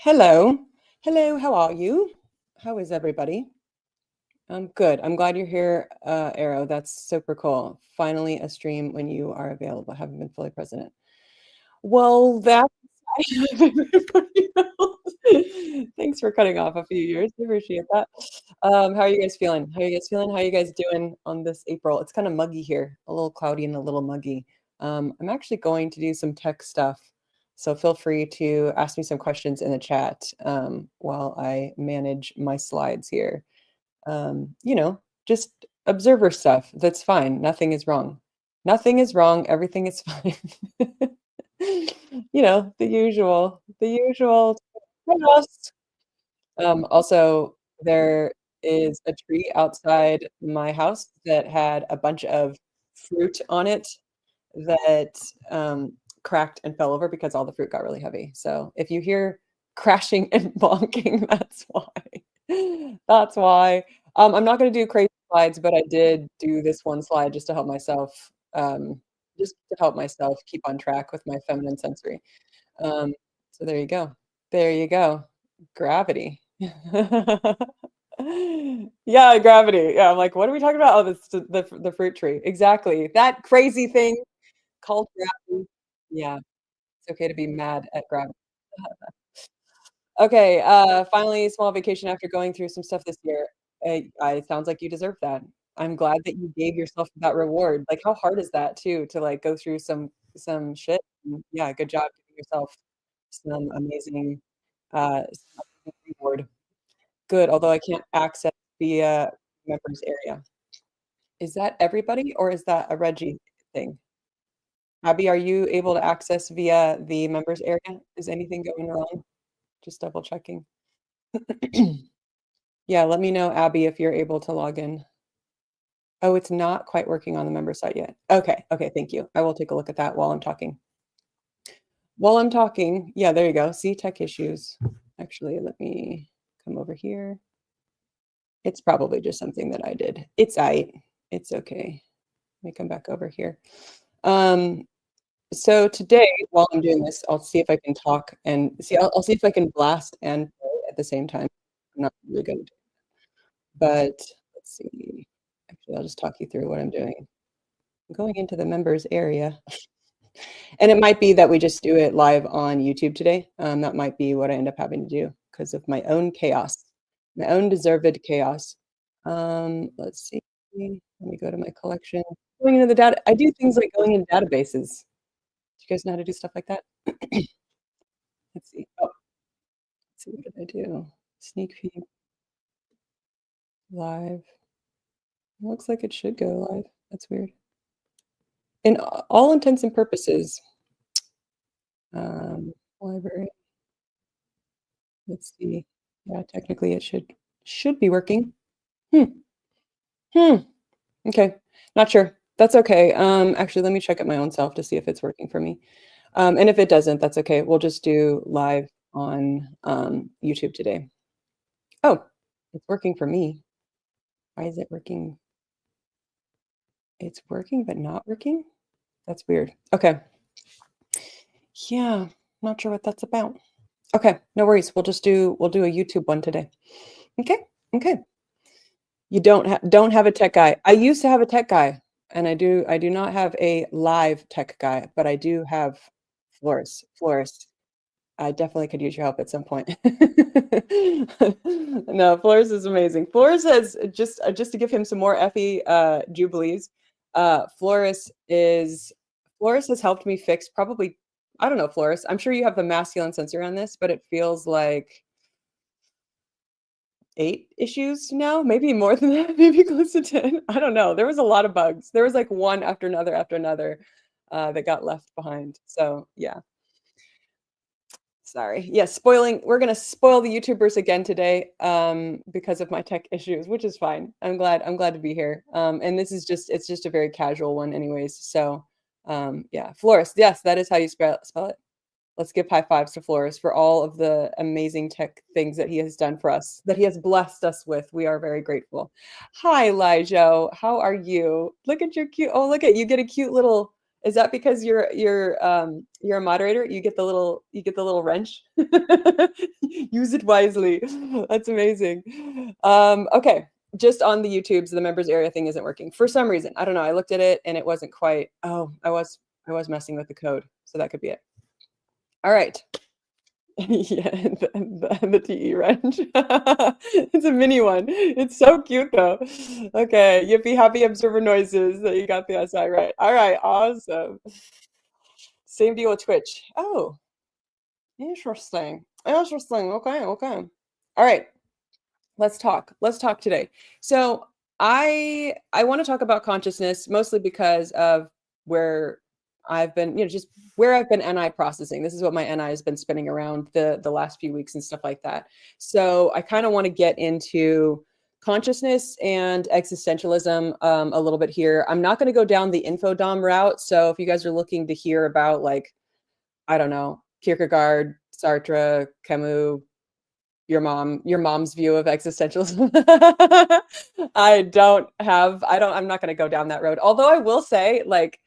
Hello. Hello, how are you? How is everybody? I'm good. I'm glad you're here, Arrow. That's super cool. Finally, a stream when you are available. Haven't been fully present. Well, that's everybody else. Thanks for cutting off a few years. I appreciate that. How are you guys feeling? How are you guys feeling? How are you guys doing on this April? It's kind of muggy here, a little cloudy and a little muggy. I'm actually going to do some tech stuff, so feel free to ask me some questions in the chat while I manage my slides here. Just observer stuff. That's fine. Nothing is wrong. Nothing is wrong. Everything is fine. The usual chaos. Also, there is a tree outside my house that had a bunch of fruit on it that cracked and fell over because all the fruit got really heavy. So if you hear crashing and bonking, that's why. That's why. I'm not going to do crazy slides, but I did do this one slide just to help myself keep on track with my feminine sensory. Um, so there you go. There you go. Gravity. Yeah, gravity. Yeah, I'm like, what are we talking about? Oh, this the fruit tree. Exactly. That crazy thing called gravity. Yeah, it's okay to be mad at gravity. Okay, finally, small vacation after going through some stuff this year. It sounds like you deserve that. I'm glad that you gave yourself that reward. Like, how hard is that too, to like go through some shit? Yeah, good job giving yourself some some amazing reward. Good, although I can't access the members area. Is that everybody or is that a Reggie thing? Abby, are you able to access via the members area? Is anything going wrong? Just double checking. Yeah, let me know, Abby, if you're able to log in. Oh, it's not quite working on the member site yet. Okay, okay, thank you. I will take a look at that while I'm talking. While I'm talking, yeah, there you go. See tech issues. Actually, let me come over here. It's probably just something that I did. It's okay. Let me come back over here. So today, while I'm doing this, I'll see if I can talk and see. I'll see if I can blast and play at the same time. I'm not really good, but let's see. Actually, I'll just talk you through what I'm doing. I'm going into the members area, and it might be that we just do it live on YouTube today. That might be what I end up having to do because of my own chaos, my own deserved chaos. Let's see. Let me go to my collection. Going into the data, I do things like going in databases. Do you guys know how to do stuff like that? Let's see. Oh, let's see, what did I do? Sneak peek live. Looks like it should go live. That's weird. In all intents and purposes, library. Let's see. Yeah, technically it should be working. Okay. Not sure. That's okay. Actually, let me check it my own self to see if it's working for me. And if it doesn't, that's okay. We'll just do live on YouTube today. Oh, it's working for me. Why is it working? It's working, but not working? That's weird. Okay. Yeah, not sure what that's about. Okay, no worries. We'll do a YouTube one today. Okay. Okay. You don't have a tech guy. I used to have a tech guy, and I do not have a live tech guy, but I do have Floris. Floris, I definitely could use your help at some point. No, Floris is amazing. Floris has just to give him some more Effie jubilees. Floris has helped me fix probably, I don't know, Floris. I'm sure you have the masculine sensor on this, but it feels like 8 issues now, maybe more than that, maybe close to 10. I don't know. There was a lot of bugs. There was like one after another that got left behind. So yeah. Sorry. Yeah, we're gonna spoil the YouTubers again today because of my tech issues, which is fine. I'm glad to be here. And it's just a very casual one anyways. So yeah, Floris, yes, that is how you spell it. Let's give high fives to Floris for all of the amazing tech things that he has done for us, that he has blessed us with. We are very grateful. Hi, Lijo. How are you? Look at your cute. Oh, look at you. Get a cute little Is that because you're a moderator? You get the little wrench? Use it wisely. That's amazing. Okay, just on the YouTubes, the members area thing isn't working for some reason. I don't know. I looked at it and it wasn't quite. Oh, I was messing with the code, so that could be it. All right. Yeah, the TE wrench. It's a mini one. It's so cute though. Okay, yippee happy observer noises that you got the SI right. All right, awesome. Same deal with Twitch. Oh, interesting. Interesting. Okay, okay. All right, let's talk. Let's talk today. So I want to talk about consciousness mostly because of where I've been, just where I've been NI processing. This is what my NI has been spinning around the last few weeks and stuff like that. So I kind of want to get into consciousness and existentialism a little bit here. I'm not going to go down the infodom route. So if you guys are looking to hear about like, I don't know, Kierkegaard, Sartre, Camus, your mom's view of existentialism. I'm not going to go down that road. Although I will say, like,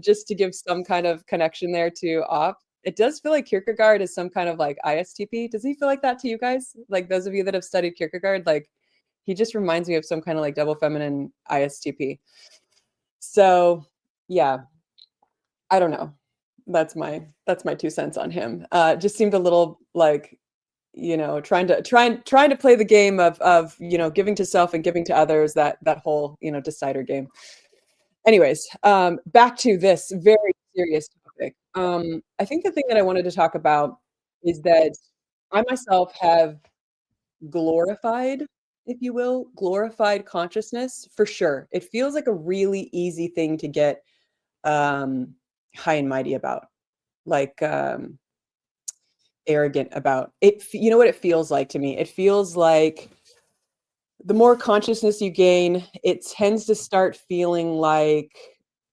just to give some kind of connection there to op, it does feel like Kierkegaard is some kind of like ISTP. Does he feel like that to you guys? Like those of you that have studied Kierkegaard, like he just reminds me of some kind of like double feminine ISTP. So yeah, I don't know. That's my 2 cents on him. Just seemed a little like, trying to play the game of giving to self and giving to others, that whole decider game. Anyways, back to this very serious topic. I think the thing that I wanted to talk about is that I myself have glorified, if you will, glorified consciousness for sure. It feels like a really easy thing to get high and mighty about, like arrogant about it. You know what it feels like to me? It feels like the more consciousness you gain, it tends to start feeling like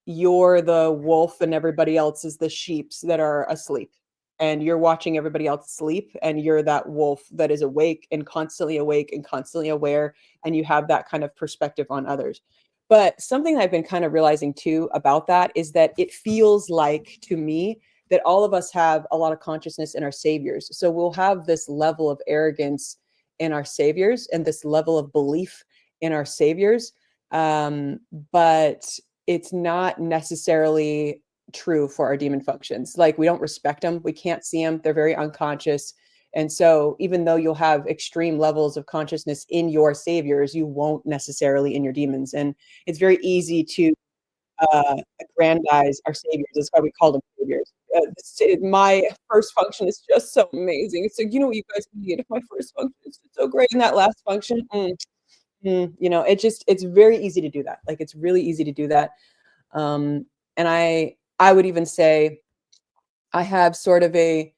you're the wolf and everybody else is the sheeps that are asleep. And you're watching everybody else sleep, and you're that wolf that is awake and constantly aware, and you have that kind of perspective on others. But something I've been kind of realizing too about that is that it feels like to me that all of us have a lot of consciousness in our saviors. So we'll have this level of arrogance in our saviors and this level of belief in our saviors. But it's not necessarily true for our demon functions. Like we don't respect them. We can't see them. They're very unconscious. And so even though you'll have extreme levels of consciousness in your saviors, you won't necessarily in your demons. And it's very easy to aggrandize our saviors. That's why we call them saviors. My first function is just so amazing. It's like, you know what you guys need? My first function is so great. And that last function, it's very easy to do that. Like it's really easy to do that. And I would even say I have sort of a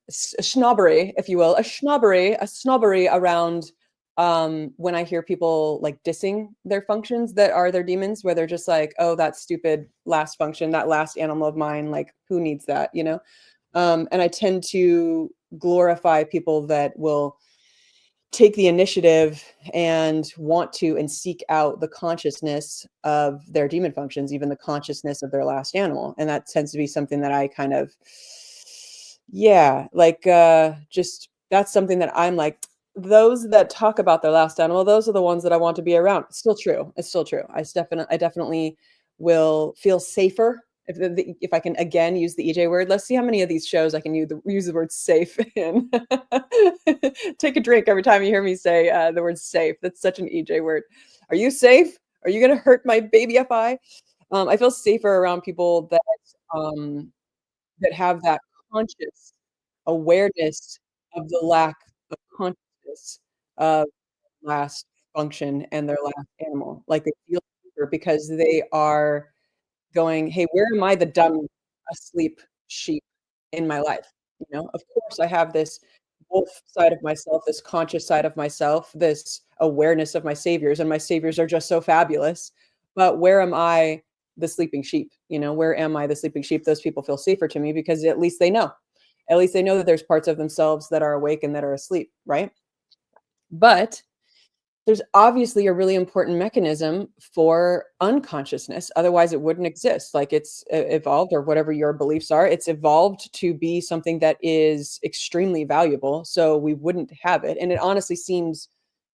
snobbery, if you will, a snobbery around when I hear people like dissing their functions that are their demons, where they're just like, oh, that stupid last function, that last animal of mine, like who needs that, and I tend to glorify people that will take the initiative and want to and seek out the consciousness of their demon functions, even the consciousness of their last animal. And that tends to be something that I kind of, just that's something that I'm like, those that talk about their last animal, those are the ones that I want to be around. It's still true. It's still true. I definitely will feel safer if I can again use the EJ word. Let's see how many of these shows I can use the word safe in. Take a drink every time you hear me say the word safe. That's such an EJ word. Are you safe? Are you going to hurt my baby FI? I feel safer around people that have that conscious awareness of the lack of consciousness of last function and their last animal. Like they feel safer because they are going, "Hey, where am I the dumb, asleep sheep in my life?" Of course, I have this wolf side of myself, this conscious side of myself, this awareness of my saviors, and my saviors are just so fabulous. But where am I the sleeping sheep? Where am I the sleeping sheep? Those people feel safer to me because at least they know. At least they know that there's parts of themselves that are awake and that are asleep, right? But there's obviously a really important mechanism for unconsciousness. Otherwise, it wouldn't exist. Like it's evolved, or whatever your beliefs are, it's evolved to be something that is extremely valuable. So we wouldn't have it. And it honestly seems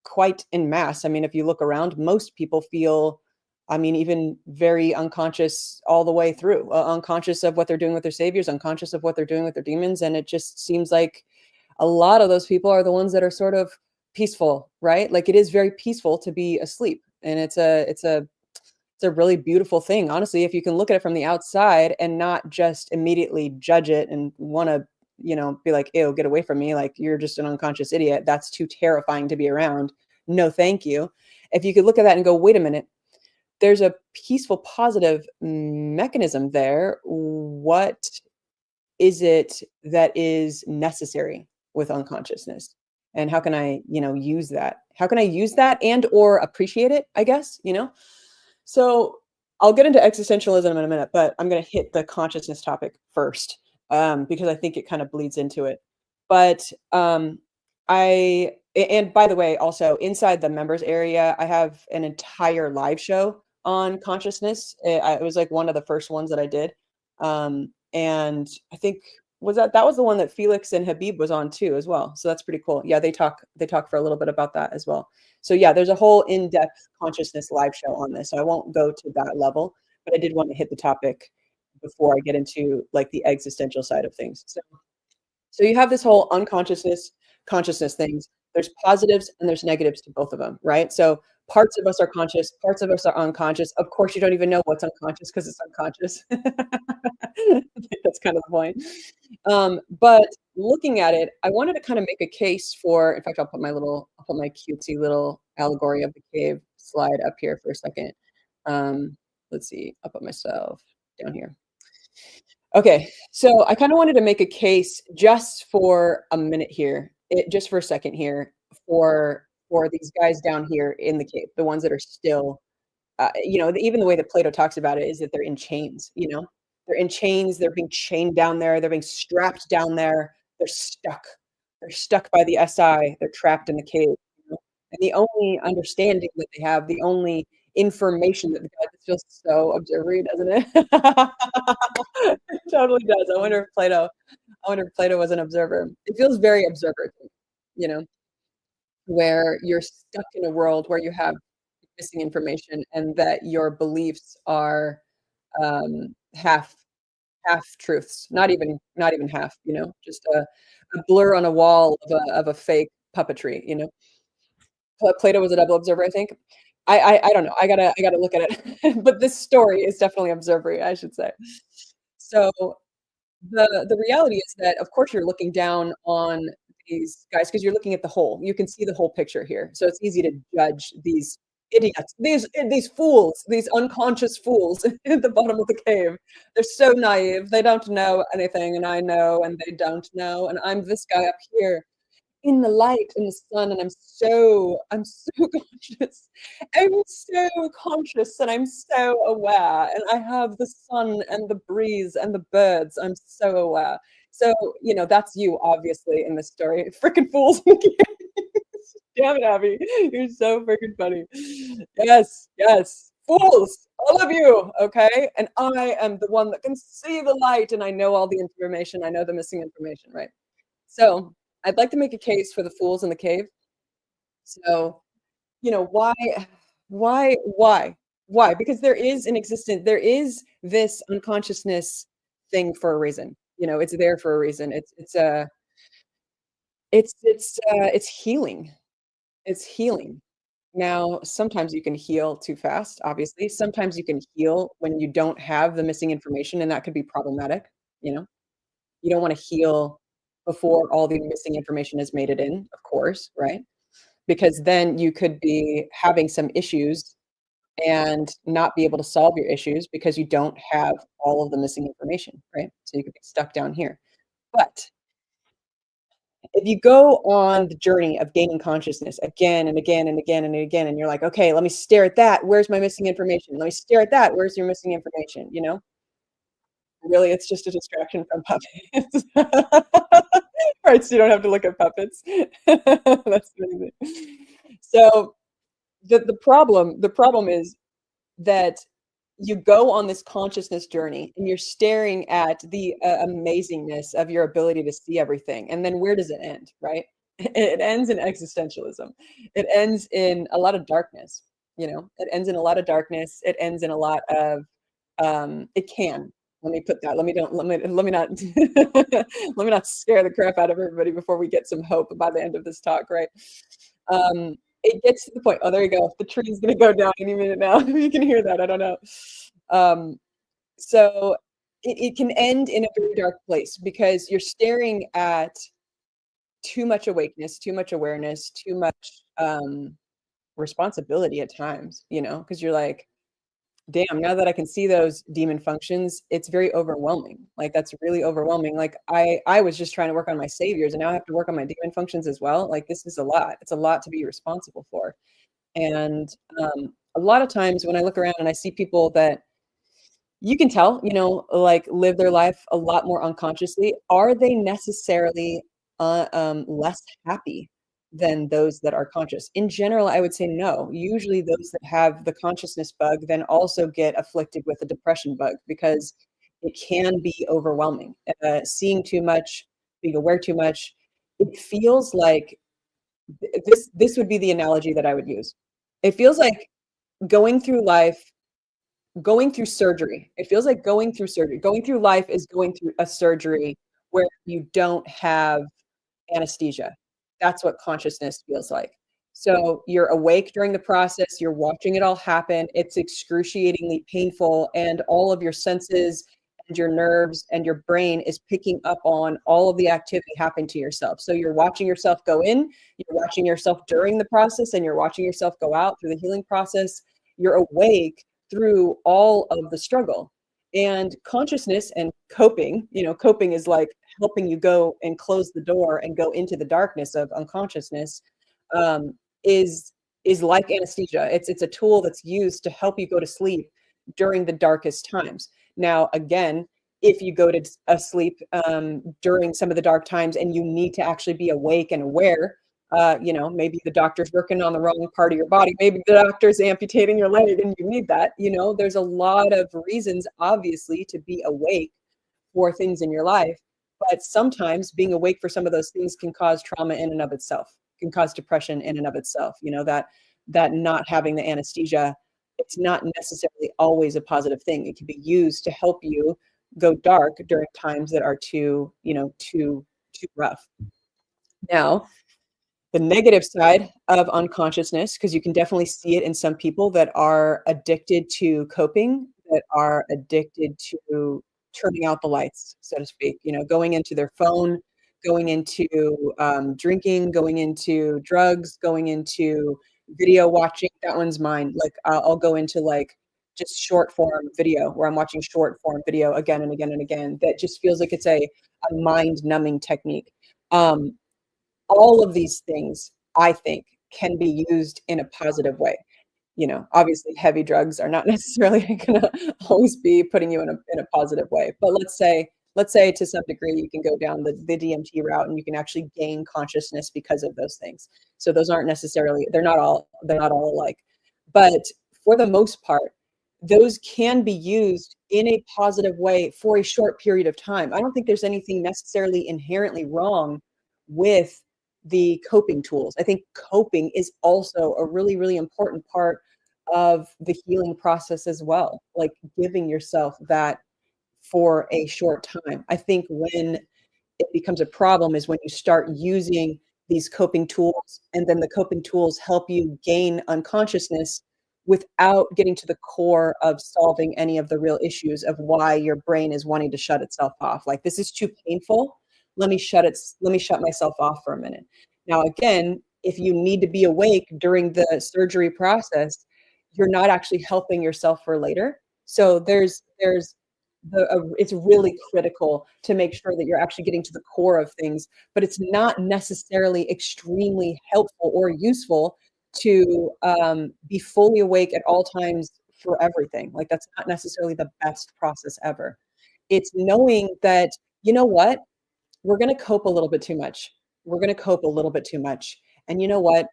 quite en masse. I mean, if you look around, most people feel, I mean, even very unconscious all the way through, unconscious of what they're doing with their saviors, unconscious of what they're doing with their demons. And it just seems like a lot of those people are the ones that are sort of peaceful, right? Like it is very peaceful to be asleep. And it's a really beautiful thing. Honestly, if you can look at it from the outside and not just immediately judge it and want to, be like, ew, get away from me. Like you're just an unconscious idiot. That's too terrifying to be around. No, thank you. If you could look at that and go, wait a minute, there's a peaceful, positive mechanism there. What is it that is necessary with unconsciousness? And how can I, use that? How can I use that and or appreciate it, I guess? So I'll get into existentialism in a minute, but I'm going to hit the consciousness topic first, because I think it kind of bleeds into it. But and by the way, also inside the members area, I have an entire live show on consciousness. It was like one of the first ones that I did. And I think that was the one that Felix and Habib was on too as well. So that's pretty cool. Yeah, they talk for a little bit about that as well. So yeah, there's a whole in-depth consciousness live show on this. So I won't go to that level, but I did want to hit the topic before I get into like the existential side of things. So you have this whole unconsciousness, consciousness things. There's positives and there's negatives to both of them, right? So parts of us are conscious, parts of us are unconscious. Of course, you don't even know what's unconscious because it's unconscious. That's kind of the point. But looking at it, I wanted to kind of make a case for, in fact, I'll put my cutesy little allegory of the cave slide up here for a second. Let's see, I'll put myself down here. Okay, so I kind of wanted to make a case just for a minute here, just for a second here, for these guys down here in the cave, the ones that are still, even the way that Plato talks about it is that they're in chains. They're in chains, they're being chained down there, they're being strapped down there, they're stuck. They're stuck by the SI, they're trapped in the cave. And the only understanding that they have, the only information that this feels so observery, doesn't it? It totally does. I wonder if Plato was an observer. It feels very observer, you know, where you're stuck in a world where you have missing information and that your beliefs are half truths, not even half, just a blur on a wall of a fake puppetry. Plato was a double observer, I think. I don't know. I gotta look at it. But this story is definitely observery, I should say. So the reality is that, of course, you're looking down on these guys because you're looking at the whole. You can see the whole picture here. So it's easy to judge these idiots, these fools, these unconscious fools at the bottom of the cave. They're so naive. They don't know anything, and I know, and they don't know. And I'm this guy up here in the light, in the sun, and I'm so conscious. I'm so conscious and I'm so aware. And I have the sun and the breeze and the birds. I'm so aware. So, that's you, obviously, in this story. Freaking fools. Damn it, Abby. You're so freaking funny. Yes, yes. Fools, all of you, okay? And I am the one that can see the light and I know all the information. I know the missing information, right? So I'd like to make a case for the fools in the cave. So, why? Because there is this unconsciousness thing for a reason. It's there for a reason. It's healing. It's healing. Now, sometimes you can heal too fast, obviously. Sometimes you can heal when you don't have the missing information, and that could be problematic, you know? You don't wanna heal before all the missing information has made it in, of course, right? Because then you could be having some issues and not be able to solve your issues because you don't have all of the missing information, right? So you could be stuck down here. But if you go on the journey of gaining consciousness again and again and again and again, and you're like, okay, let me stare at that. Where's my missing information? Let me stare at that. Where's your missing information? Really, it's just a distraction from puppets. Right, so you don't have to look at puppets. That's amazing. So the problem is that you go on this consciousness journey and you're staring at the amazingness of your ability to see everything. And then where does it end, right? It ends in existentialism. It ends in a lot of darkness, it ends in a lot of darkness. It ends in a lot of, it can. Let me put that. Let me not let me not scare the crap out of everybody before we get some hope by the end of this talk, right? It gets to the point. Oh, there you go. The tree's gonna go down any minute now. You can hear that. I don't know. Um, so it can end in a very dark place because you're staring at too much awakeness, too much awareness, too much responsibility at times, because you're like, damn, now that I can see those demon functions, it's very overwhelming. Like that's really overwhelming. Like I was just trying to work on my saviors and now I have to work on my demon functions as well. Like this is a lot. It's a lot to be responsible for. And a lot of times when I look around and I see people that you can tell, like live their life a lot more unconsciously, are they necessarily less happy than those that are conscious? In general, I would say no. Usually those that have the consciousness bug then also get afflicted with a depression bug because it can be overwhelming. Seeing too much, being aware too much, it feels like this would be the analogy that I would use. It feels like going through life, going through surgery. It feels like going through surgery. Going through life is going through a surgery where you don't have anesthesia. That's what consciousness feels like. So you're awake during the process, you're watching it all happen. It's excruciatingly painful, and all of your senses and your nerves and your brain is picking up on all of the activity happening to yourself. So you're watching yourself go in, you're watching yourself during the process, and you're watching yourself go out through the healing process. You're awake through all of the struggle. And consciousness and coping, coping is like helping you go and close the door and go into the darkness of unconsciousness, um, is like anesthesia. It's a tool that's used to help you go to sleep during the darkest times. Now, again, if you go to sleep during some of the dark times and you need to actually be awake and aware, maybe the doctor's working on the wrong part of your body. Maybe the doctor's amputating your leg and you need that. There's a lot of reasons, obviously, to be awake for things in your life. But sometimes being awake for some of those things can cause trauma in and of itself, can cause depression in and of itself. That not having the anesthesia, it's not necessarily always a positive thing. It can be used to help you go dark during times that are too rough. Now, the negative side of unconsciousness, because you can definitely see it in some people that are addicted to coping, that are addicted to turning out the lights, so to speak, going into their phone, going into drinking, going into drugs, going into video watching. That one's mine. Like I'll go into like just short form video where I'm watching short form video again and again and again. That just feels like it's a mind numbing technique. All of these things, I think, can be used in a positive way. Obviously heavy drugs are not necessarily going to always be putting you in a positive way. But let's say to some degree you can go down the DMT route and you can actually gain consciousness because of those things. So those aren't necessarily, they're not all alike. But for the most part, those can be used in a positive way for a short period of time. I don't think there's anything necessarily inherently wrong with the coping tools. I think coping is also a really, really important part of the healing process as well, like giving yourself that for a short time. I think when it becomes a problem is when you start using these coping tools and then the coping tools help you gain unconsciousness without getting to the core of solving any of the real issues of why your brain is wanting to shut itself off. Like, this is too painful. Let me shut myself off for a minute. Now, again, if you need to be awake during the surgery process, you're not actually helping yourself for later. So it's really critical to make sure that you're actually getting to the core of things, but it's not necessarily extremely helpful or useful to be fully awake at all times for everything. Like, that's not necessarily the best process ever. It's knowing that, you know what, we're going to cope a little bit too much. We're going to cope a little bit too much. And you know what?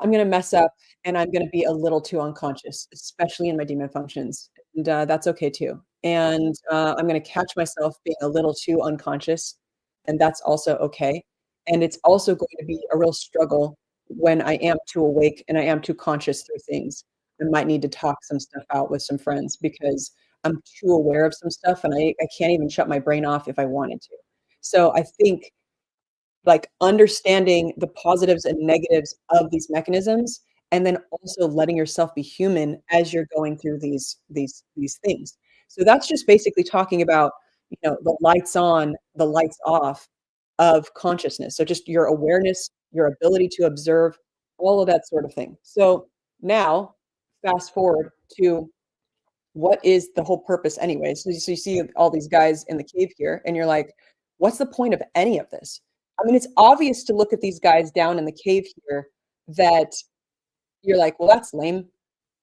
I'm gonna mess up and I'm gonna be a little too unconscious, especially in my demon functions, and, that's okay too. And, I'm gonna catch myself being a little too unconscious, and that's also okay. And it's also going to be a real struggle when I am too awake and I am too conscious through things. I might need to talk some stuff out with some friends because I'm too aware of some stuff and I can't even shut my brain off if I wanted to. So I think like understanding the positives and negatives of these mechanisms, and then also letting yourself be human as you're going through these things. So that's just basically talking about, the lights on, the lights off of consciousness. So just your awareness, your ability to observe, all of that sort of thing. So now fast forward to what is the whole purpose anyway? So you see all these guys in the cave here, and you're like, what's the point of any of this? I mean, it's obvious to look at these guys down in the cave here that you're like, well, that's lame.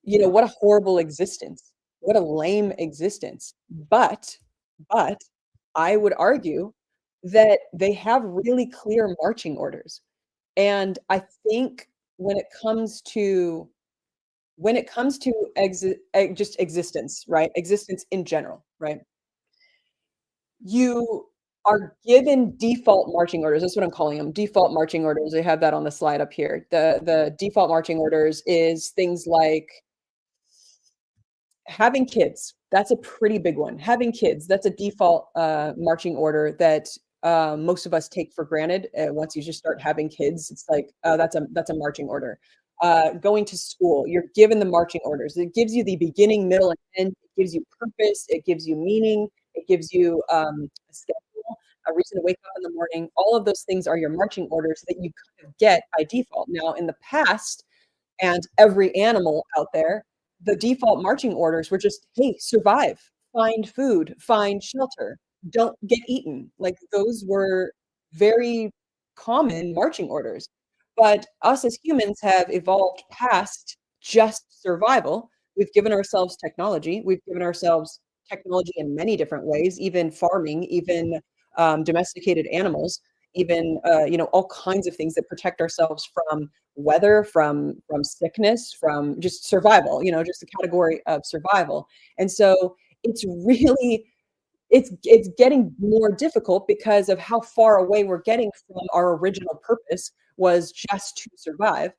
What a horrible existence. What a lame existence. But I would argue that they have really clear marching orders. And I think when it comes to just existence, right? Existence in general, right? You are given default marching orders. That's what I'm calling them, default marching orders. I have that on the slide up here. The default marching orders is things like having kids. That's a pretty big one. Having kids, that's a default marching order that most of us take for granted. Once you just start having kids, it's like, that's a marching order. Going to school, you're given the marching orders. It gives you the beginning, middle, and end. It gives you purpose. It gives you meaning. It gives you a schedule, a reason to wake up in the morning. All of those things are your marching orders that you kind of get by default. Now, in the past, and every animal out there, the default marching orders were just, hey, survive, find food, find shelter, don't get eaten. Like those were very common marching orders. But us as humans have evolved past just survival. We've given ourselves technology. We've given ourselves technology in many different ways, even farming, even domesticated animals, even all kinds of things that protect ourselves from weather, from sickness, from just survival, just the category of survival. And so it's really it's getting more difficult because of how far away we're getting from our original purpose was just to survive.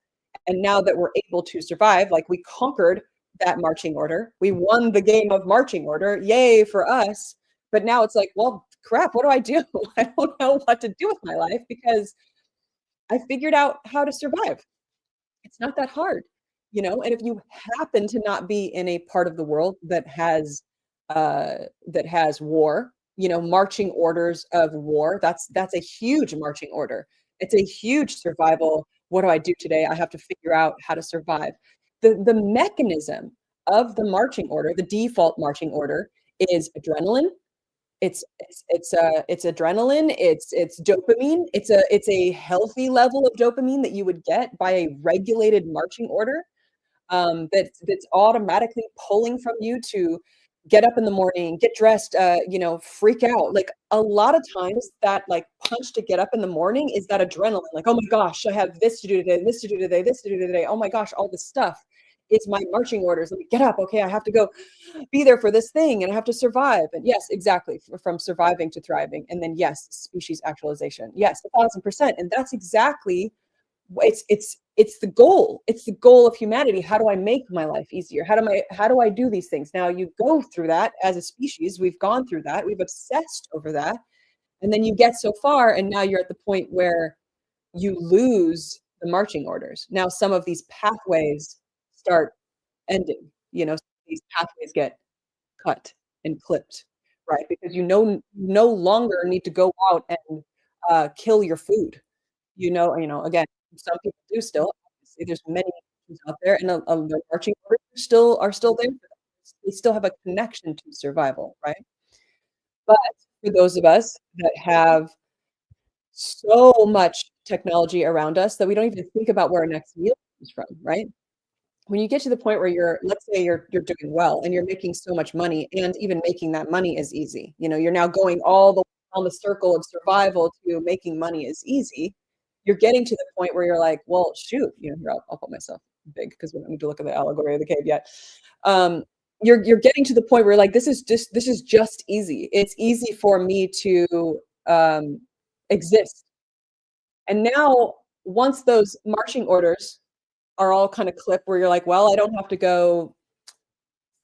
And now that we're able to survive, like we conquered that marching order, we won the game of marching order, yay for us. But now it's like, well, crap, what do I do? I don't know what to do with my life because I figured out how to survive. It's not that hard, and if you happen to not be in a part of the world that has war, marching orders of war, that's a huge marching order. It's a huge survival. What do I do today? I have to figure out how to survive. The mechanism of the marching order, the default marching order, is adrenaline. It's adrenaline, it's dopamine, it's a healthy level of dopamine that you would get by a regulated marching order, that's automatically pulling from you to get up in the morning, get dressed, freak out. Like, a lot of times that, like, punch to get up in the morning is that adrenaline, like, "Oh my gosh, I have this to do today, this to do today, this to do today. Oh my gosh, all this stuff is my marching orders. Let me get up. Okay, I have to go be there for this thing and I have to survive." And yes, exactly. From surviving to thriving. And then yes, species actualization. Yes, 1,000%. And that's exactly it's the goal. It's the goal of humanity. How do I make my life easier? How do I do these things? Now you go through that as a species. We've gone through that. We've obsessed over that. And then you get so far, and now you're at the point where you lose the marching orders. Now some of these pathways start ending. These pathways get cut and clipped, right? Because no longer need to go out and kill your food. Again, some people do still. Obviously, there's many nations out there, and the marching orders are still there for them. They still have a connection to survival, right? But for those of us that have so much technology around us that we don't even think about where our next meal comes from, right? When you get to the point where let's say you're doing well and you're making so much money, and even making that money is easy. You're now going all the way down the circle of survival to making money is easy. you're getting to the point where you're like, "Well, shoot," here, I'll put myself big because we don't need to look at the allegory of the cave yet. Um, you're getting to the point where like, this is just easy. It's easy for me to, exist. And now once those marching orders are all kinda clipped where you're like, "Well, I don't have to go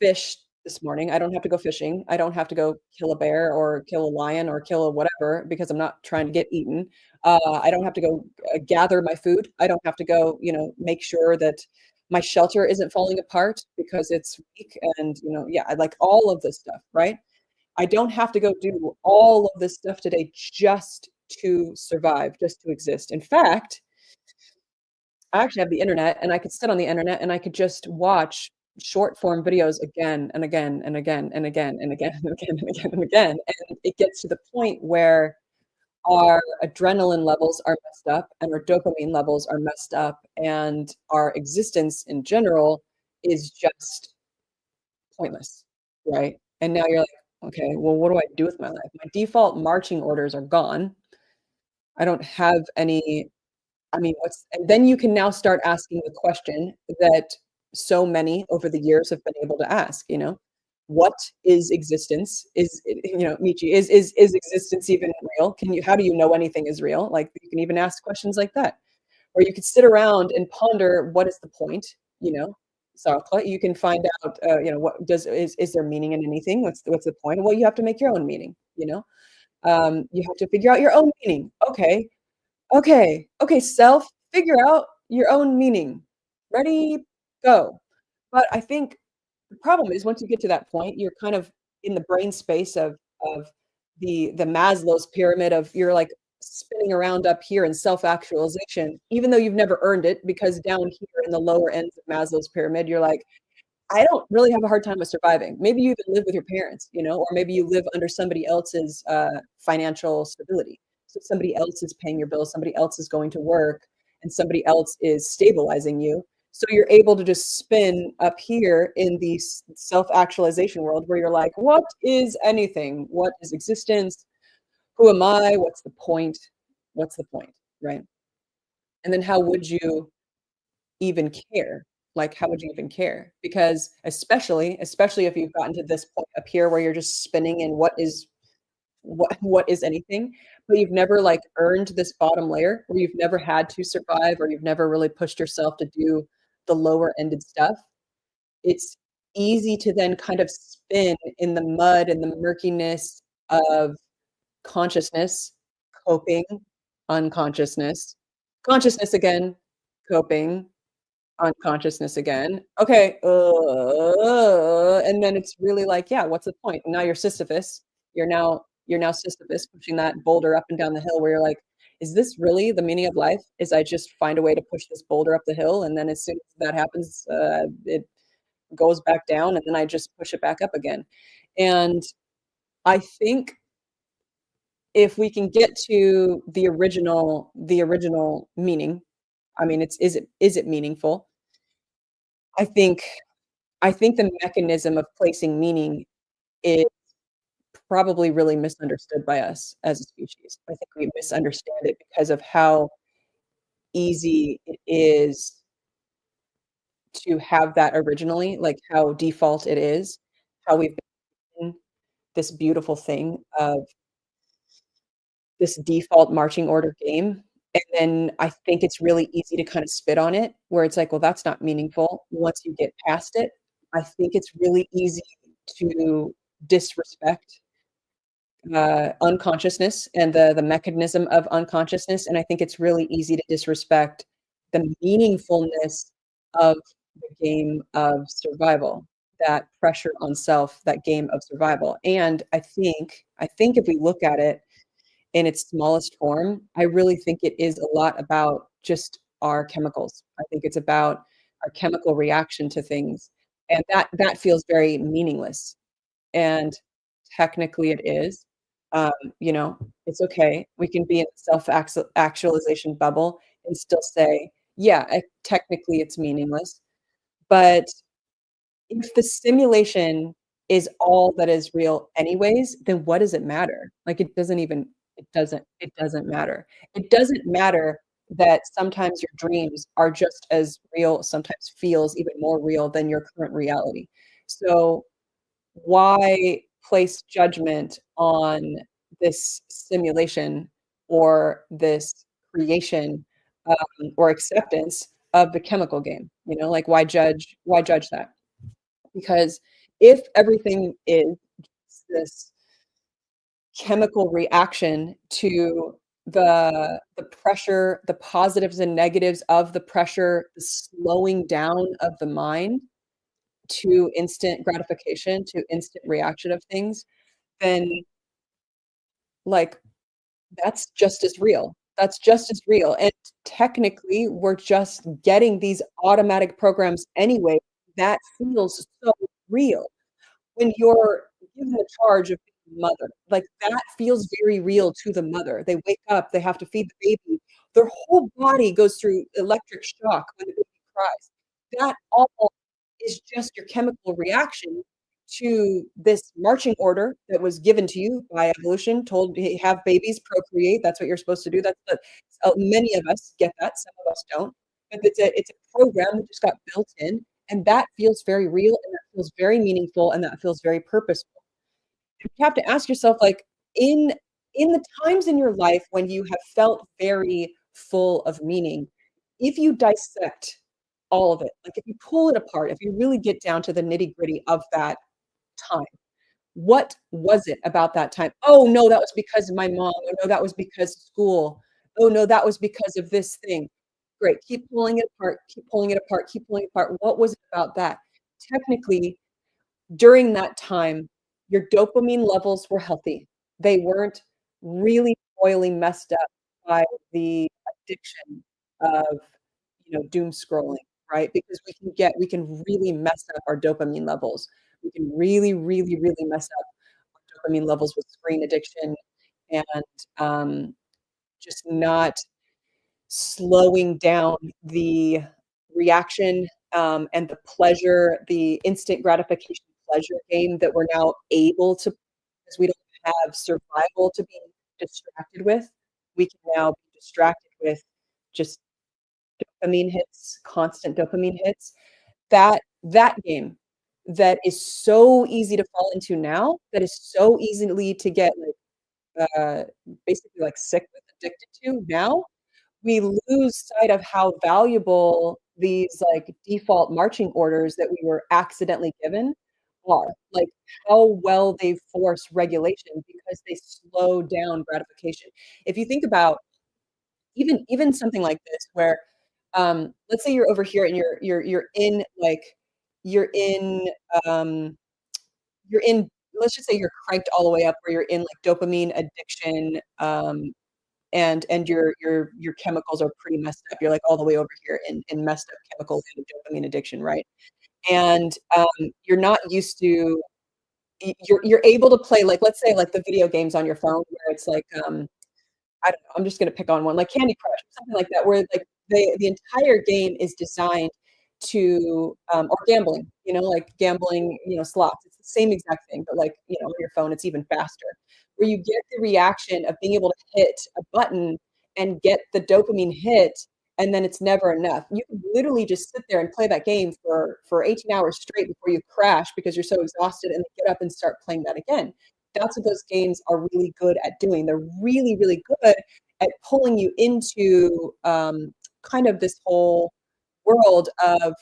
fish this morning. I don't have to go fishing. I don't have to go kill a bear or kill a lion or kill a whatever because I'm not trying to get eaten. I don't have to go gather my food. I don't have to go, make sure that my shelter isn't falling apart because it's weak and, yeah, I like all of this stuff, right? I don't have to go do all of this stuff today just to survive, just to exist. In fact, I actually have the internet, and I could sit on the internet, and I could just watch short form videos again and again and again and again and again and again and again and again, and it gets to the point where our adrenaline levels are messed up, and our dopamine levels are messed up, and our existence in general is just pointless, right? And now you're like, "Okay, well, what do I do with my life? My default marching orders are gone. I don't have any." I mean, what's and then you can now start asking the question that so many over the years have been able to ask, what is existence? Nietzsche, is existence even real? How do you know anything is real? Like, you can even ask questions like that. Or you could sit around and ponder, what is the point, you know? So, you can find out, what is there meaning in anything? What's the point? Well, you have to make your own meaning, you know? You have to figure out your own meaning. Okay, okay, okay, self, figure out your own meaning. Ready, go. But I think the problem is once you get to that point, you're kind of in the brain space of the Maslow's pyramid of you're like spinning around up here in self-actualization, even though you've never earned it, because down here in the lower ends of Maslow's pyramid, you're like, I don't really have a hard time with surviving. Maybe you even live with your parents, or maybe you live under somebody else's, financial stability. So somebody else is paying your bills, somebody else is going to work, and somebody else is stabilizing you. So you're able to just spin up here in the self-actualization world where you're like, "What is anything? What is existence? Who am I? What's the point? What's the point?" Right? And then how would you even care? Like, how would you even care? Because especially if you've gotten to this point up here where you're just spinning in what is anything, but you've never, like, earned this bottom layer, where you've never had to survive, or you've never really pushed yourself to do the lower ended stuff, it's easy to then kind of spin in the mud and the murkiness of consciousness, coping, unconsciousness, consciousness again, coping, unconsciousness again. Okay, and then it's really like, yeah, what's the point? Now you're Sisyphus. You're now Sisyphus pushing that boulder up and down the hill where you're like, is this really the meaning of life? Is I just find a way to push this boulder up the hill, and then as soon as that happens, it goes back down, and then I just push it back up again. And I think if we can get to the original meaning, I mean, is it meaningful? I think I think the mechanism of placing meaning is probably really misunderstood by us as a species. I think we misunderstand it because of how easy it is to have that originally, like how default it is, how we've been this beautiful thing of this default marching order game. And then I think it's really easy to kind of spit on it, where it's like, well, that's not meaningful. Once you get past it, I think it's really easy to disrespect unconsciousness and the mechanism of unconsciousness. And I think it's really easy to disrespect the meaningfulness of the game of survival, that pressure on self, that game of survival. And I think if we look at it in its smallest form, I really think it is a lot about just our chemicals. I think it's about our chemical reaction to things, and that feels very meaningless. And technically it is. Um, you know, it's okay. We can be in a self-actualization bubble and still say, "Yeah, technically it's meaningless." But if the simulation is all that is real anyways, then what does it matter? Like, it doesn't matter. It doesn't matter that sometimes your dreams are just as real, sometimes feels even more real than your current reality. So why place judgment on this simulation or this creation, or acceptance of the chemical game? You know, like why judge that? Because if everything is this chemical reaction to the pressure, the positives and negatives of the pressure, the slowing down of the mind to instant gratification, to instant reaction of things, then, like, that's just as real. That's just as real, and technically, we're just getting these automatic programs anyway. That feels so real. When you're given the charge of being a mother, like, that feels very real to the mother. They wake up, they have to feed the baby. Their whole body goes through electric shock when the baby cries. That all is just your chemical reaction to this marching order that was given to you by evolution, told, "Hey, have babies, procreate, that's what you're supposed to do." That's the many of us get that, some of us don't, but it's a program that just got built in, and that feels very real, and that feels very meaningful, and that feels very purposeful. You have to ask yourself, like, in the times in your life when you have felt very full of meaning, if you dissect all of it, like, if you pull it apart, if you really get down to the nitty-gritty of that time, what was it about that time? "Oh, no, that was because of my mom. Oh, no, that was because of school. Oh, no, that was because of this thing." Great, keep pulling it apart, keep pulling it apart, keep pulling it apart. What was it about that? Technically, during that time, your dopamine levels were healthy. They weren't really royally messed up by the addiction of, doom scrolling, right? Because we can really mess up our dopamine levels. We can really, really, really mess up our dopamine levels with screen addiction and, just not slowing down the reaction, and the pleasure, the instant gratification pleasure game that we're now able to, because we don't have survival to be distracted with. We can now be distracted with just dopamine hits, constant dopamine hits. That game that is so easy to fall into now, that is so easily to get, like, basically, like, sick with, addicted to now, we lose sight of how valuable these, like, default marching orders that we were accidentally given are. Like, how well they force regulation because they slow down gratification. If you think about even something like this where, let's say you're over here and you're in, like, you're in, um you're in, let's just say you're cranked all the way up where you're in, like, dopamine addiction, and your chemicals are pretty messed up. You're, like, all the way over here in messed up chemical and dopamine addiction, right? And, you're not used to you're able to play, like, let's say, like, the video games on your phone where it's like, I don't know, I'm just gonna pick on one, like Candy Crush, something like that, where, like, the entire game is designed to, or gambling, like gambling, slots. It's the same exact thing, but, like, on your phone, it's even faster, where you get the reaction of being able to hit a button and get the dopamine hit, and then it's never enough. You can literally just sit there and play that game for 18 hours straight before you crash because you're so exhausted, and then get up and start playing that again. That's what those games are really good at doing. They're really, really good at pulling you into, kind of this whole world of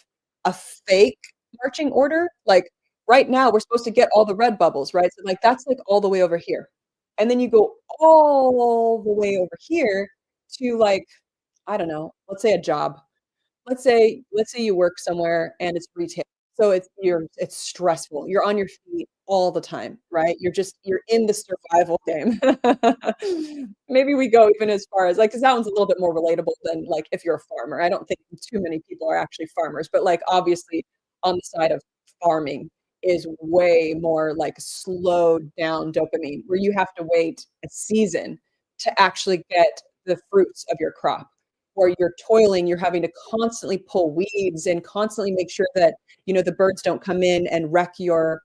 a fake marching order. Like, right now, we're supposed to get all the red bubbles, right? So, like, that's, like, all the way over here. And then you go all the way over here to, like, I don't know, let's say a job. Let's say you work somewhere and it's retail. So it's stressful. You're on your feet all the time, right? You're in the survival game. Maybe we go even as far as, like, 'cause that one's a little bit more relatable than, like, if you're a farmer. I don't think too many people are actually farmers, but, like, obviously on the side of farming is way more, like, slowed down dopamine, where you have to wait a season to actually get the fruits of your crop, where you're toiling, you're having to constantly pull weeds and constantly make sure that, the birds don't come in and wreck your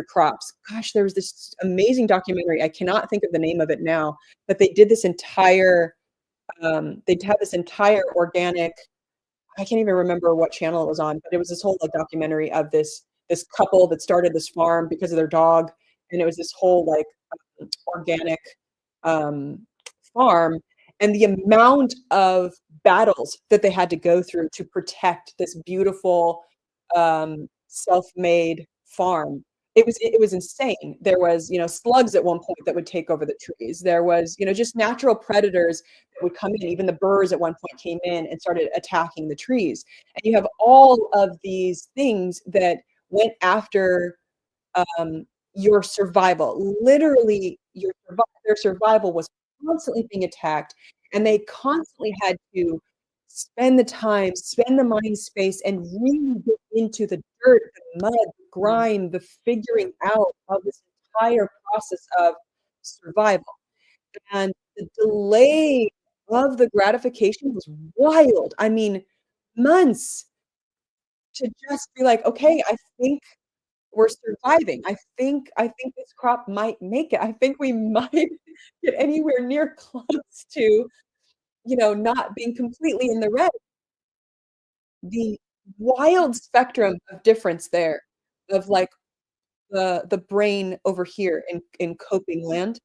crops. Gosh, there was this amazing documentary, I cannot think of the name of it now, but they did this entire, they'd have this entire organic, I can't even remember what channel it was on, but it was this whole, like, documentary of this couple that started this farm because of their dog, and it was this whole, like, organic, um, farm, and the amount of battles that they had to go through to protect this beautiful, self-made farm. It was insane. There was, slugs at one point that would take over the trees. There was, just natural predators that would come in. Even the birds at one point came in and started attacking the trees. And you have all of these things that went after, your survival. Literally, their survival was constantly being attacked, and they constantly had to spend the time, spend the mind space, and really get into the dirt, the mud, the grime, the figuring out of this entire process of survival. And the delay of the gratification was wild. I mean, months to just be like, "Okay, I think we're surviving. I think this crop might make it. I think we might get anywhere near close to, not being completely in the red." The wild spectrum of difference there of, like, the brain over here in coping land,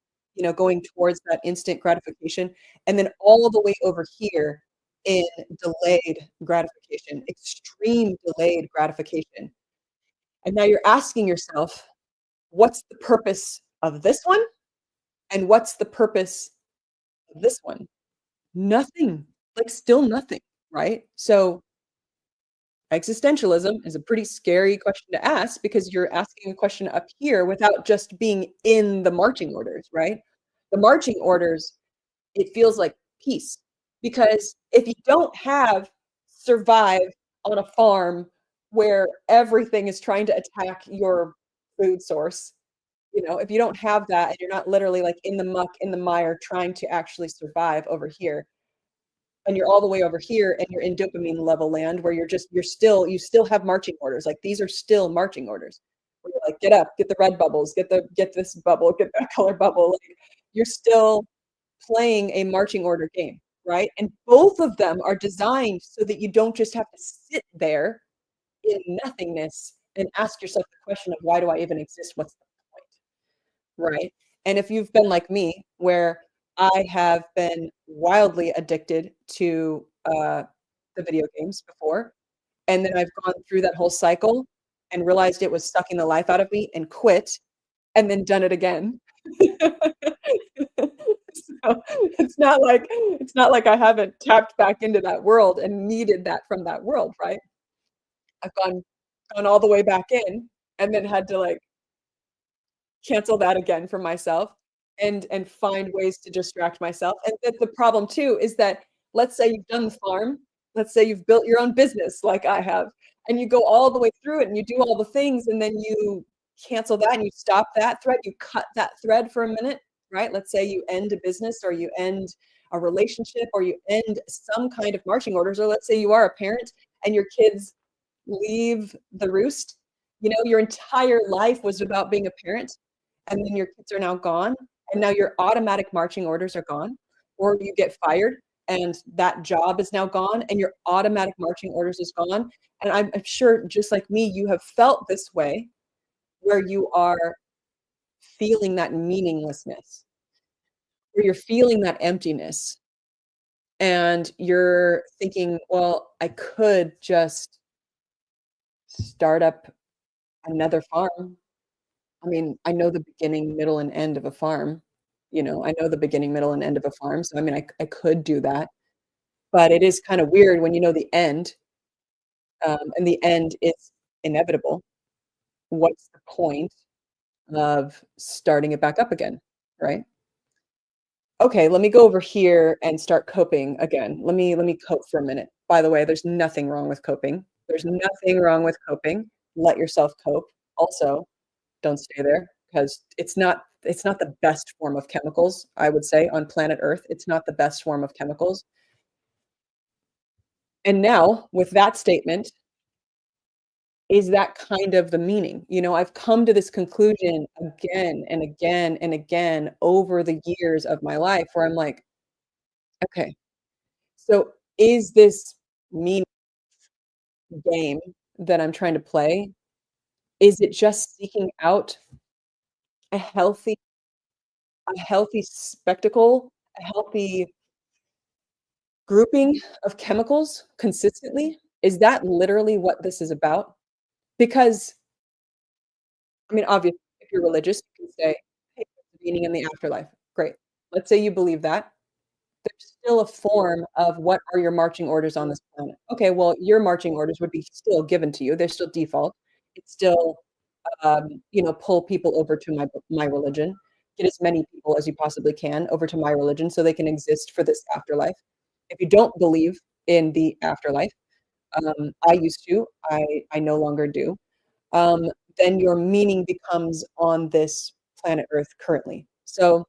going towards that instant gratification, and then all the way over here in delayed gratification, extreme delayed gratification. And now you're asking yourself, what's the purpose of this one? And what's the purpose of this one? Nothing. Like, still nothing, right? So, existentialism is a pretty scary question to ask because you're asking a question up here without just being in the marching orders, right? The marching orders, it feels like peace, because if you don't have survive on a farm where everything is trying to attack your food source, if you don't have that and you're not literally, like, in the muck, in the mire, trying to actually survive over here, and you're all the way over here and you're in dopamine level land where you still have marching orders, like, these are still marching orders. Where you're like, "Get up, get the red bubbles, get this bubble, get that color bubble," like, you're still playing a marching order game, right? And both of them are designed so that you don't just have to sit there in nothingness and ask yourself the question of, "Why do I even exist? What's the point?" Right? And if you've been like me, where I have been wildly addicted to, the video games before, and then I've gone through that whole cycle and realized it was sucking the life out of me and quit, and then done it again. So, it's not like I haven't tapped back into that world and needed that from that world, right? I've gone all the way back in and then had to, like, cancel that again for myself and find ways to distract myself, and the problem too is that, let's say you've done the farm, let's say you've built your own business like I have, and you go all the way through it and you do all the things, and then you cancel that and you stop that thread, you cut that thread for a minute, right? Let's say you end a business or you end a relationship or you end some kind of marching orders, or let's say you are a parent and your kids leave the roost. Your entire life was about being a parent, and then your kids are now gone, and now your automatic marching orders are gone, or you get fired, and that job is now gone, and your automatic marching orders is gone, and I'm sure just like me, you have felt this way, where you are feeling that meaninglessness, where you're feeling that emptiness, and you're thinking, "Well, I could just start up another farm." I mean, I know the beginning, middle, and end of a farm. I know the beginning, middle, and end of a farm, so, I mean, I could do that, but it is kinda weird when you know the end, and the end is inevitable. What's the point of starting it back up again, right? Okay, let me go over here and start coping again. Let me cope for a minute. By the way, there's nothing wrong with coping. There's nothing wrong with coping. Let yourself cope. Also, don't stay there because it's not the best form of chemicals, I would say, on planet Earth. It's not the best form of chemicals. And now, with that statement, is that kind of the meaning? I've come to this conclusion again and again and again over the years of my life where I'm like, okay. So is this mean game that I'm trying to play, is it just seeking out a healthy spectacle, a healthy grouping of chemicals consistently? Is that literally what this is about? Because, I mean, obviously, if you're religious, you can say, "Hey, there's meaning in the afterlife." Great. Let's say you believe that. There's still a form of what are your marching orders on this planet. Okay, well, your marching orders would be still given to you. They're still default. It's still, pull people over to my religion. Get as many people as you possibly can over to my religion so they can exist for this afterlife. If you don't believe in the afterlife, I used to, I no longer do, um, then your meaning becomes on this planet Earth currently. So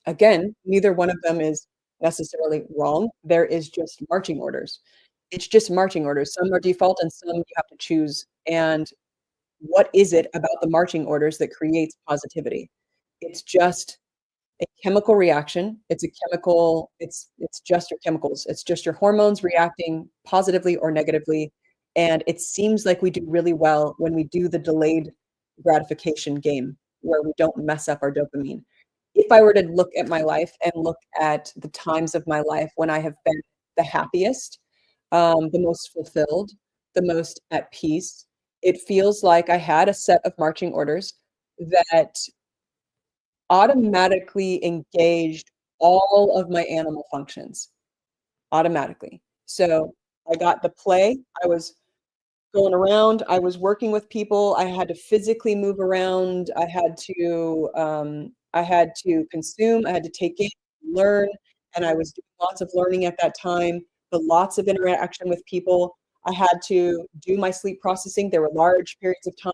again, neither one of them is necessarily wrong. There is just marching orders. It's just marching orders. Some are default and some you have to choose. And what is it about the marching orders that creates positivity? It's just a chemical reaction. It's just your chemicals. It's just your hormones reacting positively or negatively. And it seems like we do really well when we do the delayed gratification game where we don't mess up our dopamine. If I were to look at my life and look at the times of my life when I have been the happiest, the most fulfilled, the most at peace, it feels like I had a set of marching orders that automatically engaged all of my animal functions automatically. So I got the play, I was going around, I was working with people, I had to physically move around, I had to consume, I had to take in, learn, and I was doing lots of learning at that time, but lots of interaction with people. I had to do my sleep processing. There were large periods of time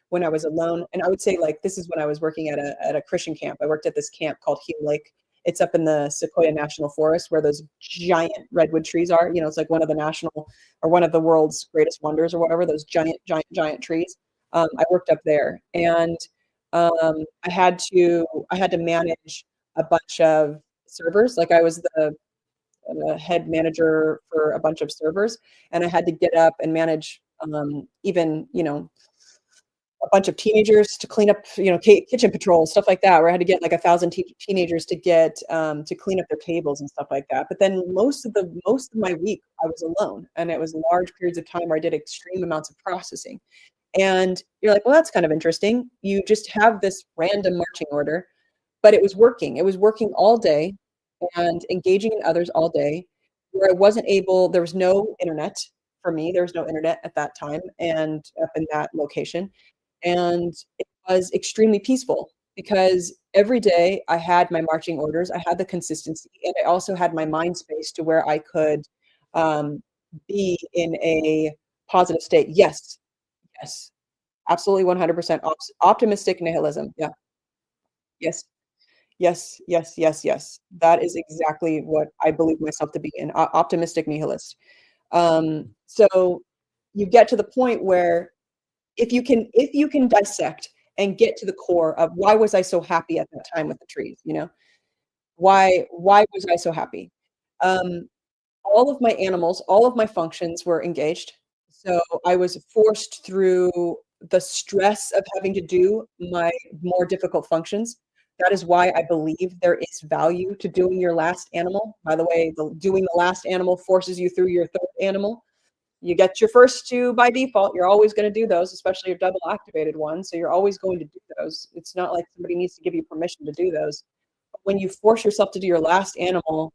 when I was alone, and I would say, like, this is when I was working at a Christian camp. I worked at this camp called Hume Lake. It's up in the Sequoia National Forest where those giant redwood trees are. It's like one of the national or one of the world's greatest wonders or whatever, those giant, giant, giant trees. I worked up there, and I had to manage a bunch of servers. Like I was the head manager for a bunch of servers, and I had to get up and manage even a bunch of teenagers to clean up, kitchen patrol, stuff like that, where I had to get like 1,000 teenagers to get to clean up their tables and stuff like that. But then most of my week I was alone, and it was large periods of time where I did extreme amounts of processing. And you're like, well, that's kind of interesting. You just have this random marching order, but it was working. It was working all day and engaging in others all day, where I wasn't able. There was no internet for me. There was no internet at that time and up in that location, and it was extremely peaceful because every day I had my marching orders, I had the consistency, and I also had my mind space to where I could um, be in a positive state. Yes, yes, absolutely 100% optimistic nihilism. Yeah, yes, yes, yes, yes, yes. That is exactly what I believe myself to be, an optimistic nihilist. So you get to the point where if you can dissect and get to the core of why was I so happy at that time with the trees, why was I so happy? Um, all of my animals, all of my functions were engaged. So I was forced through the stress of having to do my more difficult functions. That is why I believe there is value to doing your last animal. By the way, doing the last animal forces you through your third animal. You get your first two by default. You're always going to do those, especially your double activated ones. So you're always going to do those. It's not like somebody needs to give you permission to do those. But when you force yourself to do your last animal,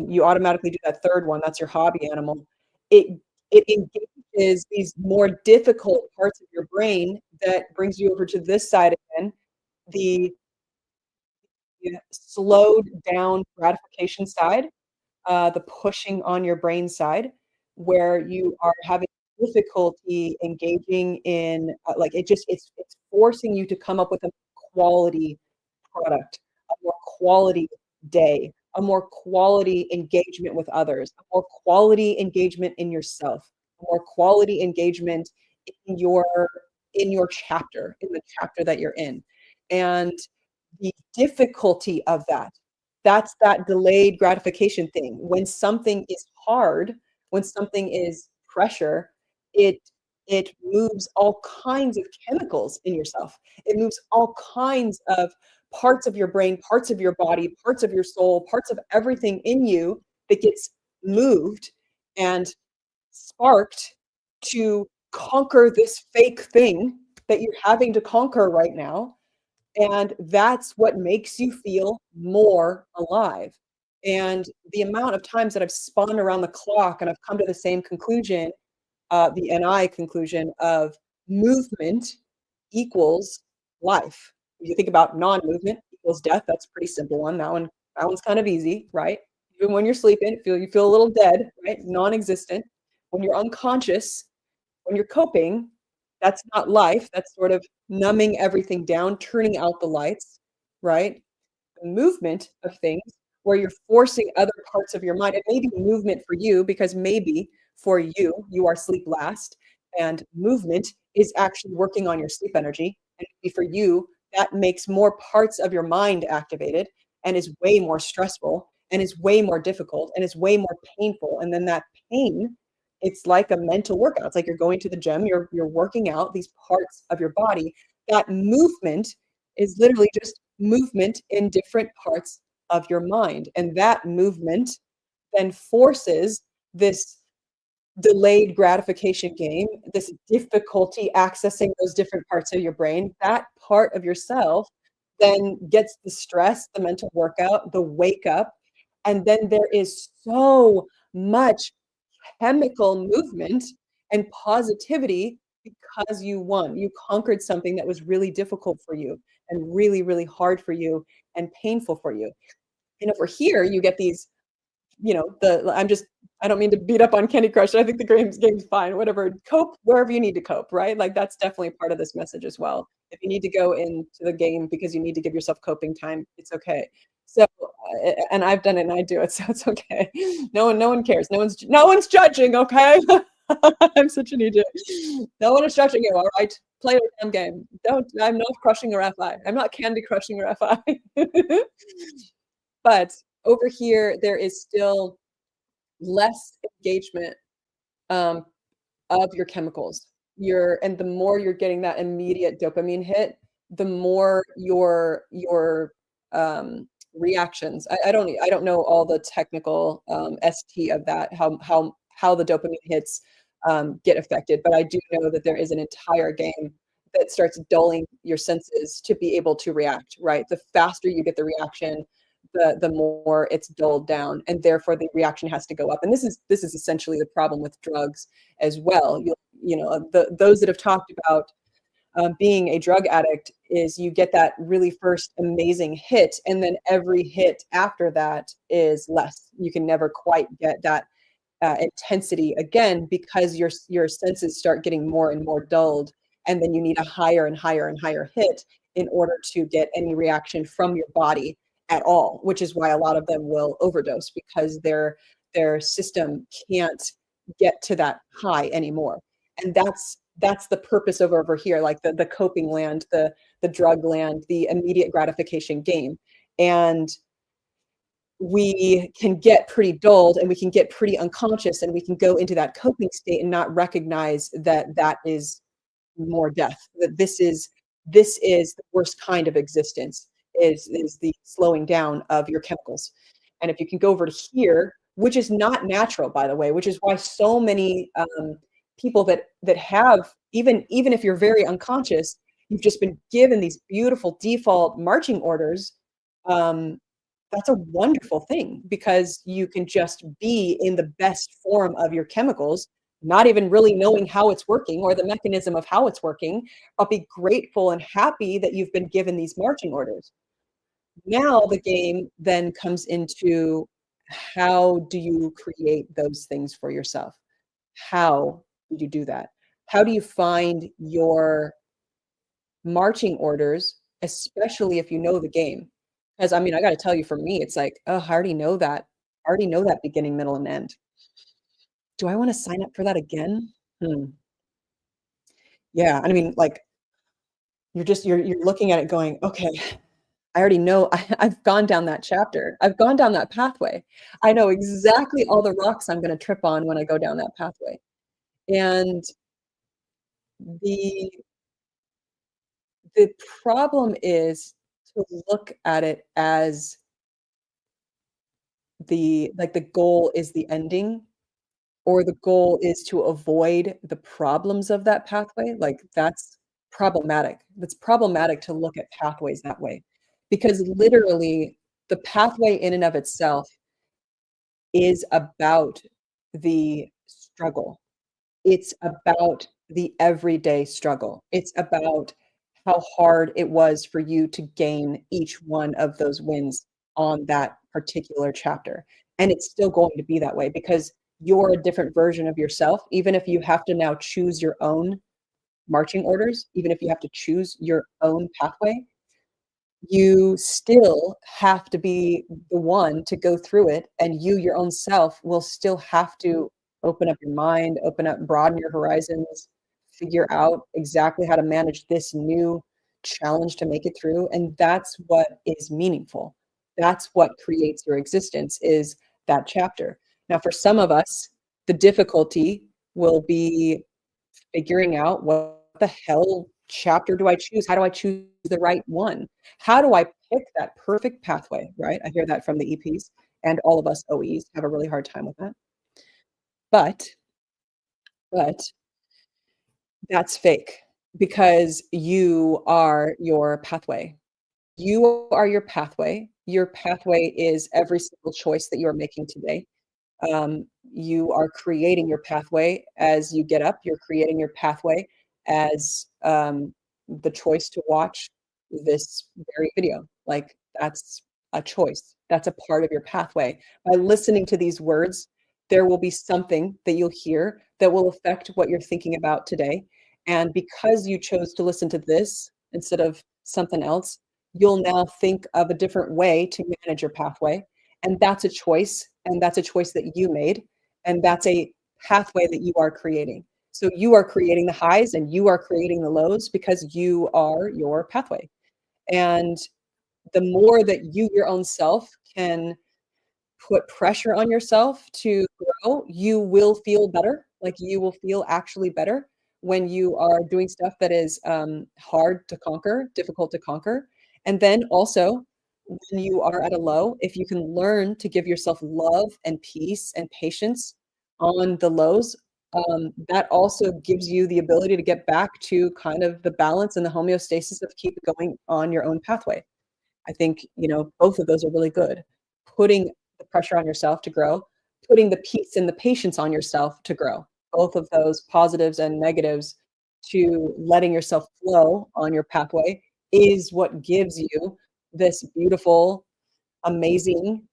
you automatically do that third one. That's your hobby animal. It it engages these more difficult parts of your brain that brings you over to this side again, the slowed down gratification side, the pushing on your brain side, where you are having difficulty engaging in, like, it's forcing you to come up with a quality product, a more quality day, a more quality engagement with others, a more quality engagement in yourself, a more quality engagement in your chapter, in the chapter that you're in. And the difficulty of that. That's that delayed gratification thing. When something is hard, when something is pressure, it it moves all kinds of chemicals in yourself. It moves all kinds of parts of your brain, parts of your body, parts of your soul, parts of everything in you that gets moved and sparked to conquer this fake thing that you're having to conquer right now, and that's what makes you feel more alive. And the amount of times that I've spun around the clock and I've come to the same conclusion, the NI conclusion of movement equals life. If you think about non-movement equals death, that's a pretty simple one. That one's kind of easy, right? Even when you're sleeping, you feel a little dead, right? Non-existent. When you're unconscious, when you're coping, that's not life. That's sort of numbing everything down, turning out the lights, right? The movement of things where you're forcing other parts of your mind. It may be movement for you because maybe for you, you are sleep last, and movement is actually working on your sleep energy. And maybe for you, that makes more parts of your mind activated and is way more stressful and is way more difficult and is way more painful. And then that pain, it's like a mental workout. It's like you're going to the gym, you're working out these parts of your body. That movement is literally just movement in different parts of your mind. And that movement then forces this delayed gratification game, this difficulty accessing those different parts of your brain. That part of yourself then gets the stress, the mental workout, the wake up. And then there is so much chemical movement and positivity because you won. You conquered something that was really difficult for you and really, really hard for you and painful for you. And over here, you get these, I don't mean to beat up on Candy Crush. I think the game's fine, whatever. Cope wherever you need to cope, right? Like that's definitely part of this message as well. If you need to go into the game because you need to give yourself coping time, it's okay. So, and I've done it and I do it, so it's okay. No one cares. No one's judging, okay? I'm such an idiot. No one is judging you, all right? Play your damn game. I'm not crushing your FI. I'm not candy crushing your FI. But over here, there is still less engagement um, of your chemicals. And the more you're getting that immediate dopamine hit, the more your reactions. I don't know all the technical ST of that, how the dopamine hits get affected, but I do know that there is an entire game that starts dulling your senses to be able to react, right? The faster you get the reaction, the more it's dulled down, and therefore the reaction has to go up. And this is essentially the problem with drugs as well. Those that have talked about being a drug addict is you get that really first amazing hit, and then every hit after that is less. You can never quite get that intensity again because your senses start getting more and more dulled, and then you need a higher and higher and higher hit in order to get any reaction from your body at all, which is why a lot of them will overdose because their system can't get to that high anymore. And that's the purpose of over here, like the coping land, the drug land, the immediate gratification game. And we can get pretty dulled and we can get pretty unconscious and we can go into that coping state and not recognize that that is more death, that this is the worst kind of existence, is the slowing down of your chemicals. And if you can go over to here, which is not natural, by the way, which is why so many people that have, even if you're very unconscious, you've just been given these beautiful default marching orders. That's a wonderful thing because you can just be in the best form of your chemicals, not even really knowing how it's working or the mechanism of how it's working, but be grateful and happy that you've been given these marching orders. Now the game then comes into, how do you create those things for yourself? How do you do that? How do you find your marching orders, especially if you know the game? Because I mean, I got to tell you, for me, it's like, oh, I already know that. I already know that beginning, middle, and end. Do I want to sign up for that again? Hmm. Yeah, I mean, like you're looking at it going, okay, I already know I've gone down that chapter. I've gone down that pathway. I know exactly all the rocks I'm gonna trip on when I go down that pathway. And the the problem is to look at it as the goal is the ending, or the goal is to avoid the problems of that pathway, like, that's problematic. That's problematic to look at pathways that way, because literally, the pathway in and of itself is about the struggle. It's about the everyday struggle. It's about how hard it was for you to gain each one of those wins on that particular chapter, and it's still going to be that way because you're a different version of yourself, even if you have to now choose your own marching orders, even if you have to choose your own pathway, you still have to be the one to go through it, and you, your own self, will still have to open up your mind, open up broaden your horizons, figure out exactly how to manage this new challenge to make it through, and that's what is meaningful. That's what creates your existence, is that chapter. Now, for some of us, the difficulty will be figuring out what the hell chapter do I choose? How do I choose the right one? How do I pick that perfect pathway, right? I hear that from the EPs, and all of us OEs have a really hard time with that. But but that's fake because you are your pathway. You are your pathway. Your pathway is every single choice that you are making today. You are creating your pathway as you get up. You're creating your pathway as the choice to watch this very video. Like, that's a choice. That's a part of your pathway. By listening to these words, there will be something that you'll hear that will affect what you're thinking about today. And because you chose to listen to this instead of something else, you'll now think of a different way to manage your pathway, and that's a choice, and that's a choice that you made, and that's a pathway that you are creating. So you are creating the highs and you are creating the lows because you are your pathway. And the more that you, your own self, can put pressure on yourself to grow, you will feel better. Like, you will feel actually better when you are doing stuff that is hard to conquer, difficult to conquer. And then also, when you are at a low, if you can learn to give yourself love and peace and patience on the lows, that also gives you the ability to get back to kind of the balance and the homeostasis of keep going on your own pathway. I think, both of those are really good. Putting the pressure on yourself to grow, putting the peace and the patience on yourself to grow. Both of those positives and negatives to letting yourself flow on your pathway is what gives you this beautiful, amazing,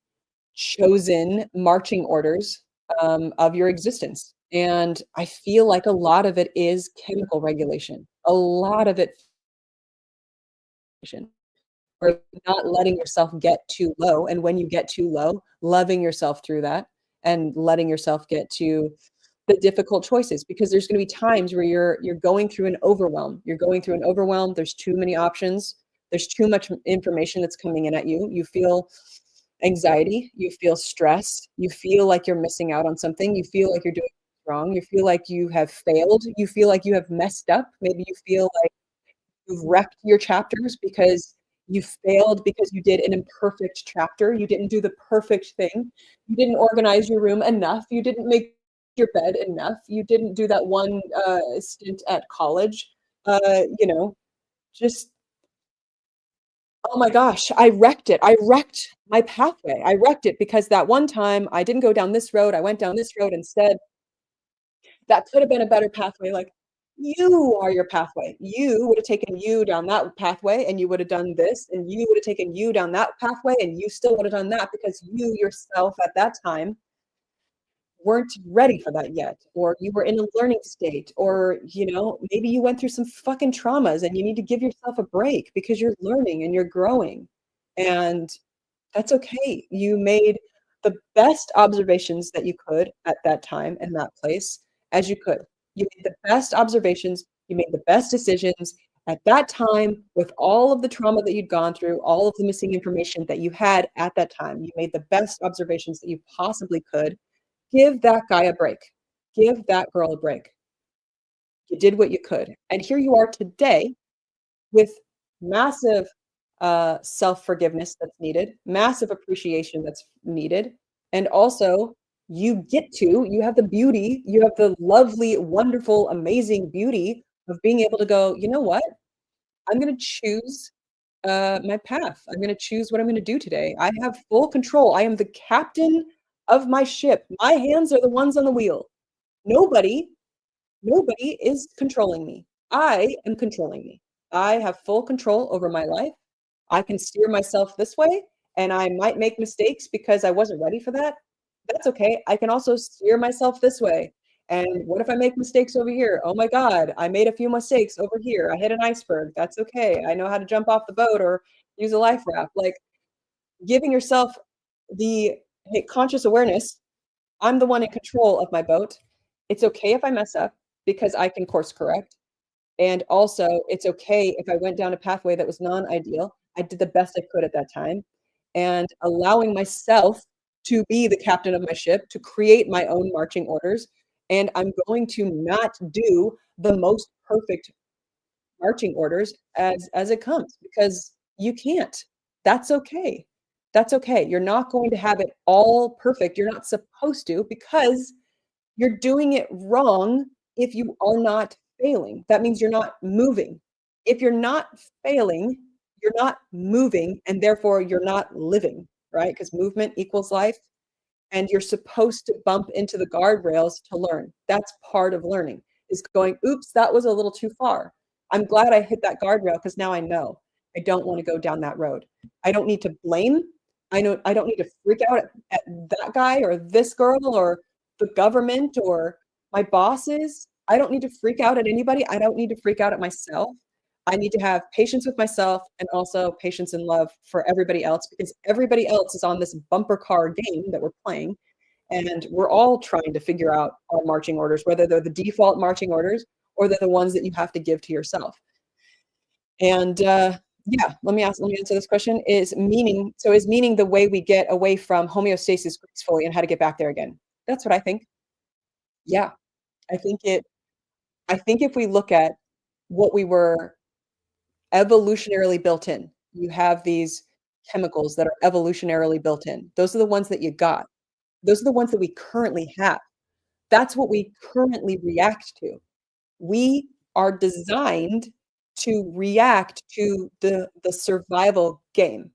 chosen marching orders of your existence. And I feel like a lot of it is chemical regulation. A lot of it or not letting yourself get too low, and when you get too low, loving yourself through that and letting yourself get to the difficult choices, because there's gonna be times where you're going through an overwhelm. You're going through an overwhelm, there's too many options, there's too much information that's coming in at you. You feel anxiety, you feel stress, you feel like you're missing out on something, you feel like you're doing wrong, you feel like you have failed, you feel like you have messed up, maybe you feel like you've wrecked your chapters because you failed because you did an imperfect chapter. You didn't do the perfect thing. You didn't organize your room enough. You didn't make your bed enough. You didn't do that one stint at college. Just, oh my gosh, I wrecked it. I wrecked my pathway. I wrecked it because that one time I didn't go down this road. I went down this road instead. That could have been a better pathway, like, you are your pathway. You would have taken you down that pathway, and you would have done this, and you would have taken you down that pathway, and you still would have done that because you yourself at that time weren't ready for that yet, or you were in a learning state, or, maybe you went through some fucking traumas and you need to give yourself a break because you're learning and you're growing. And that's okay. You made the best observations that you could at that time and that place as you could. You made the best observations, you made the best decisions, At that time, with all of the trauma that you'd gone through, all of the missing information that you had at that time, you made the best observations that you possibly could. Give that guy a break. Give that girl a break. You did what you could. And here you are today with massive self-forgiveness that's needed, massive appreciation that's needed, and also you have the beauty, you have the lovely, wonderful, amazing beauty of being able to go, you know what? I'm going to choose my path. I'm going to choose what I'm going to do today. I have full control. I am the captain of my ship. My hands are the ones on the wheel. Nobody Nobody is controlling me. I am controlling me. I have full control over my life. I can steer myself this way, and I might make mistakes because I wasn't ready for that. That's okay. I can also steer myself this way. And what if I make mistakes over here? Oh my God, I made a few mistakes over here. I hit an iceberg. That's okay. I know how to jump off the boat or use a life raft. Like giving yourself the hey, conscious awareness. I'm the one in control of my boat. It's okay if I mess up because I can course correct. And also, it's okay if I went down a pathway that was non-ideal. I did the best I could at that time. And allowing myself to be the captain of my ship, to create my own marching orders. And I'm going to not do the most perfect marching orders as it comes because you can't. That's okay. That's okay. You're not going to have it all perfect. You're not supposed to because you're doing it wrong if you are not failing. That means you're not moving. If you're not failing, you're not moving, and therefore you're not living, right? Because movement equals life, and you're supposed to bump into the guardrails to learn. That's part of learning, is going, oops, that was a little too far. I'm glad I hit that guardrail because now I know I don't want to go down that road. I don't need to blame. I don't need to freak out at that guy or this girl or the government or my bosses. I don't need to freak out at anybody. I don't need to freak out at myself. I need to have patience with myself and also patience and love for everybody else because everybody else is on this bumper car game that we're playing. And we're all trying to figure out our marching orders, whether they're the default marching orders or they're the ones that you have to give to yourself. And yeah, let me answer this question. Is meaning the way we get away from homeostasis gracefully and how to get back there again? That's what I think. Yeah, I think it I think if we look at what we were evolutionarily built in, you have these chemicals that are evolutionarily built in. Those are the ones that you got. Those are the ones that we currently have. That's what we currently react to. We are designed to react to the survival game.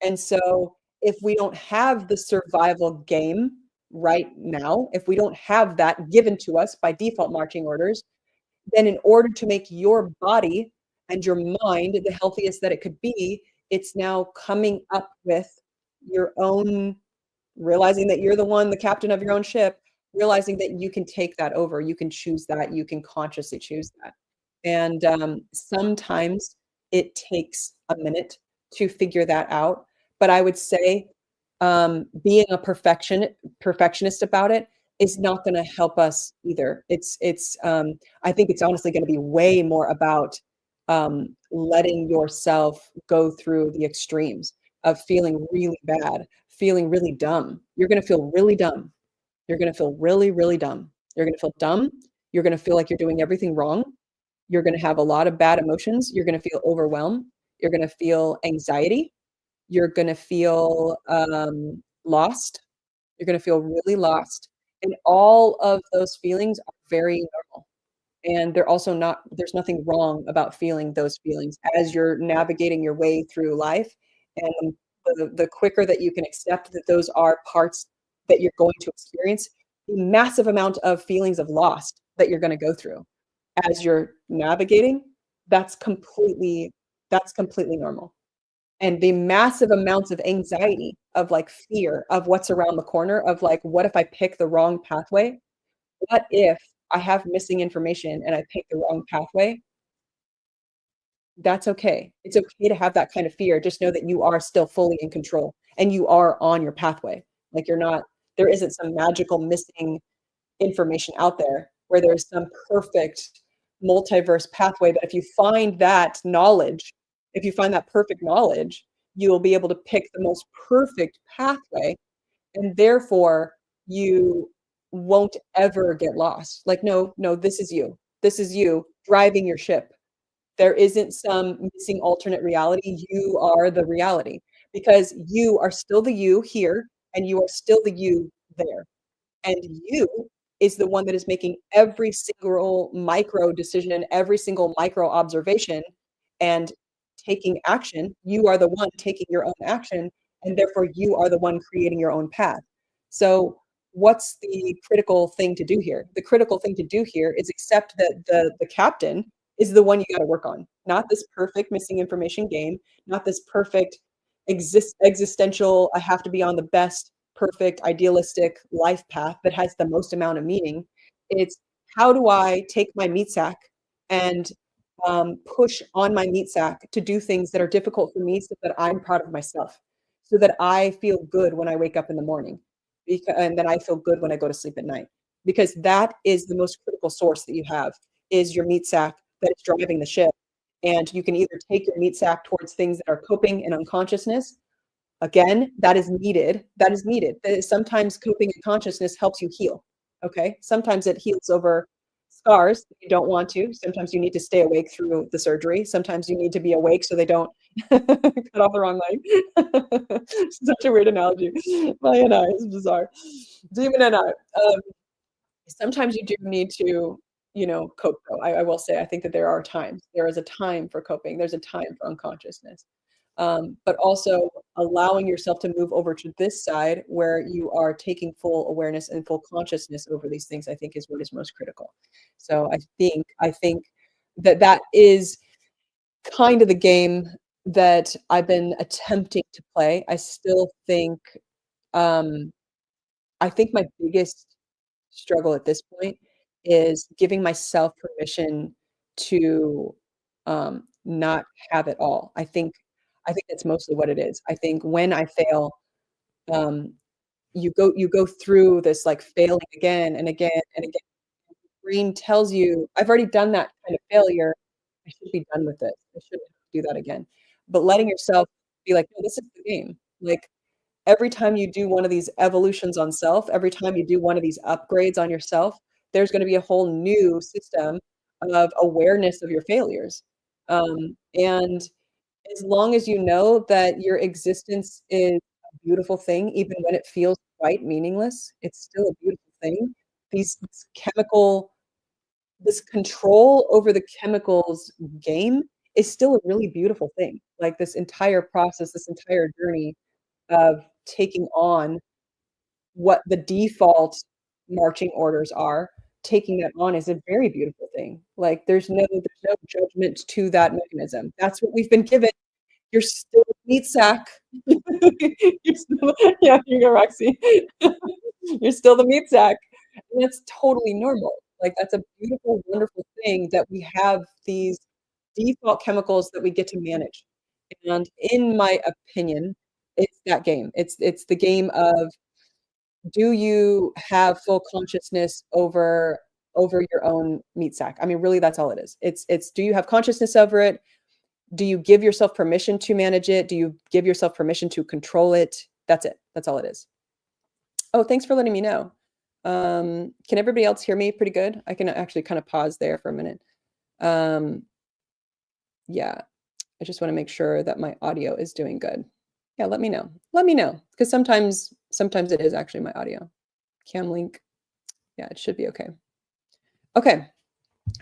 And so if we don't have the survival game right now, if we don't have that given to us by default marching orders, then in order to make your body and your mind the healthiest that it could be, it's now coming up with your own realizing that you're the captain of your own ship, realizing that you can take that over, you can choose that, you can consciously choose that. And sometimes it takes a minute to figure that out. But I would say being a perfectionist about it is not going to help us either. I think it's honestly going to be way more about letting yourself go through the extremes of feeling really bad, feeling really dumb. You're going to feel really dumb. You're going to feel really, really dumb. You're going to feel dumb. You're going to feel like you're doing everything wrong. You're going to have a lot of bad emotions. You're going to feel overwhelmed. You're going to feel anxiety. You're going to feel lost. You're going to feel really lost. And all of those feelings are very normal. And they're also not, there's nothing wrong about feeling those feelings as you're navigating your way through life. And the quicker that you can accept that those are parts that you're going to experience, the massive amount of feelings of loss that you're going to go through as you're navigating, that's completely normal. And the massive amounts of anxiety, of like fear of what's around the corner, of like, what if I pick the wrong pathway? What if I have missing information and I pick the wrong pathway? That's okay. It's okay to have that kind of fear. Just know that you are still fully in control and you are on your pathway. Like you're not, there isn't some magical missing information out there where there's some perfect multiverse pathway, but if you find that knowledge, if you find that perfect knowledge, you will be able to pick the most perfect pathway, and therefore you won't ever get lost. Like, no, no, this is you. This is you driving your ship. There isn't some missing alternate reality. You are the reality because you are still the you here and you are still the you there. And you is the one that is making every single micro decision, every single micro observation, and taking action. You are the one taking your own action, and therefore you are the one creating your own path. So, what's the critical thing to do here? The critical thing to do here is accept that the captain is the one you got to work on, not this perfect missing information game, not this perfect existential. I have to be on the best perfect idealistic life path that has the most amount of meaning. It's how do I take my meat sack and push on my meat sack to do things that are difficult for me so that I'm proud of myself, so that I feel good when I wake up in the morning, and then I feel good when I go to sleep at night. Because that is the most critical source that you have is your meat sack that is driving the ship. And you can either take your meat sack towards things that are coping and unconsciousness. Again, that is needed. That is needed. Sometimes coping and consciousness helps you heal. Okay. Sometimes it heals over scars that you don't want to. Sometimes you need to stay awake through the surgery. Sometimes you need to be awake so they don't cut off the wrong leg. Such a weird analogy. My and I is bizarre. Demon and I. Sometimes you do need to, cope though. I will say, I think that there are times. There is a time for coping. There's a time for unconsciousness. But also allowing yourself to move over to this side where you are taking full awareness and full consciousness over these things, I think is what is most critical. So I think that that is kind of the game that I've been attempting to play. Um, I think my biggest struggle at this point is giving myself permission to not have it all. I think that's mostly what it is. I think when I fail, um, you go through this like failing again and again and again. Brain tells you, I've already done that kind of failure. I should be done with this. I shouldn't do that again. But letting yourself be like, no, this is the game. Like every time you do one of these evolutions on self, every time you do one of these upgrades on yourself, there's going to be a whole new system of awareness of your failures. And as long as you know that your existence is a beautiful thing, even when it feels quite meaningless, it's still a beautiful thing. These chemical this control over the chemicals game is still a really beautiful thing. Like this entire process, this entire journey of taking on what the default marching orders are, taking that on is a very beautiful thing. Like there's no judgment to that mechanism. That's what we've been given. You're still a meat sack. You're still, yeah, here you go, Roxy. You're still the meat sack. And that's totally normal. Like that's a beautiful, wonderful thing that we have these default chemicals that we get to manage. And in my opinion, it's that game. It's the game of do you have full consciousness over your own meat sack? I mean, really, that's all it is. It's do you have consciousness over it? Do you give yourself permission to manage it? Do you give yourself permission to control it? That's it. That's all it is. Oh, thanks for letting me know. Can everybody else hear me pretty good? I can actually kind of pause there for a minute. Yeah, I just want to make sure that my audio is doing good. Yeah, let me know. Let me know because sometimes it is actually my audio. Cam link. Yeah, it should be okay. Okay,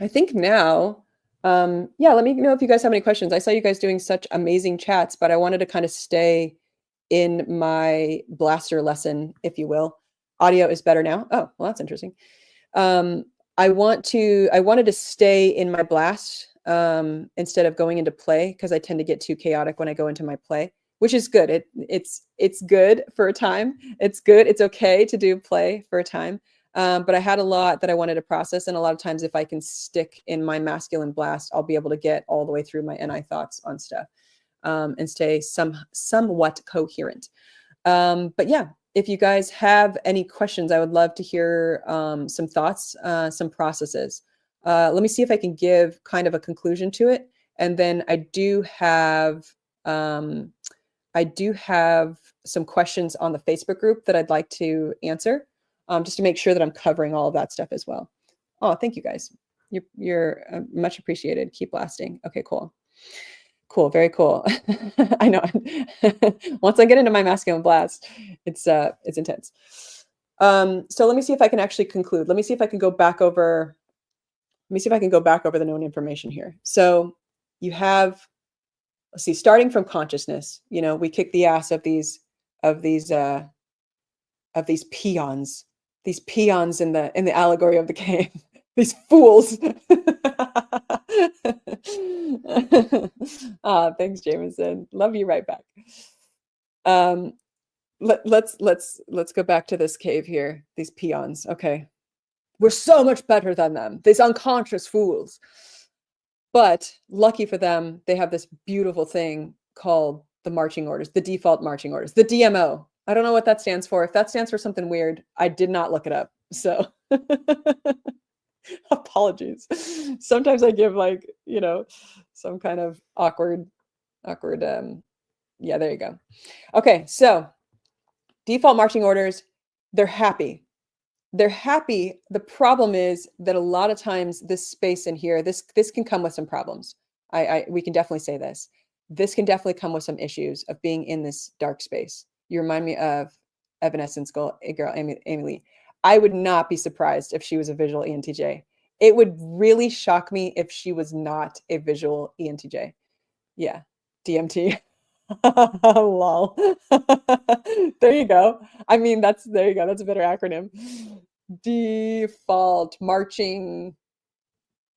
I think now. Yeah, let me know if you guys have any questions. I saw you guys doing such amazing chats, but I wanted to kind of stay in my blaster lesson, if you will. Audio is better now. Oh, well, that's interesting. I wanted to stay in my blast instead of going into play because I tend to get too chaotic when I go into my play, which is good. It's good for a time. It's good. It's okay to do play for a time. But I had a lot that I wanted to process, and a lot of times, if I can stick in my masculine blast, I'll be able to get all the way through my NI thoughts on stuff and stay somewhat coherent. But yeah, if you guys have any questions, I would love to hear some thoughts, some processes. Let me see if I can give kind of a conclusion to it. And then I do have some questions on the Facebook group that I'd like to answer, just to make sure that I'm covering all of that stuff as well. Oh, thank you guys. You're much appreciated. Keep blasting. Okay, cool. Cool, very cool. I know. Once I get into my masculine blast, it's intense. So let me see if I can actually conclude. Let me see if I can go back over. Let me see if I can go back over the known information here. So you have, let's see, starting from consciousness. We kick the ass of these peons, in the allegory of the cave. These fools. Thanks, Jameson. Love you right back. Let's go back to this cave here. These peons. Okay. We're so much better than them. These unconscious fools. But lucky for them, they have this beautiful thing called the marching orders, the default marching orders, the DMO. I don't know what that stands for. If that stands for something weird, I did not look it up. So apologies. Sometimes I give some kind of awkward, yeah, there you go. Okay, so default marching orders, they're happy. They're happy. The problem is that a lot of times this space in here, this can come with some problems. We can definitely say this. This can definitely come with some issues of being in this dark space. You remind me of Evanescence girl, Amy Lee. I would not be surprised if she was a visual ENTJ. It would really shock me if she was not a visual ENTJ. Yeah, DMT. Lol. There you go. I mean, there you go. That's a better acronym. Default marching.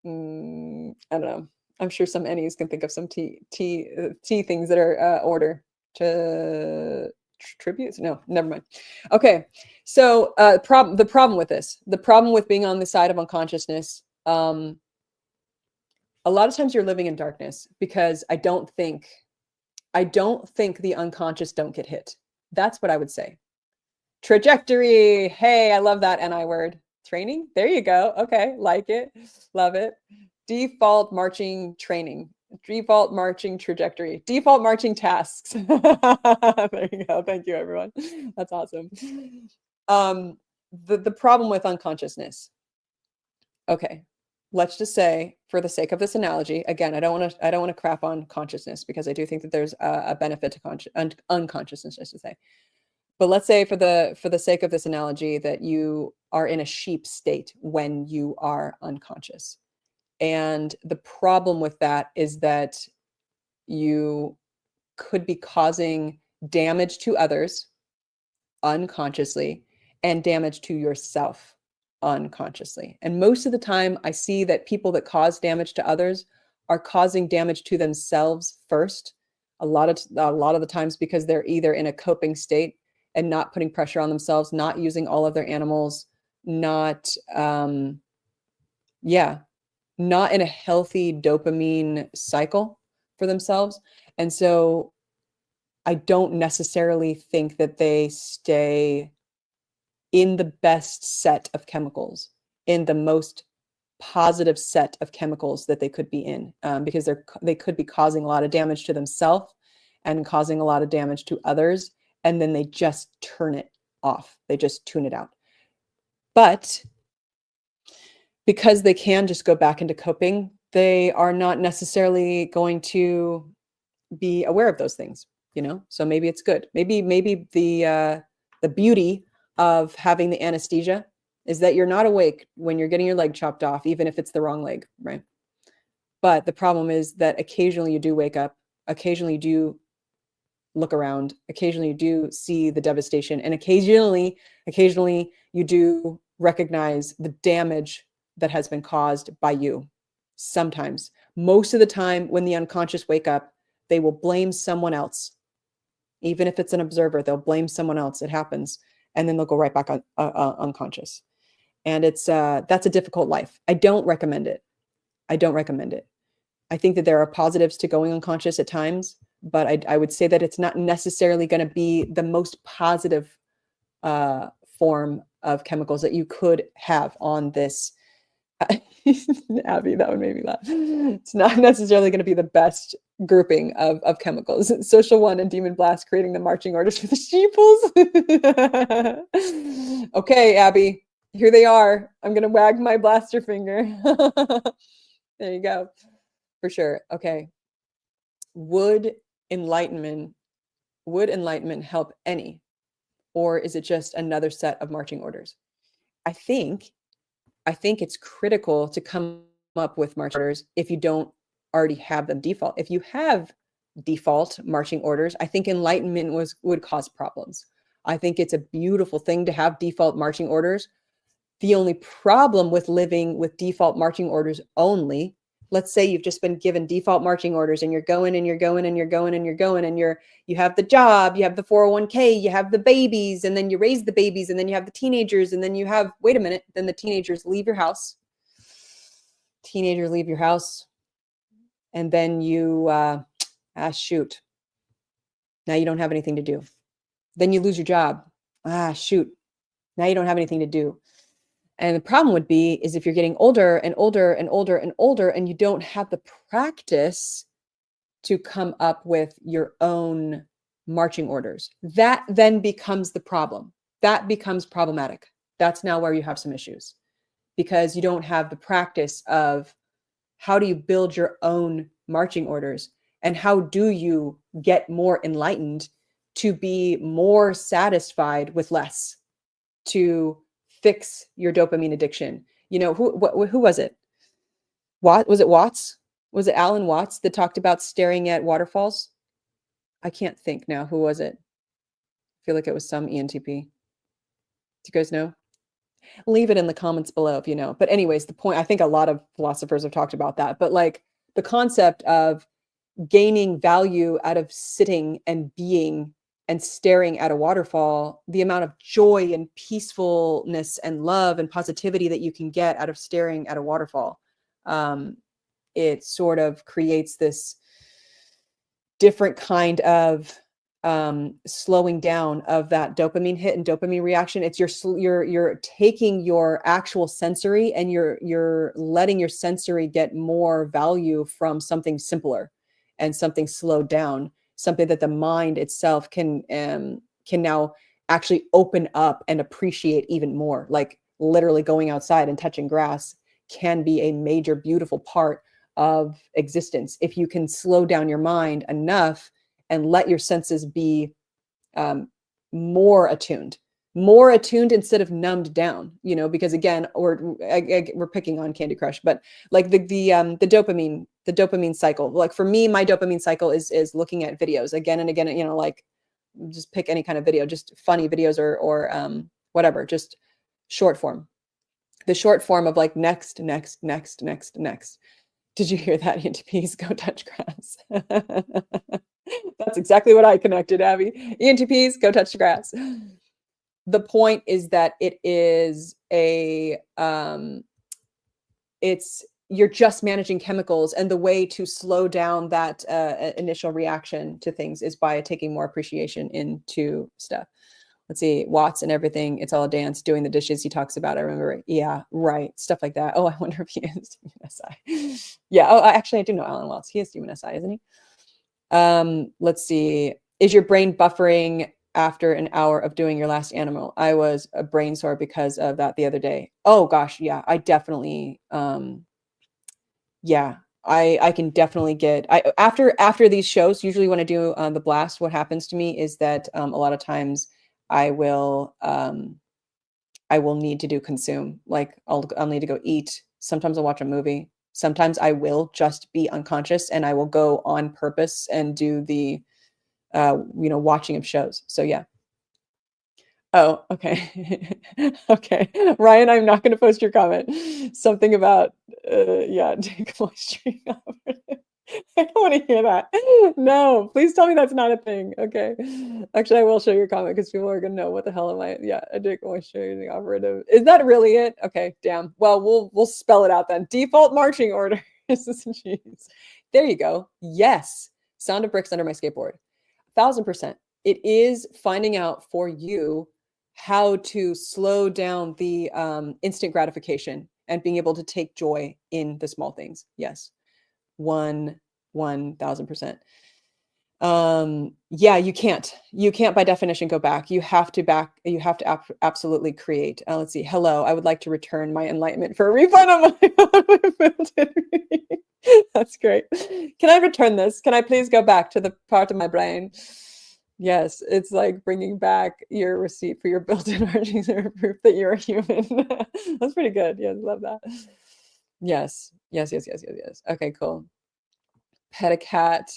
I don't know. I'm sure some Ennies can think of some T things that are order to tributes. No, never mind. Okay, so the problem with this, the problem with being on the side of unconsciousness, a lot of times you're living in darkness because I don't think the unconscious don't get hit. That's what I would say. Trajectory. Hey, I love that NI word. Training. There you go. Okay, like it, love it. Default marching training. Default marching trajectory. Default marching tasks. There you go. Thank you, everyone. That's awesome. The problem with unconsciousness. Okay, let's just say, for the sake of this analogy, again, I don't want to crap on consciousness because I do think that there's a benefit to unconsciousness, I should say. But let's say for the sake of this analogy that you are in a sheep state when you are unconscious. And the problem with that is that you could be causing damage to others unconsciously and damage to yourself unconsciously. And most of the time I see that people that cause damage to others are causing damage to themselves first. A lot of the times because they're either in a coping state and not putting pressure on themselves, not using all of their animals, not in a healthy dopamine cycle for themselves. And so I don't necessarily think that they stay in the best set of chemicals, in the most positive set of chemicals that they could be in, because they could be causing a lot of damage to themselves and causing a lot of damage to others. And then they just turn it off. They just tune it out. But because they can just go back into coping, they are not necessarily going to be aware of those things, So maybe it's good. Maybe the beauty of having the anesthesia is that you're not awake when you're getting your leg chopped off, even if it's the wrong leg, right? But the problem is that occasionally you do wake up, occasionally you do look around, occasionally you do see the devastation, and occasionally you do recognize the damage that has been caused by you. Sometimes, most of the time when the unconscious wake up, they will blame someone else. Even if it's an observer, they'll blame someone else. It happens. And then they'll go right back on unconscious. And that's a difficult life. I don't recommend it. I think that there are positives to going unconscious at times, but I would say that it's not necessarily going to be the most positive form of chemicals that you could have on this Abby, that one made me laugh. It's not necessarily going to be the best grouping of chemicals. Social one and demon blast creating the marching orders for the sheeples. Okay, Abby, here they are. I'm going to wag my blaster finger. There you go. For sure. Okay. Would enlightenment would enlightenment help any, or is it just another set of marching orders? I think I think it's critical to come up with marching orders if you don't already have them default. If you have default marching orders, I think enlightenment would cause problems. I think it's a beautiful thing to have default marching orders. The only problem with living with default marching orders only, let's say you've just been given default marching orders and you're going and you're going and you're going and you're going and you have the job, you have the 401k, you have the babies, and then you raise the babies, and then you have the teenagers, and then you have, wait a minute, then the teenagers leave your house. Teenagers leave your house, and then you, shoot, now you don't have anything to do. Then you lose your job. Shoot, now you don't have anything to do. And the problem would be is if you're getting older and older and older and older, and you don't have the practice to come up with your own marching orders, that then becomes the problem. That becomes problematic. That's now where you have some issues, because you don't have the practice of how do you build your own marching orders, and how do you get more enlightened to be more satisfied with less, to fix your dopamine addiction. You know, who was it? Was it Watts? Was it Alan Watts that talked about staring at waterfalls? I can't think now. Who was it? I feel like it was some ENTP. Do you guys know? Leave it in the comments below if you know. But anyways, the point, I think a lot of philosophers have talked about that, but like the concept of gaining value out of sitting and being and staring at a waterfall, the amount of joy and peacefulness and love and positivity that you can get out of staring at a waterfall, it sort of creates this different kind of slowing down of that dopamine hit and dopamine reaction. It's you're taking your actual sensory and you're letting your sensory get more value from something simpler and something slowed down, something that the mind itself can now actually open up and appreciate even more. Like literally going outside and touching grass can be a major beautiful part of existence if you can slow down your mind enough and let your senses be more attuned instead of numbed down, you know, because again, we're picking on Candy Crush, but like the dopamine cycle, like for me, my dopamine cycle is looking at videos again and again, you know, like just pick any kind of video, just funny videos or whatever, just short form, the short form of like next. Did you hear that? ENTPs, go touch grass. That's exactly what I connected, Abby. ENTPs, go touch the grass. The point is that it is you're just managing chemicals, and the way to slow down that initial reaction to things is by taking more appreciation into stuff. Let's see, Watts and everything. It's all a dance. Doing the dishes he talks about. I remember. Yeah, right. Stuff like that. Oh, I wonder if he is Demon SI. Yeah. Oh, actually, I do know Alan Watts. He is Demon SI, isn't he? Let's see. Is your brain buffering after an hour of doing your last animal? I was a brain sore because of that the other day. Oh gosh, yeah. I definitely. Yeah. I can definitely get after these shows. Usually, when I do the blast, what happens to me is that a lot of times I will need to do consume. Like I'll need to go eat. Sometimes I'll watch a movie. Sometimes I will just be unconscious and I will go on purpose and do the watching of shows. So yeah. Oh, okay. Okay. Ryan, I'm not going to post your comment. Something about take moisturizing. I don't want to hear that. No, please tell me that's not a thing. Okay. Actually, I will show your comment because people are going to know what the hell am I? Yeah, a dick moisturizing operative. Is that really it? Okay, damn. Well, we'll spell it out then. Default marching order. Jeez. There you go. Yes. Sound of bricks under my skateboard. 1000%. It is finding out for you how to slow down the instant gratification. and being able to take joy in the small things. Yes. 1000%. Yeah, you can't by definition go back. You have to absolutely create. Let's see. Hello, I would like to return my enlightenment for a refund of my That's great. Can I return this? Can I please go back to the part of my brain? Yes, it's like bringing back your receipt for your built-in energy proof that you're a human. That's pretty good. Yes, love that. Yes. Okay, cool. Pet a cat.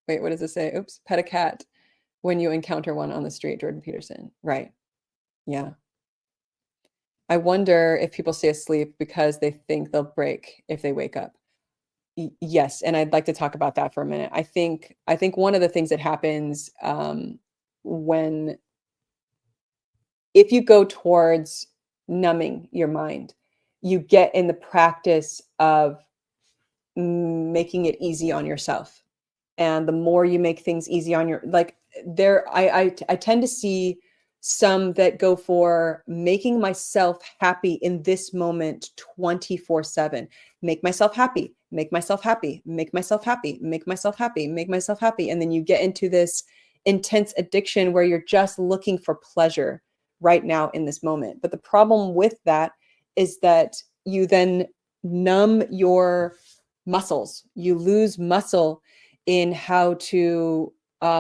Wait, what does it say? Oops. Pet a cat when you encounter one on the street, Jordan Peterson. Right. Yeah. I wonder if people stay asleep because they think they'll break if they wake up. Yes, and I'd like to talk about that for a minute. I think one of the things that happens when if you go towards numbing your mind, you get in the practice of making it easy on yourself. And the more you make things easy on your like there I tend to see some that go for making myself happy in this moment 24/7. Make myself happy, make myself happy, make myself happy, make myself happy, make myself happy. And then you get into this intense addiction where you're just looking for pleasure right now in this moment. But the problem with that is that you then numb your muscles. You lose muscle in how to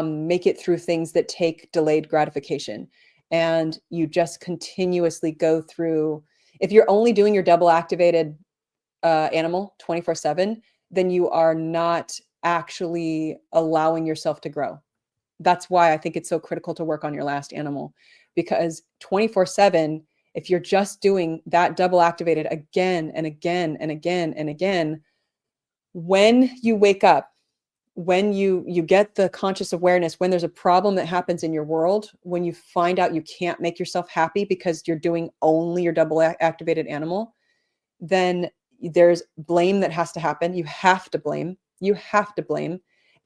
make it through things that take delayed gratification. And you just continuously go through, if you're only doing your double activated animal 24/7, then you are not actually allowing yourself to grow. That's why I think it's so critical to work on your last animal, because 24/7, if you're just doing that double activated again and again and again and again, when you wake up, when you get the conscious awareness, when there's a problem that happens in your world, when you find out you can't make yourself happy because you're doing only your double activated animal, then there's blame that has to happen. You have to blame.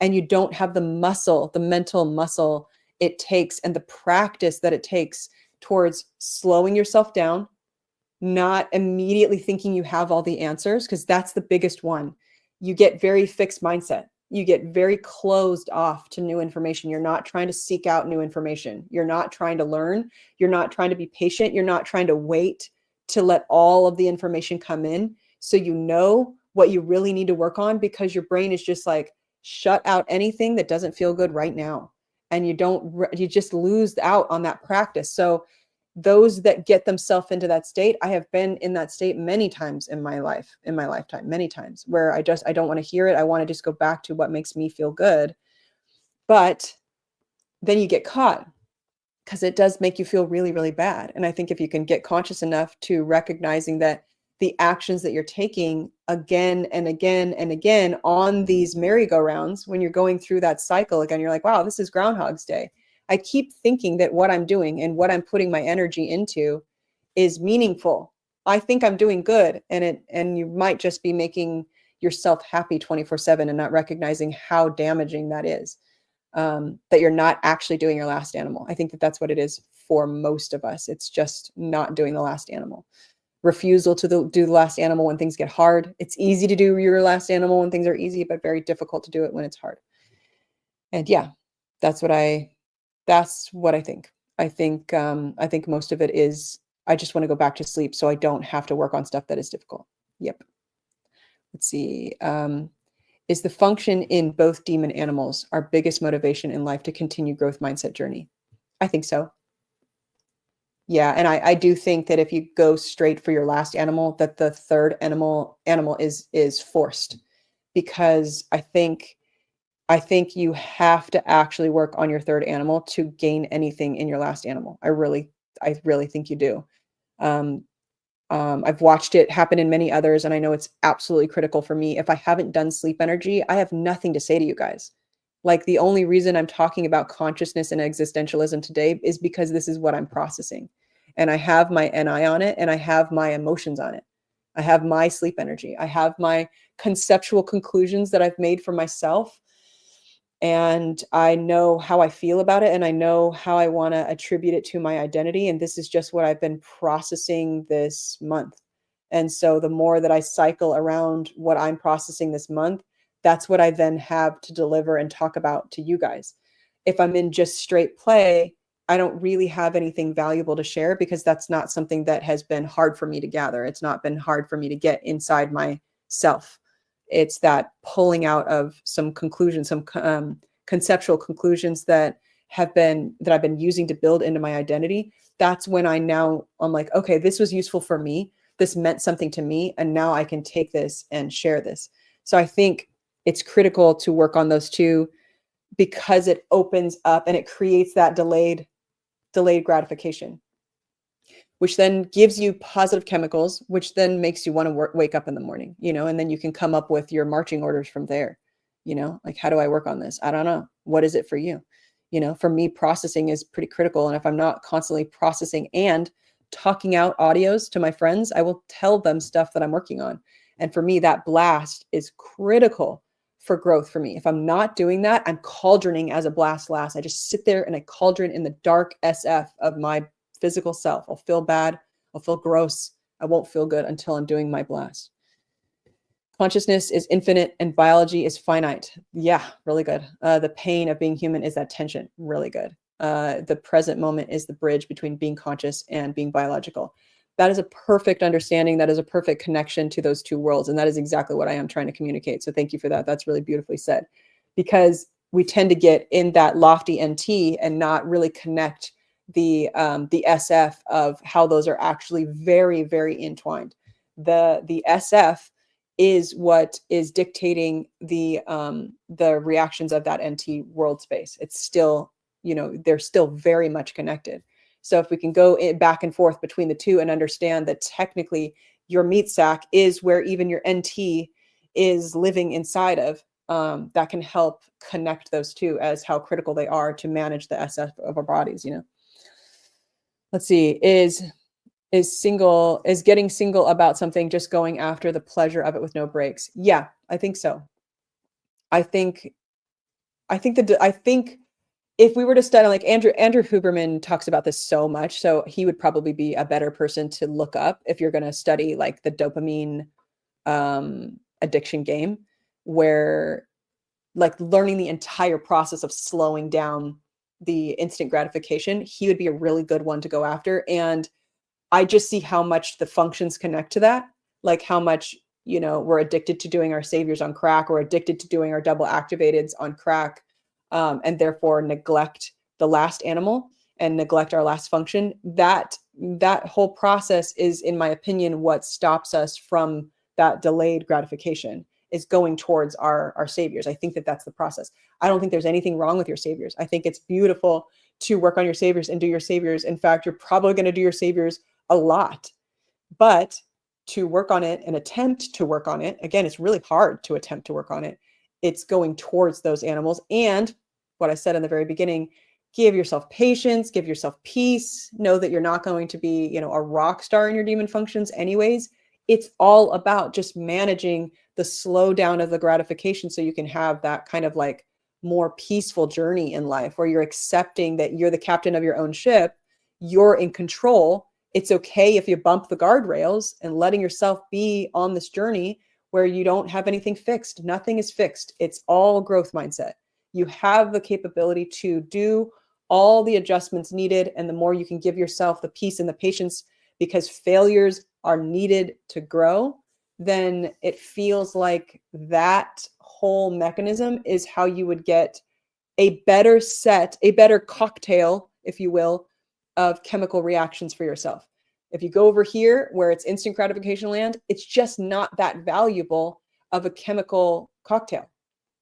And you don't have the muscle, the mental muscle it takes and the practice that it takes towards slowing yourself down, not immediately thinking you have all the answers, because that's the biggest one. You get very fixed mindset. You get very closed off to new information. You're not trying to seek out new information. You're not trying to learn. You're not trying to be patient. You're not trying to wait to let all of the information come in so you know what you really need to work on, because your brain is just like, shut out anything that doesn't feel good right now. And you just lose out on that practice. So those that get themselves into that state, I have been in that state many times in my lifetime, many times, where I don't want to hear it. I want to just go back to what makes me feel good. But then you get caught, because it does make you feel really, really bad. And I think if you can get conscious enough to recognizing that the actions that you're taking again and again and again on these merry-go-rounds, when you're going through that cycle again, you're like, wow, this is Groundhog's Day. I keep thinking that what I'm doing and what I'm putting my energy into is meaningful. I think I'm doing good. And you might just be making yourself happy 24/7 and not recognizing how damaging that is. That you're not actually doing your last animal. I think that that's what it is for most of us. It's just not doing the last animal. Refusal to do the last animal when things get hard. It's easy to do your last animal when things are easy, but very difficult to do it when it's hard. And yeah, that's what I think. I think most of it is, I just want to go back to sleep so I don't have to work on stuff that is difficult. Yep. Let's see. Is the function in both demon animals our biggest motivation in life to continue growth mindset journey? I think so. Yeah, and I do think that if you go straight for your last animal, that the third animal is forced, because I think you have to actually work on your third animal to gain anything in your last animal. I really think you do. I've watched it happen in many others, and I know it's absolutely critical for me. If I haven't done sleep energy, I have nothing to say to you guys. Like, the only reason I'm talking about consciousness and existentialism today is because this is what I'm processing. And I have my NI on it, and I have my emotions on it. I have my sleep energy. I have my conceptual conclusions that I've made for myself. And I know how I feel about it, and I know how I want to attribute it to my identity. And this is just what I've been processing this month. And so the more that I cycle around what I'm processing this month, that's what I then have to deliver and talk about to you guys. If I'm in just straight play, I don't really have anything valuable to share because that's not something that has been hard for me to gather. It's not been hard for me to get inside myself. It's that pulling out of some conclusions, some conceptual conclusions that I've been using to build into my identity. That's when I'm like, okay, this was useful for me. This meant something to me. And now I can take this and share this. So I think it's critical to work on those two because it opens up and it creates that delayed gratification, which then gives you positive chemicals, which then makes you want to wake up in the morning, and then you can come up with your marching orders from there. Like, how do I work on this? I don't know. What is it for you? For me, processing is pretty critical. And if I'm not constantly processing and talking out audios to my friends, I will tell them stuff that I'm working on. And for me, that blast is critical for growth for me. If I'm not doing that, I'm cauldroning as a blast last. I just sit there and I cauldron in the dark SF of my physical self. I'll feel bad. I'll feel gross. I won't feel good until I'm doing my blast. Consciousness is infinite and biology is finite. Yeah, really good. The pain of being human is that tension. Really good. The present moment is the bridge between being conscious and being biological. That is a perfect understanding. That is a perfect connection to those two worlds. And that is exactly what I am trying to communicate. So thank you for that. That's really beautifully said. Because we tend to get in that lofty NT and not really connect the SF of how those are actually very, very entwined. The SF is what is dictating the reactions of that NT world space. It's still, they're still very much connected. So if we can go back and forth between the two and understand that technically your meat sack is where even your NT is living inside of, that can help connect those two as how critical they are to manage the SF of our bodies, Let's see, is getting single about something just going after the pleasure of it with no breaks? Yeah, I think so. I think if we were to study, like Andrew Huberman talks about this so much, so he would probably be a better person to look up if you're going to study like the dopamine addiction game, where like learning the entire process of slowing down the instant gratification, he would be a really good one to go after. And I just see how much the functions connect to that, like how much, we're addicted to doing our saviors on crack or addicted to doing our double activateds on crack, and therefore neglect the last animal and neglect our last function. That whole process is, in my opinion, what stops us from that delayed gratification is going towards our saviors. I think that that's the process. I don't think there's anything wrong with your saviors. I think it's beautiful to work on your saviors and do your saviors. In fact, you're probably going to do your saviors a lot, but to work on it and attempt to work on it, again, it's really hard to attempt to work on it. It's going towards those animals. And what I said in the very beginning, give yourself patience, give yourself peace, know that you're not going to be, a rock star in your demon functions anyways. It's all about just managing the slowdown of the gratification so you can have that kind of like more peaceful journey in life where you're accepting that you're the captain of your own ship, you're in control. It's okay if you bump the guardrails, and letting yourself be on this journey where you don't have anything fixed. Nothing is fixed. It's all growth mindset. You have the capability to do all the adjustments needed. And the more you can give yourself the peace and the patience, because failures are needed to grow, then it feels like that whole mechanism is how you would get a better cocktail, if you will, of chemical reactions for yourself. If you go over here where it's instant gratification land, it's just not that valuable of a chemical cocktail.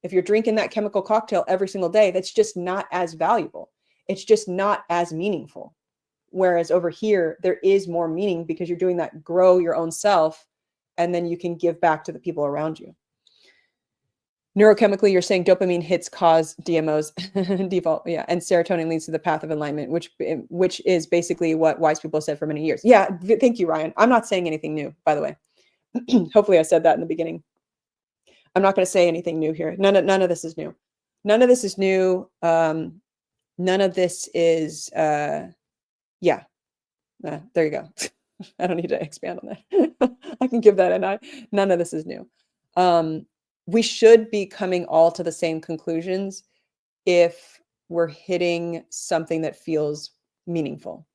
If you're drinking that chemical cocktail every single day, that's just not as valuable. It's just not as meaningful. Whereas over here, there is more meaning because you're doing that, grow your own self, and then you can give back to the people around you. Neurochemically, you're saying dopamine hits cause DMOs default, yeah, and serotonin leads to the path of enlightenment, which is basically what wise people said for many years. Yeah, thank you, Ryan. I'm not saying anything new, by the way. Hopefully, I said that in the beginning. I'm not going to say anything new here. None of this is new. None of this is new. None of this is, yeah. There you go. I don't need to expand on that. I can give that, and none of this is new. We should be coming all to the same conclusions if we're hitting something that feels meaningful.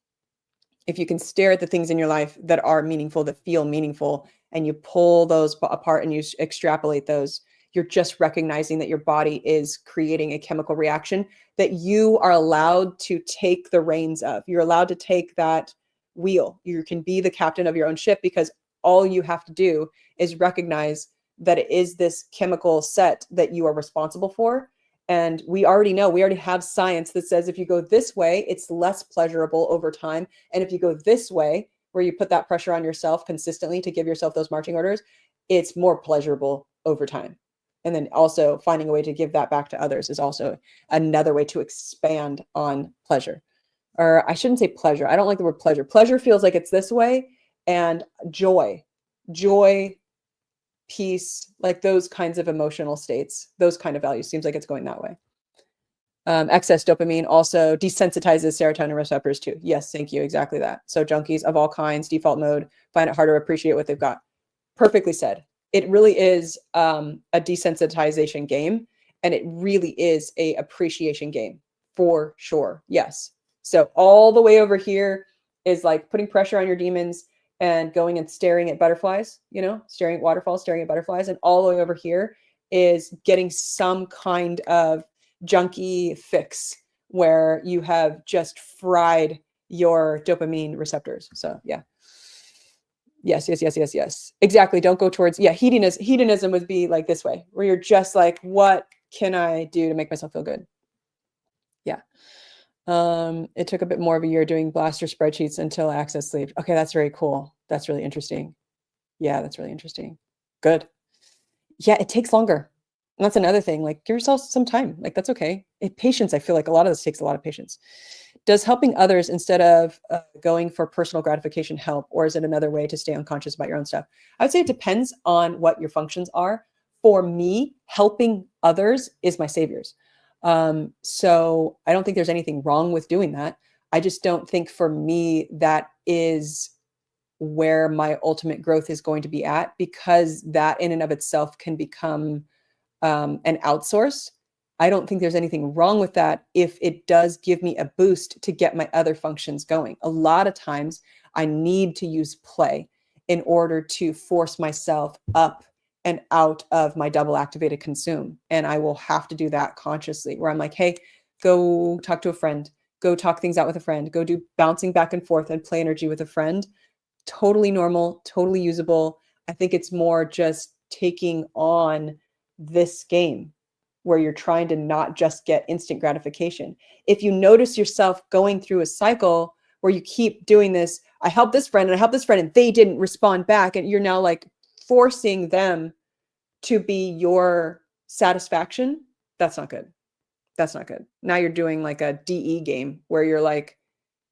If you can stare at the things in your life that are meaningful, that feel meaningful, and you pull those apart and you extrapolate those, you're just recognizing that your body is creating a chemical reaction that you are allowed to take the reins of. You're allowed to take that wheel. You can be the captain of your own ship, because all you have to do is recognize that it is this chemical set that you are responsible for. And we already know, we already have science that says if you go this way, it's less pleasurable over time. And if you go this way, where you put that pressure on yourself consistently to give yourself those marching orders, it's more pleasurable over time. And then also finding a way to give that back to others is also another way to expand on pleasure. Or I shouldn't say pleasure. I don't like the word pleasure. Pleasure feels like it's this way, and joy, peace, like those kinds of emotional states, those kind of values, seems like it's going that way. Excess dopamine also desensitizes serotonin receptors too. Yes, thank you. Exactly that. So junkies of all kinds, default mode, find it harder to appreciate what they've got. Perfectly said. It really is a desensitization game, and it really is a appreciation game for sure. Yes. So all the way over here is like putting pressure on your demons and going and staring at butterflies, staring at waterfalls, staring at butterflies. And all the way over here is getting some kind of junky fix where you have just fried your dopamine receptors. So yeah. Yes. Exactly. Don't go towards, hedonism. Hedonism would be like this way, where you're just like, what can I do to make myself feel good? Yeah. It took a bit more of a year doing blaster spreadsheets until access sleep. Okay, that's very cool. That's really interesting. Yeah, that's really interesting. Good. Yeah, it takes longer. And that's another thing. Like, give yourself some time. Like, that's okay. Patience, I feel like a lot of this takes a lot of patience. Does helping others instead of going for personal gratification help, or is it another way to stay unconscious about your own stuff? I would say it depends on what your functions are. For me, helping others is my saviors. So I don't think there's anything wrong with doing that. I just don't think for me that is where my ultimate growth is going to be at, because that in and of itself can become an outsource. I don't think there's anything wrong with that if it does give me a boost to get my other functions going. A lot of times I need to use play in order to force myself up and out of my double activated consume. And I will have to do that consciously, where I'm like, hey, go talk to a friend, go talk things out with a friend, go do bouncing back and forth and play energy with a friend. Totally normal, totally usable. I think it's more just taking on this game where you're trying to not just get instant gratification. If you notice yourself going through a cycle where you keep doing this, I helped this friend and I helped this friend and they didn't respond back, and you're now like forcing them to be your satisfaction, that's not good. That's not good. Now you're doing like a DE game where you're like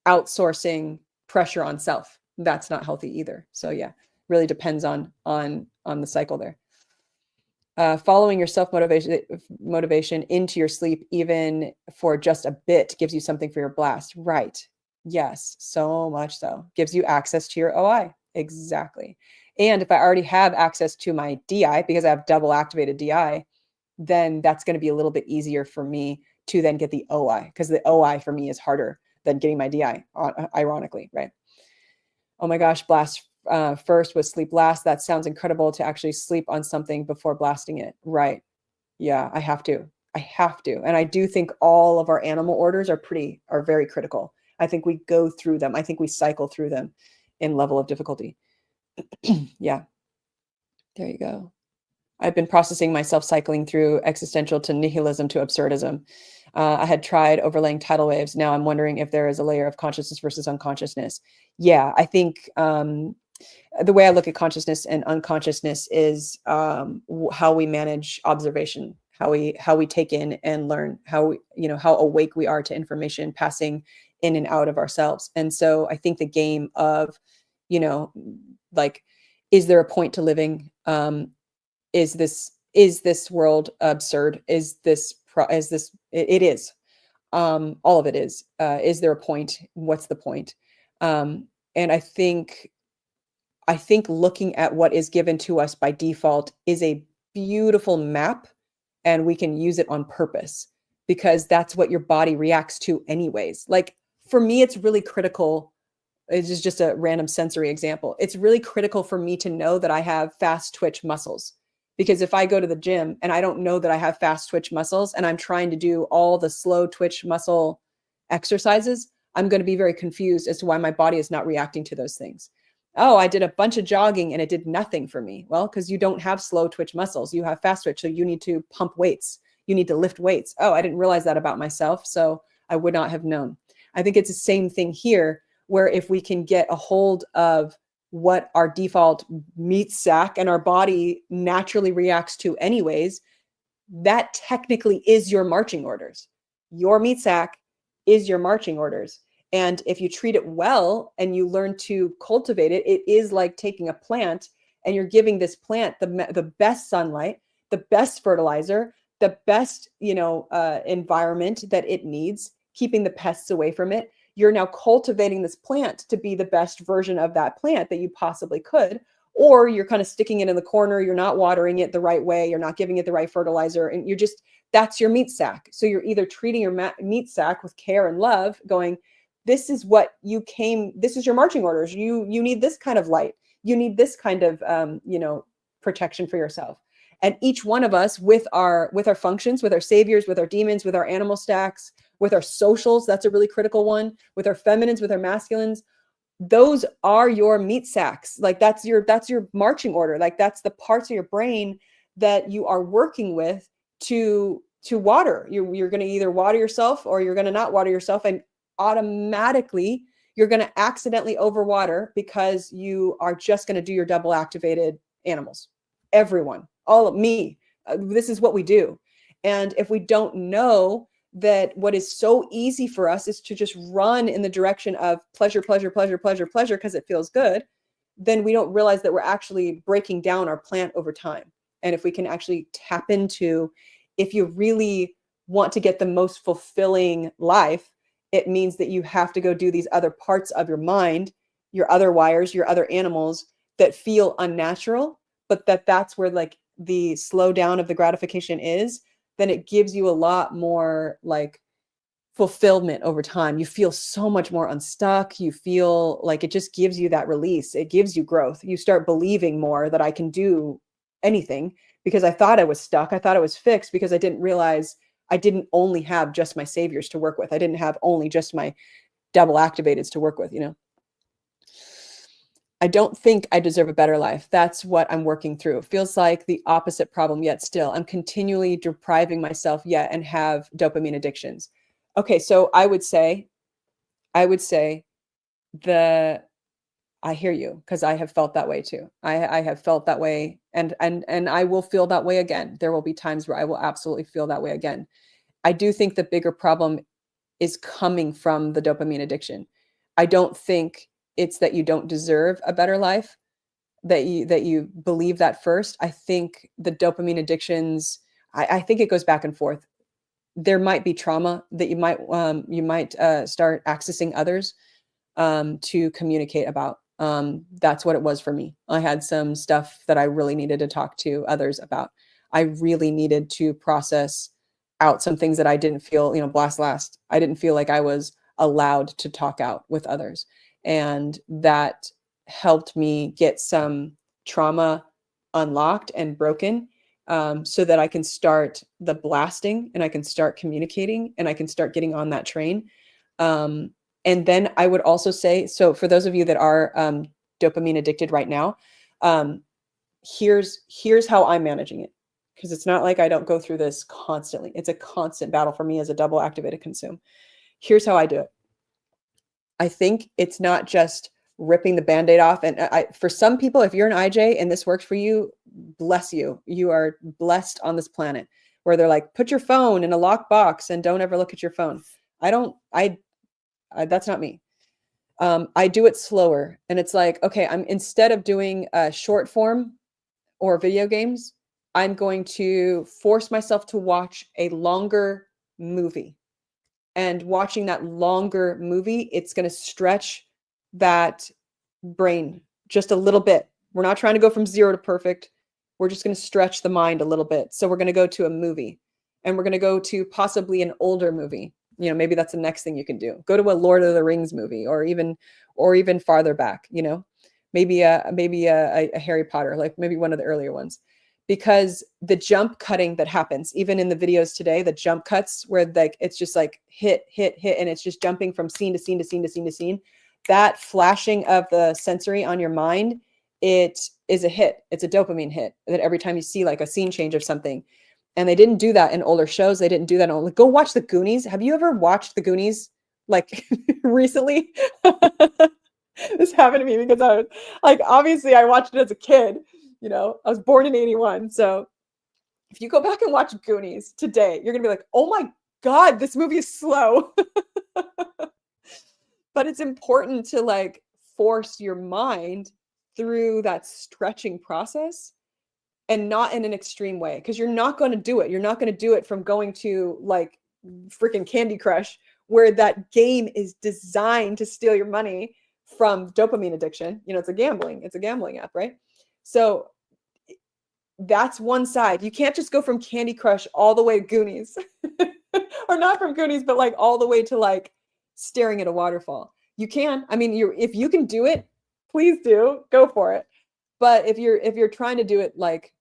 outsourcing pressure on self. That's not healthy either. So yeah, really depends on the cycle there. Following your self-motivation into your sleep, even for just a bit, gives you something for your blast. Right. Yes, so much so. Gives you access to your OI. Exactly. And if I already have access to my DI, because I have double activated DI, then that's going to be a little bit easier for me to then get the OI, because the OI for me is harder than getting my DI, ironically, right? Oh my gosh, blast first was sleep last. That sounds incredible, to actually sleep on something before blasting it. Right. Yeah, I have to. And I do think all of our animal orders are very critical. I think we go through them. I think we cycle through them in level of difficulty. Yeah. There you go. I've been processing myself cycling through existential to nihilism to absurdism. I had tried overlaying tidal waves. Now I'm wondering if there is a layer of consciousness versus unconsciousness. Yeah, I think the way I look at consciousness and unconsciousness is how we manage observation, how we take in and learn, how awake we are to information passing in and out of ourselves. And so I think the game of, like, is there a point to living? Is this world absurd? It is. All of it is. Is there a point? What's the point? And I think I think looking at what is given to us by default is a beautiful map, and we can use it on purpose because that's what your body reacts to anyways. Like for me, it's really critical. It's just a random sensory example. It's really critical for me to know that I have fast twitch muscles, because if I go to the gym and I don't know that I have fast twitch muscles and I'm trying to do all the slow twitch muscle exercises, I'm going to be very confused as to why my body is not reacting to those things. Oh, I did a bunch of jogging and it did nothing for me. Well, because you don't have slow twitch muscles, you have fast twitch. So you need to pump weights. You need to lift weights. Oh, I didn't realize that about myself. So I would not have known. I think it's the same thing here, where if we can get a hold of what our default meat sack and our body naturally reacts to anyways, that technically is your marching orders. Your meat sack is your marching orders. And if you treat it well and you learn to cultivate it, it is like taking a plant and you're giving this plant the best sunlight, the best fertilizer, the best, environment that it needs, keeping the pests away from it. You're now cultivating this plant to be the best version of that plant that you possibly could. Or you're kind of sticking it in the corner. You're not watering it the right way. You're not giving it the right fertilizer. And that's your meat sack. So you're either treating your meat sack with care and love, going, this is what this is your marching orders. You need this kind of light. You need this kind of, protection for yourself. And each one of us with our functions, with our saviors, with our demons, with our animal stacks, with our socials, that's a really critical one, with our feminines, with our masculines, those are your meat sacks. Like that's your marching order. Like that's the parts of your brain that you are working with to water. You're going to either water yourself or you're going to not water yourself. And automatically you're going to accidentally overwater because you are just going to do your double activated animals. Everyone, all of me, this is what we do. And if we don't know that what is so easy for us is to just run in the direction of pleasure, pleasure, pleasure, pleasure, pleasure, because it feels good, then we don't realize that we're actually breaking down our plant over time. And if we can actually tap into, if you really want to get the most fulfilling life, it means that you have to go do these other parts of your mind, your other wires, your other animals that feel unnatural, but that's where like the slowdown of the gratification is. Then it gives you a lot more like fulfillment over time. You feel so much more unstuck. You feel like it just gives you that release. It gives you growth. You start believing more that I can do anything, because I thought I was stuck. I thought I was fixed because I didn't realize I didn't only have just my saviors to work with. I didn't have only just my double activateds to work with, I don't think I deserve a better life. That's what I'm working through. It feels like the opposite problem, yet still I'm continually depriving myself yet and have dopamine addictions. Okay, so I would say I hear you, because I have felt that way too. I have felt that way, and I will feel that way again. There will be times where I will absolutely feel that way again. I do think the bigger problem is coming from the dopamine addiction. I don't think it's that you don't deserve a better life, that you believe that first. I think the dopamine addictions, I think it goes back and forth. There might be trauma that you might start accessing others to communicate about. That's what it was for me. I had some stuff that I really needed to talk to others about. I really needed to process out some things that I didn't feel, blast last. I didn't feel like I was allowed to talk out with others. And that helped me get some trauma unlocked and broken, so that I can start the blasting and I can start communicating and I can start getting on that train. And then I would also say, so for those of you that are dopamine addicted right now, here's how I'm managing it. Because it's not like I don't go through this constantly. It's a constant battle for me as a double activated consume. Here's how I do it. I think it's not just ripping the Band-Aid off. And for some people, if you're an IJ and this works for you, bless you. You are blessed on this planet, where they're like, put your phone in a locked box and don't ever look at your phone. That's not me. I do it slower. And it's like, okay, instead of doing short form or video games, I'm going to force myself to watch a longer movie. And watching that longer movie, it's going to stretch that brain just a little bit. We're not trying to go from 0 to perfect. We're just going to stretch the mind a little bit. So we're going to go to a movie, and we're going to go to possibly an older movie. You know, maybe that's the next thing you can do. Go to a Lord of the Rings movie, or even farther back, you know, maybe a Harry Potter, like maybe one of the earlier ones. Because the jump cutting that happens, even in the videos today, the jump cuts where like it's just like hit, and it's just jumping from scene to scene to scene to scene to scene. That flashing of the sensory on your mind, it is a hit. It's a dopamine hit that every time you see like a scene change of something. And they didn't do that in older shows. They didn't do that. Like, go watch the Goonies. Have you ever watched the Goonies like recently? This happened to me because I was like, obviously I watched it as a kid. You know, I was born in 81. So if you go back and watch Goonies today, you're going to be like, oh my God, this movie is slow. But it's important to like force your mind through that stretching process, and not in an extreme way, because you're not going to do it. You're not going to do it from going to like freaking Candy Crush, where that game is designed to steal your money from dopamine addiction. You know, it's a gambling app, right? So that's one side. You can't just go from Candy Crush all the way to Goonies or not from Goonies, but like all the way to like staring at a waterfall. You can, I mean, if you can do it, please do, go for it. But if you're trying to do it like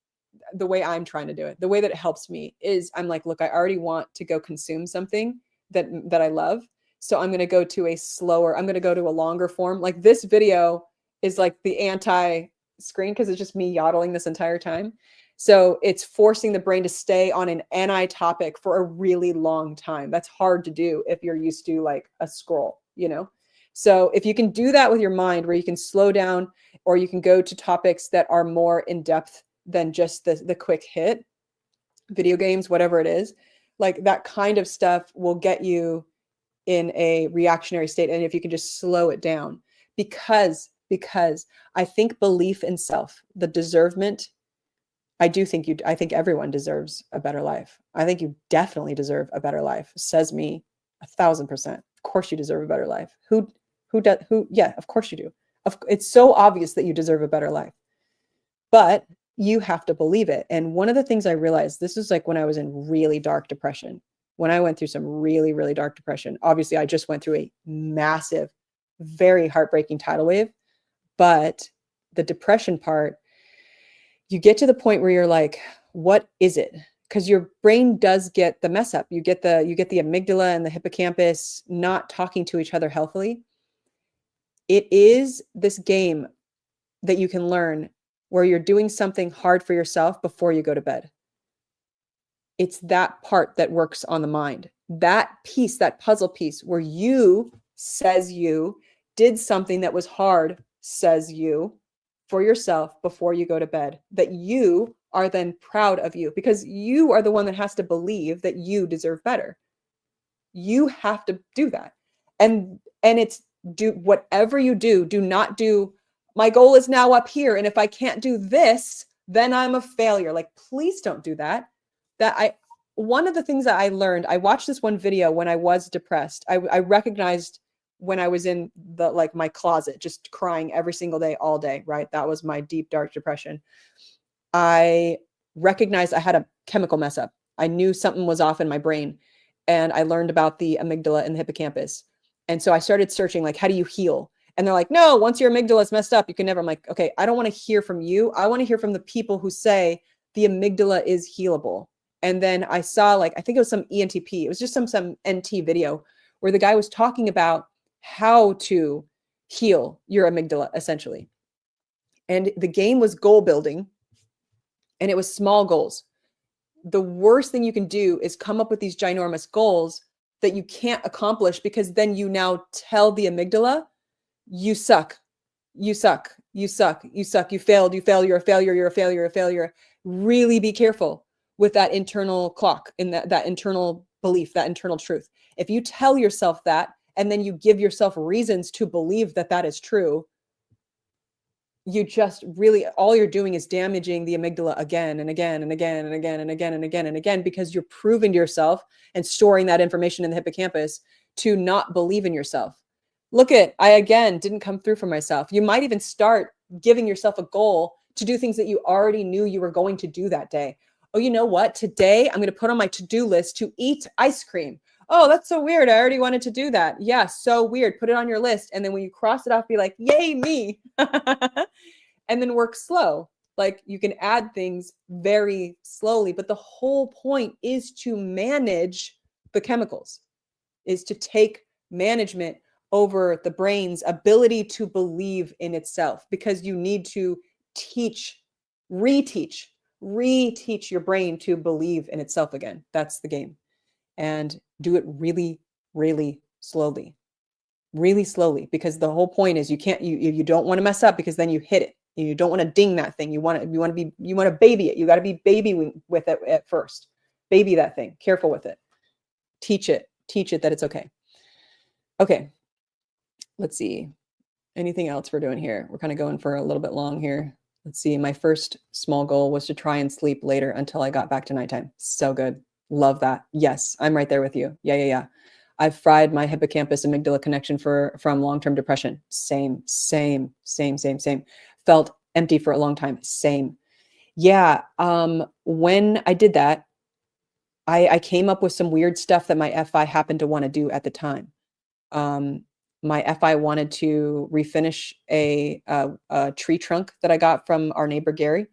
the way I'm trying to do it, the way that it helps me is I'm like, look, I already want to go consume something that I love. So I'm going to go to I'm going to go to a longer form. Like this video is like the anti-screen because it's just me yodeling this entire time. So it's forcing the brain to stay on an NI topic for a really long time. That's hard to do if you're used to like a scroll, you know? So if you can do that with your mind, where you can slow down, or you can go to topics that are more in depth than just the quick hit, video games, whatever it is, like that kind of stuff will get you in a reactionary state. And if you can just slow it down, because I think belief in self, the deservement, I think everyone deserves a better life. I think you definitely deserve a better life. Says me 1,000%. Of course you deserve a better life. Yeah, of course you do. It's so obvious that you deserve a better life, but you have to believe it. And one of the things I realized, this is like when I was in really dark depression, when I went through some really, really dark depression. Obviously, I just went through a massive, very heartbreaking tidal wave, but the depression part, you get to the point where you're like, what is it? Because your brain does get the mess up. You get the amygdala and the hippocampus not talking to each other healthily. It is this game that you can learn where you're doing something hard for yourself before you go to bed. It's that part that works on the mind. That piece, that puzzle piece where you did something that was hard, says you, for yourself before you go to bed, that you are then proud of you, because you are the one that has to believe that you deserve better. You have to do that. And it's do whatever you do not do, my goal is now up here, and if I can't do this, then I'm a failure. Like, please don't do that. One of the things that I learned, I watched this one video when I was depressed. I recognized when I was in my closet, just crying every single day, all day, right? That was my deep, dark depression. I recognized I had a chemical mess up. I knew something was off in my brain, and I learned about the amygdala and the hippocampus. And so I started searching, like, how do you heal? And they're like, no, once your amygdala is messed up, you can never. I'm like, okay, I don't want to hear from you. I want to hear from the people who say the amygdala is healable. And then I saw, I think it was some ENTP. It was just some NT video where the guy was talking about how to heal your amygdala, essentially. And the game was goal building, and it was small goals. The worst thing you can do is come up with these ginormous goals that you can't accomplish, because then you now tell the amygdala, you suck, you suck, you suck, you suck, you failed, you're a failure, you're a failure, you're a failure. Really be careful with that internal clock, in that internal belief, that internal truth. If you tell yourself that, and then you give yourself reasons to believe that that is true, you just really, all you're doing is damaging the amygdala again and again and again and again and again and again and again, because you're proving to yourself and storing that information in the hippocampus to not believe in yourself. I again didn't come through for myself. You might even start giving yourself a goal to do things that you already knew you were going to do that day. Oh, you know what? Today I'm going to put on my to-do list to eat ice cream. Oh, that's so weird. I already wanted to do that. Yeah, so weird. Put it on your list. And then when you cross it off, be like, yay, me. And then work slow. Like you can add things very slowly, but the whole point is to manage the chemicals, is to take management over the brain's ability to believe in itself, because you need to reteach your brain to believe in itself again. That's the game. And do it really, really slowly, because the whole point is you don't want to mess up, because then you hit it. You don't want to ding that thing. You want to baby it. You got to be baby with it at first. Baby that thing. Careful with it. Teach it that it's okay. Okay. Let's see. Anything else we're doing here? We're kind of going for a little bit long here. Let's see. My first small goal was to try and sleep later until I got back to nighttime. So good. Love that. Yes, I'm right there with you. Yeah. I've fried my hippocampus amygdala connection from long-term depression. Same. Felt empty for a long time. Same. Yeah. When I did that, I came up with some weird stuff that my FI happened to want to do at the time. My FI wanted to refinish a tree trunk that I got from our neighbor Gary.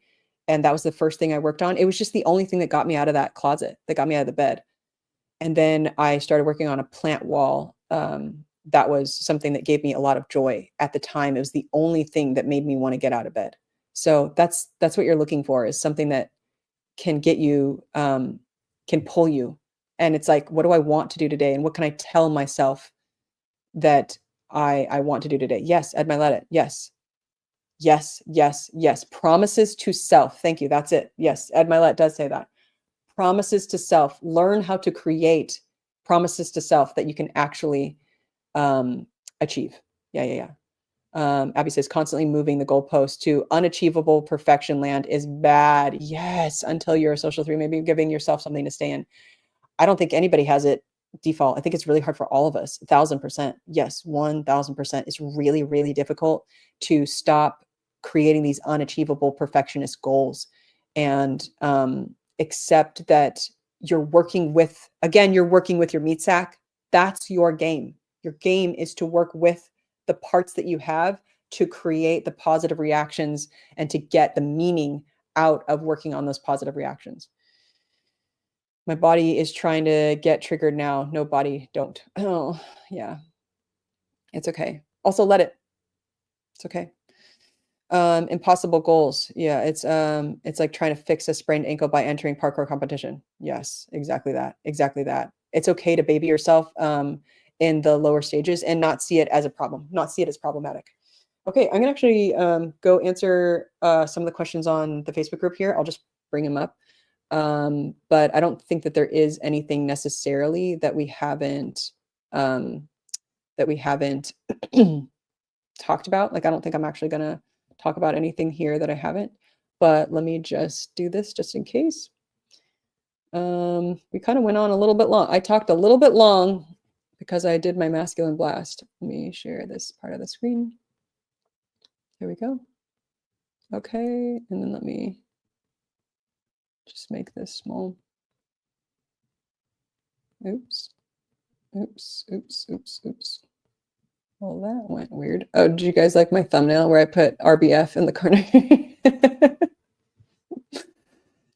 And that was the first thing I worked on. It was just the only thing that got me out of that closet, that got me out of the bed. And then I started working on a plant wall. That was something that gave me a lot of joy at the time. It was the only thing that made me want to get out of bed. So that's what you're looking for, is something that can get you, can pull you. And it's like, what do I want to do today? And what can I tell myself that I want to do today? Yes, Ed Milet. Yes. Promises to self. Thank you. That's it. Yes, Ed Milet does say that. Promises to self. Learn how to create promises to self that you can actually achieve. Yeah. Abby says constantly moving the goalpost to unachievable perfection land is bad. Yes, until you're a social 3, maybe giving yourself something to stay in. I don't think anybody has it default. I think it's really hard for all of us. 1,000%. Yes, 1,000%. It's really, really difficult to stop creating these unachievable perfectionist goals and accept that you're working with your meat sack. That's your game. Your game is to work with the parts that you have to create the positive reactions and to get the meaning out of working on those positive reactions. My body is trying to get triggered now. No, body, don't. Oh, yeah. It's okay. Also, let it. It's okay. Impossible goals. Yeah, it's like trying to fix a sprained ankle by entering parkour competition. Yes, exactly that. It's okay to baby yourself in the lower stages and not see it as a problem, not see it as problematic. Okay, I'm gonna actually go answer some of the questions on the Facebook group here. I'll just bring them up. But I don't think that there is anything necessarily that we haven't talked about. Like, I don't think I'm actually gonna talk about anything here that I haven't, but let me just do this just in case. We kind of went on a little bit long. I talked a little bit long because I did my masculine blast. Let me share this part of the screen. Here we go. Okay, and then let me just make this small. Oops. Well, that went weird. Oh, did you guys like my thumbnail where I put RBF in the corner?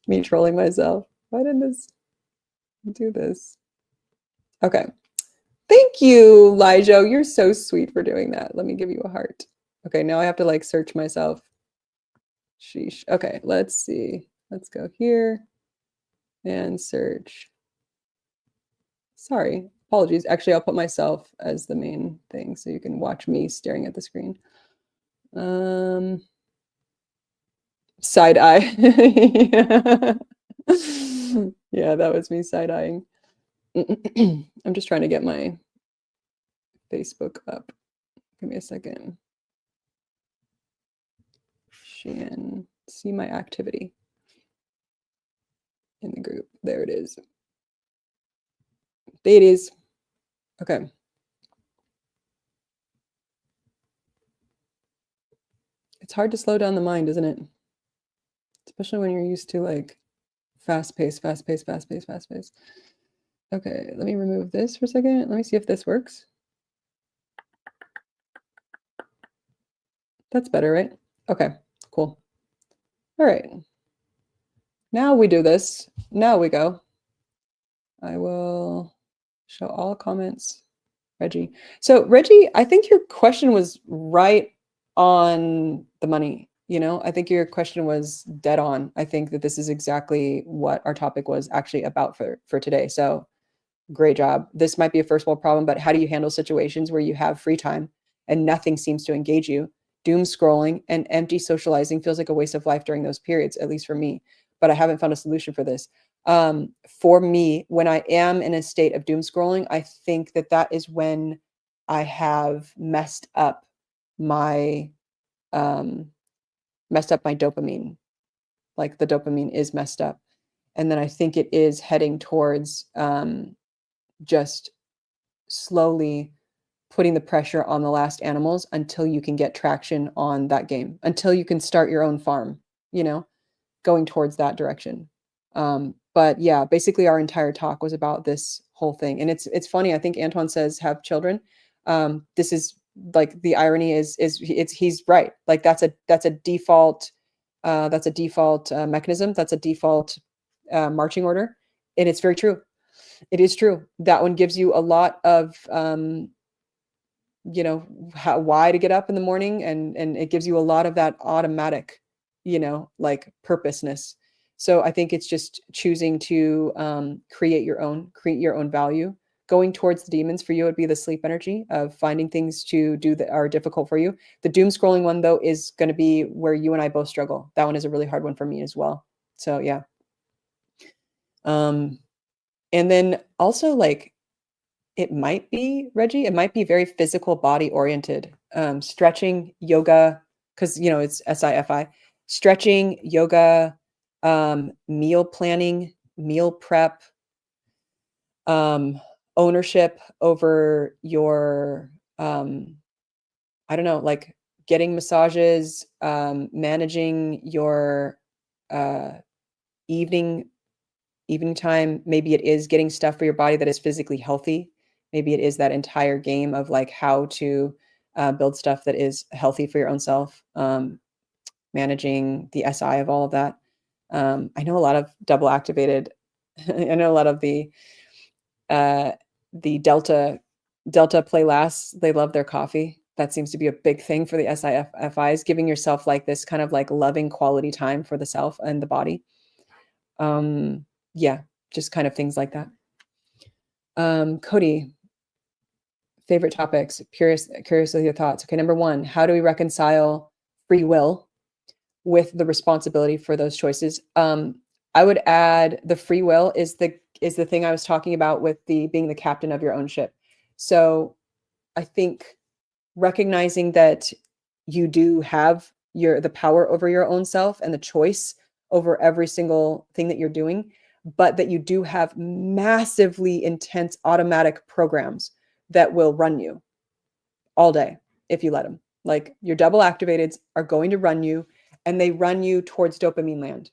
Me trolling myself. Why didn't this do this? Okay. Thank you, Lijo. You're so sweet for doing that. Let me give you a heart. Okay, now I have to like search myself. Sheesh. Okay, let's see. Let's go here and search. Sorry, apologies. Actually, I'll put myself as the main thing so you can watch me staring at the screen. Side eye. Yeah, that was me side-eyeing. I'm just trying to get my Facebook up. Give me a second. Shan, see my activity in the group. There it is. There it is. Okay. It's hard to slow down the mind, isn't it? Especially when you're used to like fast pace, fast pace, fast pace, fast pace. Okay, let me remove this for a second. Let me see if this works. That's better, right? Okay, cool. All right. Now we do this. Now we go. I will show all comments. Reggie. So Reggie, I think your question was right on the money. You know, I think your question was dead on. I think that this is exactly what our topic was actually about for today. So great job. This might be a first world problem, but how do you handle situations where you have free time and nothing seems to engage you? Doom scrolling and empty socializing feels like a waste of life during those periods, at least for me. But I haven't found a solution for this. For me, when I am in a state of doom scrolling, I think that that is when I have my messed up my dopamine. Like the dopamine is messed up, and then I think it is heading towards just slowly putting the pressure on the last animals until you can get traction on that game, until you can start your own farm, you know, going towards that direction. But yeah, basically our entire talk was about this whole thing. And it's funny, I think Antoine says have children. This is like the irony is he's right. Like that's a default mechanism. That's a default marching order. And it's very true. It is true. That one gives you a lot of why to get up in the morning, and it gives you a lot of that automatic, like purposeness. So I think it's just choosing to create your own value. Going towards the demons for you would be the sleep energy of finding things to do that are difficult for you. The doom scrolling one though is going to be where you and I both struggle. That one is a really hard one for me as well. So yeah. And then also like it might be, Reggie, it might be very physical body oriented. Stretching, yoga, because it's SIFI. Stretching, yoga, meal planning, meal prep, ownership over your I don't know, like getting massages, managing your evening time. Maybe it is getting stuff for your body that is physically healthy. Maybe it is that entire game of like how to build stuff that is healthy for your own self, managing the SI of all of that. I know a lot of double activated. I know a lot of the Delta play last. They love their coffee. That seems to be a big thing for the SIFIs, giving yourself like this kind of like loving quality time for the self and the body. Yeah, just kind of things like that. Cody, favorite topics, curious of your thoughts. Okay, number one, how do we reconcile free will with the responsibility for those choices? I would add the free will is the thing I was talking about with the being the captain of your own ship. So I think recognizing that you do have the power over your own self and the choice over every single thing that you're doing, but that you do have massively intense automatic programs that will run you all day if you let them. Like your double activateds are going to run you, and they run you towards dopamine land.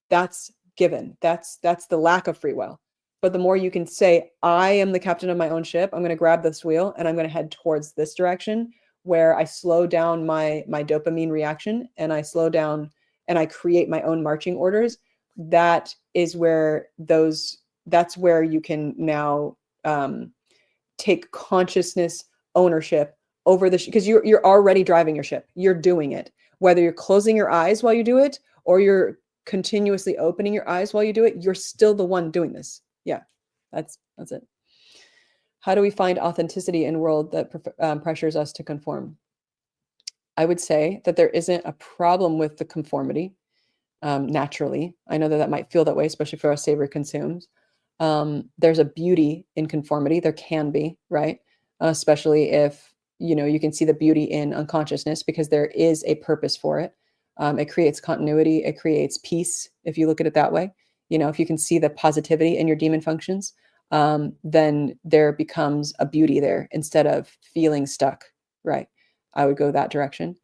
That's given. That's the lack of free will. But the more you can say, I am the captain of my own ship, I'm going to grab this wheel and I'm going to head towards this direction where I slow down my dopamine reaction, and I slow down and I create my own marching orders. That is where that's where you can now take consciousness ownership over because you're already driving your ship. You're doing it. Whether you're closing your eyes while you do it or you're continuously opening your eyes while you do it, you're still the one doing this. Yeah, that's it. How do we find authenticity in a world that pressures us to conform? I would say that there isn't a problem with the conformity naturally. I know that might feel that way, especially for us savory consumes. There's a beauty in conformity. There can be, right? Especially if, you can see the beauty in unconsciousness because there is a purpose for it. It creates continuity. It creates peace. If you look at it that way, if you can see the positivity in your demon functions, then there becomes a beauty there instead of feeling stuck, right? I would go that direction.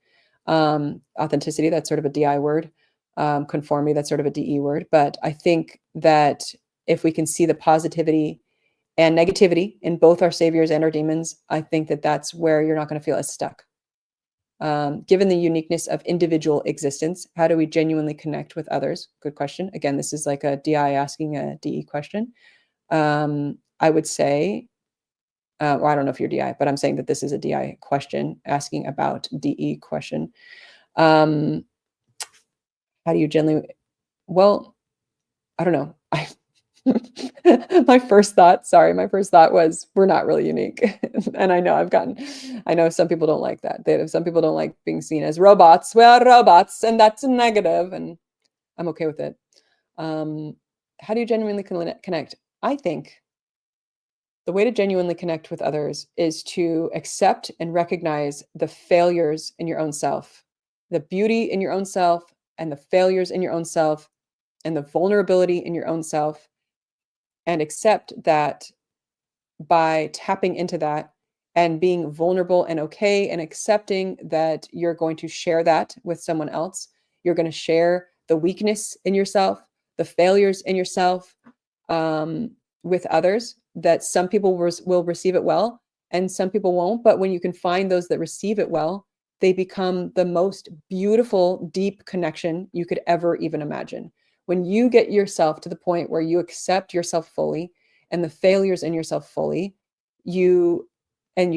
Authenticity, that's sort of a DI word. Conformity, that's sort of a DE word. But I think that if we can see the positivity and negativity in both our saviors and our demons, I think that that's where you're not going to feel as stuck. Given the uniqueness of individual existence, how do we genuinely connect with others? Good question. Again, this is like a DI asking a DE question. I would say, well, I don't know if you're DI, but I'm saying that this is a DI question asking about DE question. How do you genuinely, well, I don't know. My first thought was we're not really unique. And I know some people don't like that. Some people don't like being seen as robots. We're robots, and that's a negative, and I'm okay with it. How do you genuinely connect? I think the way to genuinely connect with others is to accept and recognize the failures in your own self, the beauty in your own self, and the failures in your own self, and the vulnerability in your own self, and accept that by tapping into that and being vulnerable and okay and accepting that you're going to share that with someone else. You're going to share the weakness in yourself, the failures in yourself, with others, that some people will receive it well and some people won't. But when you can find those that receive it well, they become the most beautiful, deep connection you could ever even imagine. When you get yourself to the point where you accept yourself fully and the failures in yourself fully, you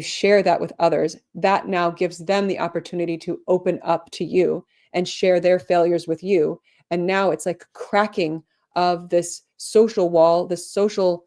share that with others, that now gives them the opportunity to open up to you and share their failures with you. And now it's like cracking of this social wall, this social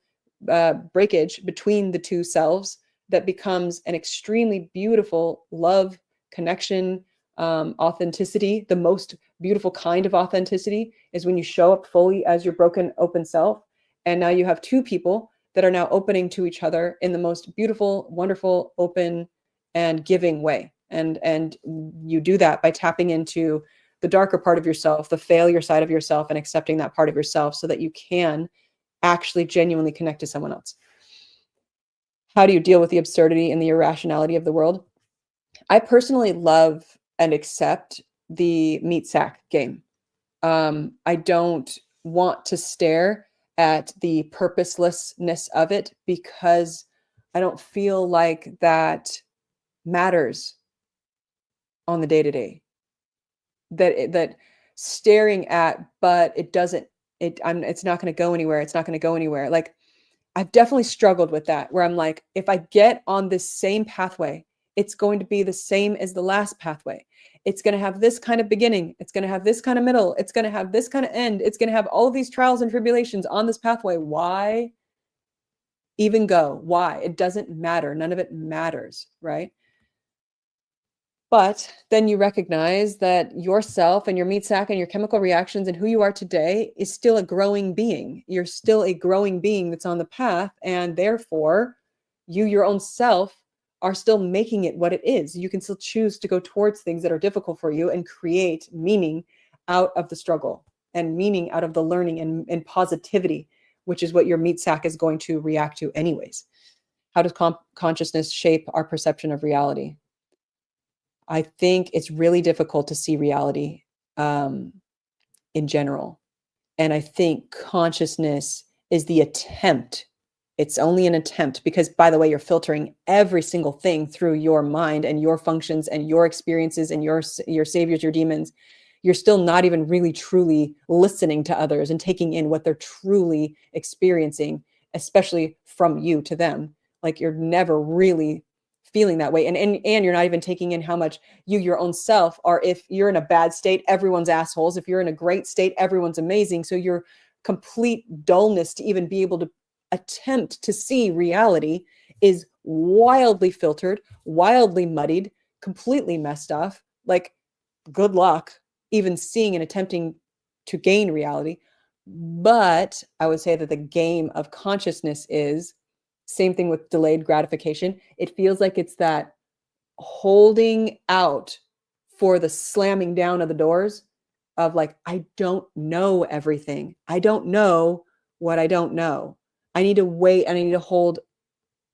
breakage between the two selves that becomes an extremely beautiful love, connection, authenticity. The most beautiful kind of authenticity is when you show up fully as your broken, open self. And now you have two people that are now opening to each other in the most beautiful, wonderful, open, and giving way. And you do that by tapping into the darker part of yourself, the failure side of yourself, and accepting that part of yourself so that you can actually genuinely connect to someone else. How do you deal with the absurdity and the irrationality of the world? I personally love and accept the meat sack game. I don't want to stare at the purposelessness of it because I don't feel like that matters on the day-to-day. That staring at, but it doesn't, it's not going to go anywhere. It's not going to go anywhere. Like, I've definitely struggled with that, where I'm like, if I get on this same pathway, it's going to be the same as the last pathway. It's going to have this kind of beginning. It's going to have this kind of middle. It's going to have this kind of end. It's going to have all of these trials and tribulations on this pathway. Why even go? Why? It doesn't matter. None of it matters, right? But then you recognize that yourself and your meat sack and your chemical reactions and who you are today is still a growing being. You're still a growing being that's on the path. And therefore, you, your own self, are still making it what it is. You can still choose to go towards things that are difficult for you and create meaning out of the struggle and meaning out of the learning and positivity, which is what your meat sack is going to react to anyways. How does consciousness shape our perception of reality? I think it's really difficult to see reality in general. And I think consciousness is the attempt. It's only an attempt because, by the way, you're filtering every single thing through your mind and your functions and your experiences and your saviors, your demons. You're still not even really truly listening to others and taking in what they're truly experiencing, especially from you to them. Like, you're never really feeling that way. And you're not even taking in how much you, your own self, are. If you're in a bad state, everyone's assholes. If you're in a great state, everyone's amazing. So your complete dullness to even be able to attempt to see reality is wildly filtered, wildly muddied, completely messed up. Like, good luck even seeing and attempting to gain reality. But I would say that the game of consciousness is same thing with delayed gratification. It feels like it's that holding out for the slamming down of the doors of like, I don't know everything. I don't know what I don't know. I need to wait and I need to hold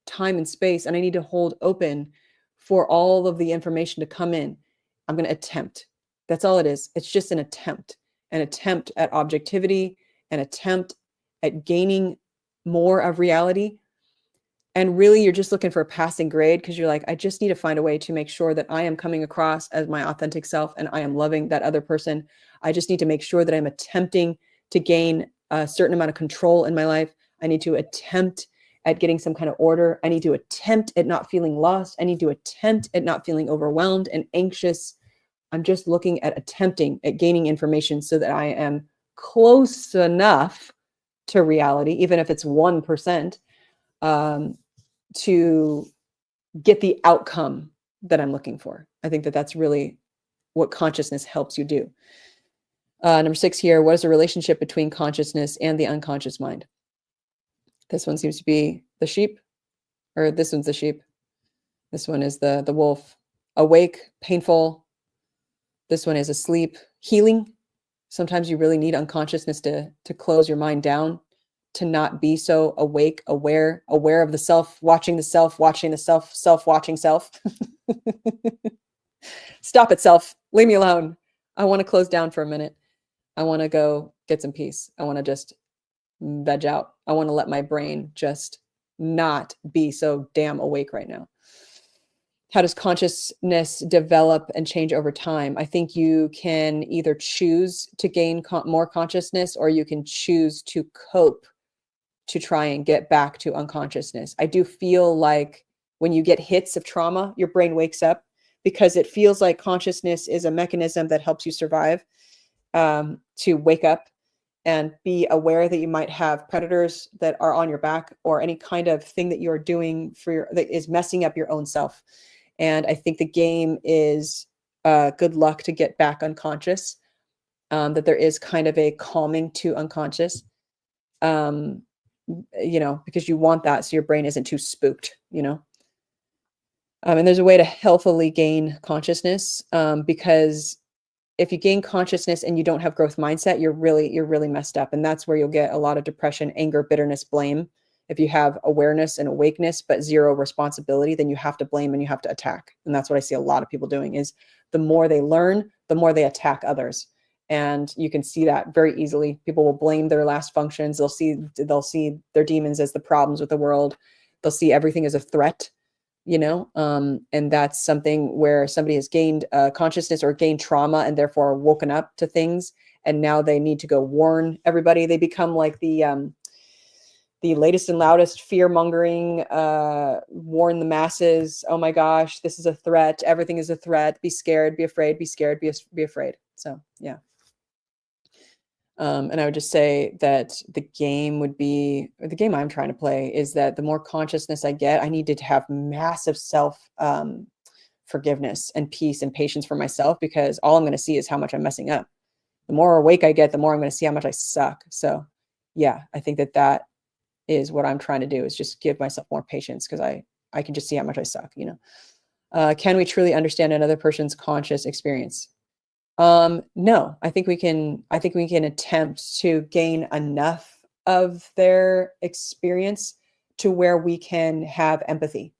time and space and I need to hold open for all of the information to come in. I'm going to attempt. That's all it is. It's just an attempt at objectivity, an attempt at gaining more of reality. And really, you're just looking for a passing grade because you're like, I just need to find a way to make sure that I am coming across as my authentic self and I am loving that other person. I just need to make sure that I'm attempting to gain a certain amount of control in my life. I need to attempt at getting some kind of order. I need to attempt at not feeling lost. I need to attempt at not feeling overwhelmed and anxious. I'm just looking at attempting at gaining information so that I am close enough to reality, even if it's 1%, to get the outcome that I'm looking for. I think that that's really what consciousness helps you do. Number 6 here, what is the relationship between consciousness and the unconscious mind? This one seems to be the sheep, or this one's the sheep. This one is the wolf. Awake, painful. This one is asleep, healing. Sometimes you really need unconsciousness to close your mind down, to not be so awake, aware of the self, watching the self, self-watching self. Stop it, self. Leave me alone. I want to close down for a minute. I want to go get some peace. I want to just veg out. I want to let my brain just not be so damn awake right now. How does consciousness develop and change over time? I think you can either choose to gain more consciousness, or you can choose to cope to try and get back to unconsciousness. I do feel like when you get hits of trauma, your brain wakes up, because it feels like consciousness is a mechanism that helps you survive, to wake up and be aware that you might have predators that are on your back, or any kind of thing that you're doing that is messing up your own self. And I think the game is good luck to get back unconscious, that there is kind of a calming to unconscious, because you want that so your brain isn't too spooked, and there's a way to healthily gain consciousness, because if you gain consciousness and you don't have growth mindset, you're really messed up. And that's where you'll get a lot of depression, anger, bitterness, blame. If you have awareness and awakeness, but zero responsibility, then you have to blame and you have to attack. And that's what I see a lot of people doing, is the more they learn, the more they attack others. And you can see that very easily. People will blame their last functions. They'll see their demons as the problems with the world. They'll see everything as a threat, and that's something where somebody has gained consciousness or gained trauma and therefore woken up to things. And now they need to go warn everybody. They become like the latest and loudest fear-mongering, warn the masses. Oh my gosh, this is a threat. Everything is a threat. Be scared, be afraid, be scared, be afraid. So, yeah. And I would just say that the game I'm trying to play is that the more consciousness I get, I need to have massive self forgiveness and peace and patience for myself, because all I'm going to see is how much I'm messing up. The more awake I get, the more I'm going to see how much I suck. So, yeah, I think that is what I'm trying to do, is just give myself more patience, because I can just see how much I suck, Can we truly understand another person's conscious experience? No, I think we can attempt to gain enough of their experience to where we can have empathy.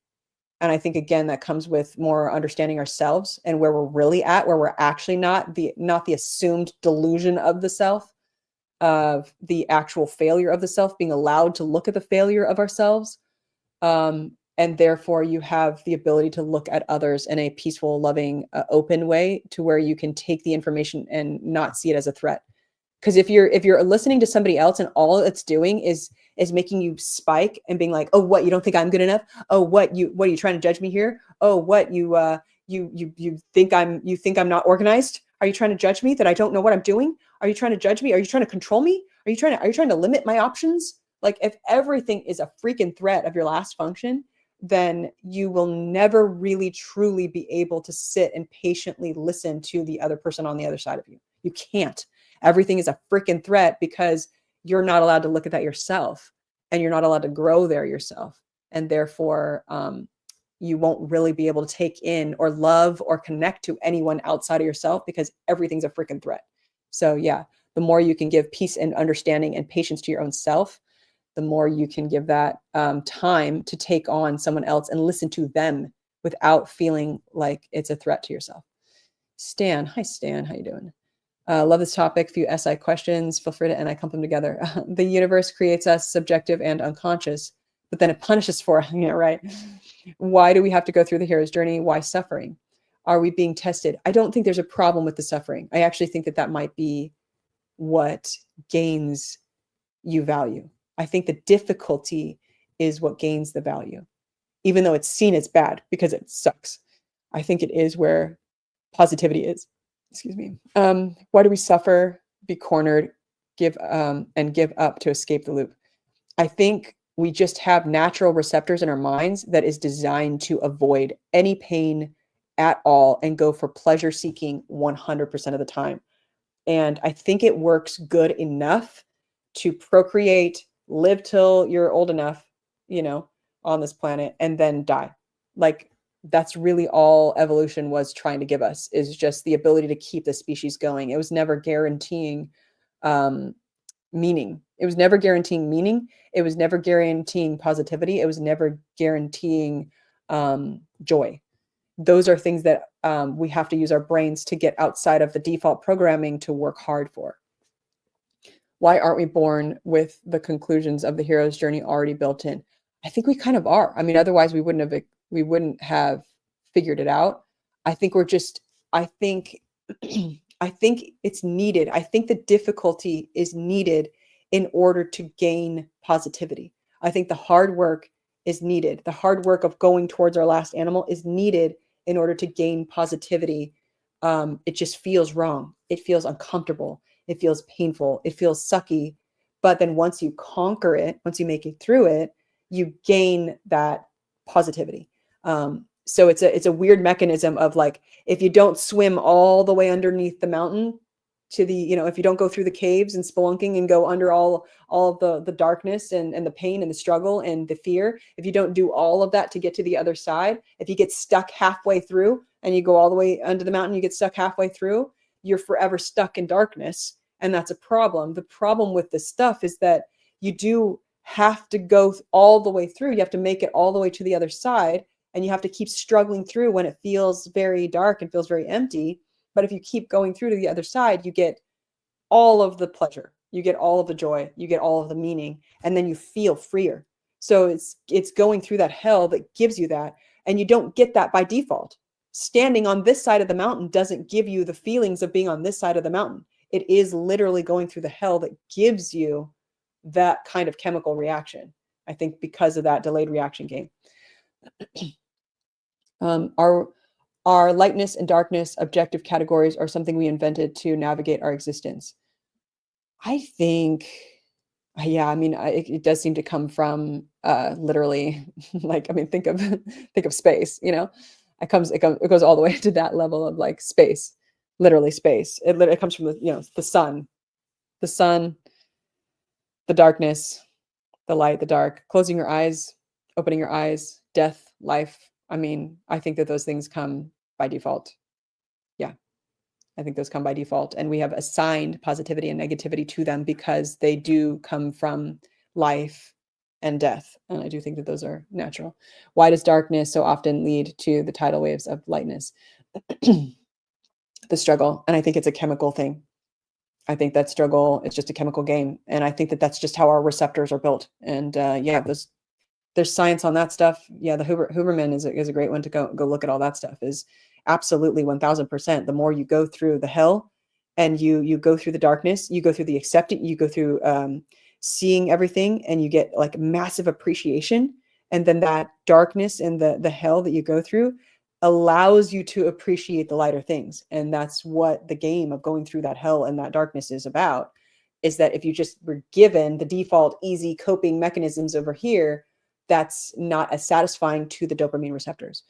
And I think, again, that comes with more understanding ourselves and where we're really at, where we're actually not the assumed delusion of the self, of the actual failure of the self, being allowed to look at the failure of ourselves. And therefore you have the ability to look at others in a peaceful, loving, open way, to where you can take the information and not see it as a threat. Because if you're listening to somebody else and all it's doing is making you spike and being like, oh, what, you don't think I'm good enough? Oh, what are you trying to judge me here? Oh, what, you think I'm not organized? Are you trying to judge me that I don't know what I'm doing? Are you trying to judge me? Are you trying to control me? Are you trying to limit my options? Like, if everything is a freaking threat of your last function, then you will never really truly be able to sit and patiently listen to the other person on the other side of you. You can't. Everything is a freaking threat, because you're not allowed to look at that yourself, and you're not allowed to grow there yourself. And therefore, you won't really be able to take in or love or connect to anyone outside of yourself, because everything's a freaking threat. So yeah, the more you can give peace and understanding and patience to your own self, the more you can give that time to take on someone else and listen to them without feeling like it's a threat to yourself. Stan. Hi, Stan. How you doing? Love this topic. Few SI questions. Feel free to and I clump them together. The universe creates us subjective and unconscious, but then it punishes for us. Yeah, right. Why do we have to go through the hero's journey? Why suffering? Are we being tested? I don't think there's a problem with the suffering. I actually think that that might be what gains you value. I think the difficulty is what gains the value, even though it's seen as bad because it sucks. I think it is where positivity is. Excuse me. Why do we suffer, be cornered, give and give up to escape the loop? I think we just have natural receptors in our minds that is designed to avoid any pain at all and go for pleasure seeking 100% of the time. And I think it works good enough to procreate, live till you're old enough, you know, on this planet and then die. Like that's really all evolution was trying to give us, is just the ability to keep the species going. It was never guaranteeing meaning. It was never guaranteeing meaning. It was never guaranteeing positivity. It was never guaranteeing joy. Those are things that we have to use our brains to get outside of the default programming to work hard for. Why aren't we born with the conclusions of the hero's journey already built in? I think we kind of are. I mean, otherwise we wouldn't have figured it out. I think we're just, I think it's needed. I think the difficulty is needed in order to gain positivity. I think the hard work is needed. The hard work of going towards our last animal is needed in order to gain positivity. It just feels wrong. It feels uncomfortable. It feels painful. It feels sucky. But then once you conquer it, once you make it through it, you gain that positivity. So it's a weird mechanism of like, if you don't swim all the way underneath the mountain to the, you know, if you don't go through the caves and spelunking and go under all of the darkness and the pain and the struggle and the fear, if you don't do all of that to get to the other side, if you get stuck halfway through and you go all the way under the mountain, you get stuck halfway through, you're forever stuck in darkness. And that's a problem. The problem with this stuff is that you do have to go all the way through. You have to make it all the way to the other side. And you have to keep struggling through when it feels very dark and feels very empty. But if you keep going through to the other side, you get all of the pleasure, you get all of the joy, you get all of the meaning, and then you feel freer. So it's going through that hell that gives you that. And you don't get that by default. Standing on this side of the mountain doesn't give you the feelings of being on this side of the mountain. It is literally going through the hell that gives you that kind of chemical reaction. I think because of that delayed reaction game. Are lightness and darkness objective categories or something we invented to navigate our existence? I think, yeah, I mean, it does seem to come from literally, like, I mean, think of space, you know, it goes all the way to that level of like space, literally space. It comes from the, you know, the sun, the darkness, the light, the dark, closing your eyes, opening your eyes, death, life. I mean, I think that those things come by default. Yeah, I think those come by default. And we have assigned positivity and negativity to them because they do come from life and death. And I do think that those are natural. Why does darkness so often lead to the tidal waves of lightness? The struggle. And I think it's a chemical thing. I think that struggle is just a chemical game. And I think that that's just how our receptors are built. And yeah, there's science on that stuff. Yeah, the Huberman is a great one to go look at all that stuff. Is absolutely 1000%. The more you go through the hell and you go through the darkness, you go through the accepting, you go through seeing everything, and you get like massive appreciation. And then that darkness and the hell that you go through allows you to appreciate the lighter things. And that's what the game of going through that hell and that darkness is about, is that if you just were given the default easy coping mechanisms over here, that's not as satisfying to the dopamine receptors.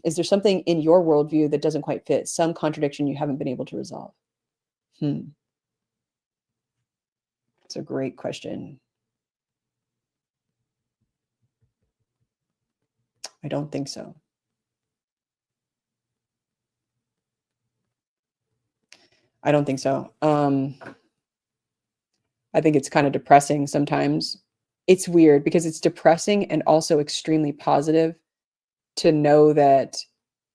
Is there something in your worldview that doesn't quite fit? Some contradiction you haven't been able to resolve? It's a great question. I don't think so. I don't think so. I think it's kind of depressing sometimes. It's weird because it's depressing and also extremely positive to know that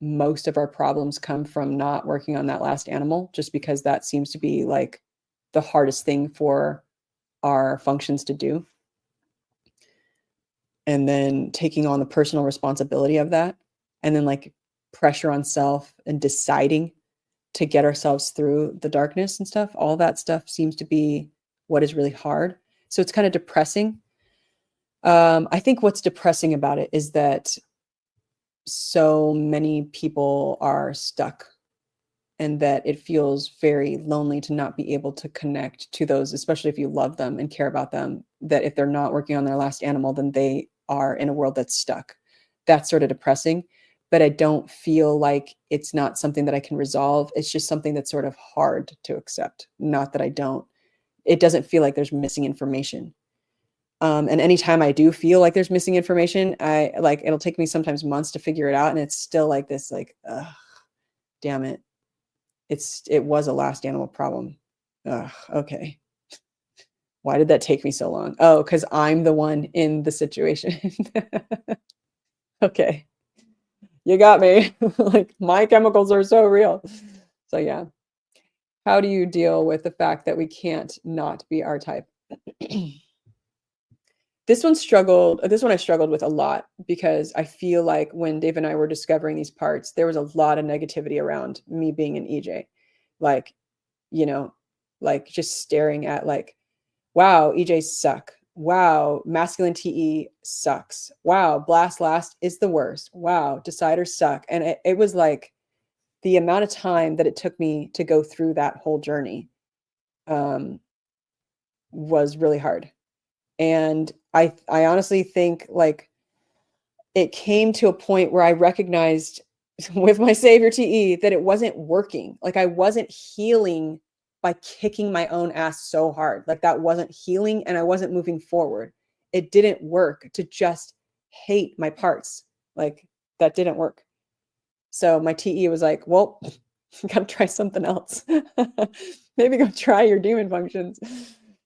most of our problems come from not working on that last animal, just because that seems to be like the hardest thing for our functions to do. And then taking on the personal responsibility of that, and then like pressure on self and deciding to get ourselves through the darkness and stuff. All that stuff seems to be what is really hard. So it's kind of depressing. I think what's depressing about it is that so many people are stuck, and that it feels very lonely to not be able to connect to those, especially if you love them and care about them, that if they're not working on their last animal, then they are in a world that's stuck. That's sort of depressing, but I don't feel like it's not something that I can resolve. It's just something that's sort of hard to accept. Not that I don't. It doesn't feel like there's missing information. And anytime I do feel like there's missing information, I like, it'll take me sometimes months to figure it out. And it's still like this, like, ugh, damn it. It was a last animal problem. Ugh, okay. Why did that take me so long? Oh, because I'm the one in the situation. Okay. You got me. Like, my chemicals are so real. So yeah. How do you deal with the fact that we can't not be our type? This one I struggled with a lot, because I feel like when Dave and I were discovering these parts, there was a lot of negativity around me being an EJ. Like, you know, like just staring at like, wow, EJs suck. Wow, masculine TE sucks. Wow, blast last is the worst. Wow, deciders suck. And it was like the amount of time that it took me to go through that whole journey was really hard. And I honestly think like it came to a point where I recognized with my savior TE that it wasn't working. Like I wasn't healing by kicking my own ass so hard. Like that wasn't healing, and I wasn't moving forward. It didn't work to just hate my parts. Like that didn't work. So my TE was like, well, you gotta try something else. Maybe go try your demon functions.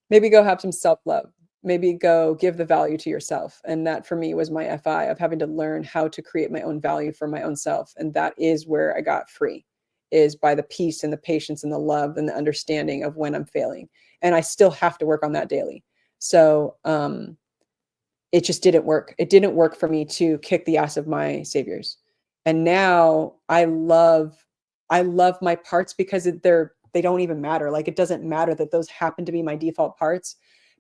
Maybe go have some self-love. Maybe go give the value to yourself. And that for me was my FI of having to learn how to create my own value for my own self. And that is where I got free, is by the peace and the patience and the love and the understanding of when I'm failing. And I still have to work on that daily. So it just didn't work. It didn't work for me to kick the ass of my saviors. And now I love my parts, because they don't even matter. Like it doesn't matter that those happen to be my default parts,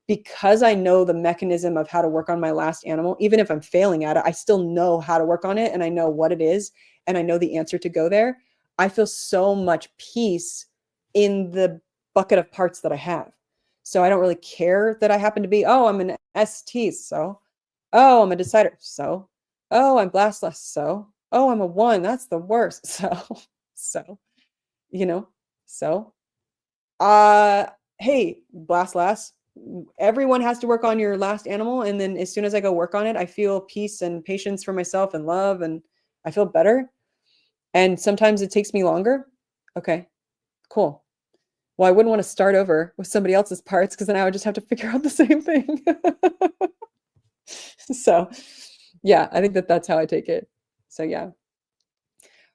because I know the mechanism of how to work on my last animal. Even if I'm failing at it, I still know how to work on it, and I know what it is, and I know the answer to go there. I feel so much peace in the bucket of parts that I have. So I don't really care that I happen to be, oh, I'm an ST, so, oh, I'm a decider, so, oh, I'm blastless, so, oh, I'm a 1, that's the worst, so, you know, so, hey, blast last, everyone has to work on your last animal, and then as soon as I go work on it, I feel peace and patience for myself and love, and I feel better. And sometimes it takes me longer. Okay, cool. Well, I wouldn't want to start over with somebody else's parts, because then I would just have to figure out the same thing. So yeah, I think that's how I take it. So yeah.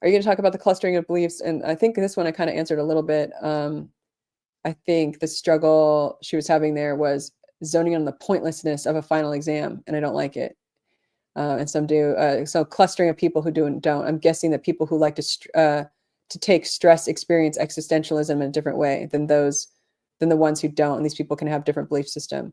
Are you going to talk about the clustering of beliefs? And I think this one I kind of answered a little bit. I think the struggle she was having there was zoning on the pointlessness of a final exam, and I don't like it. And some do. So clustering of people who do and don't. I'm guessing that people who like to take stress experience existentialism in a different way than the ones who don't. And these people can have different belief system.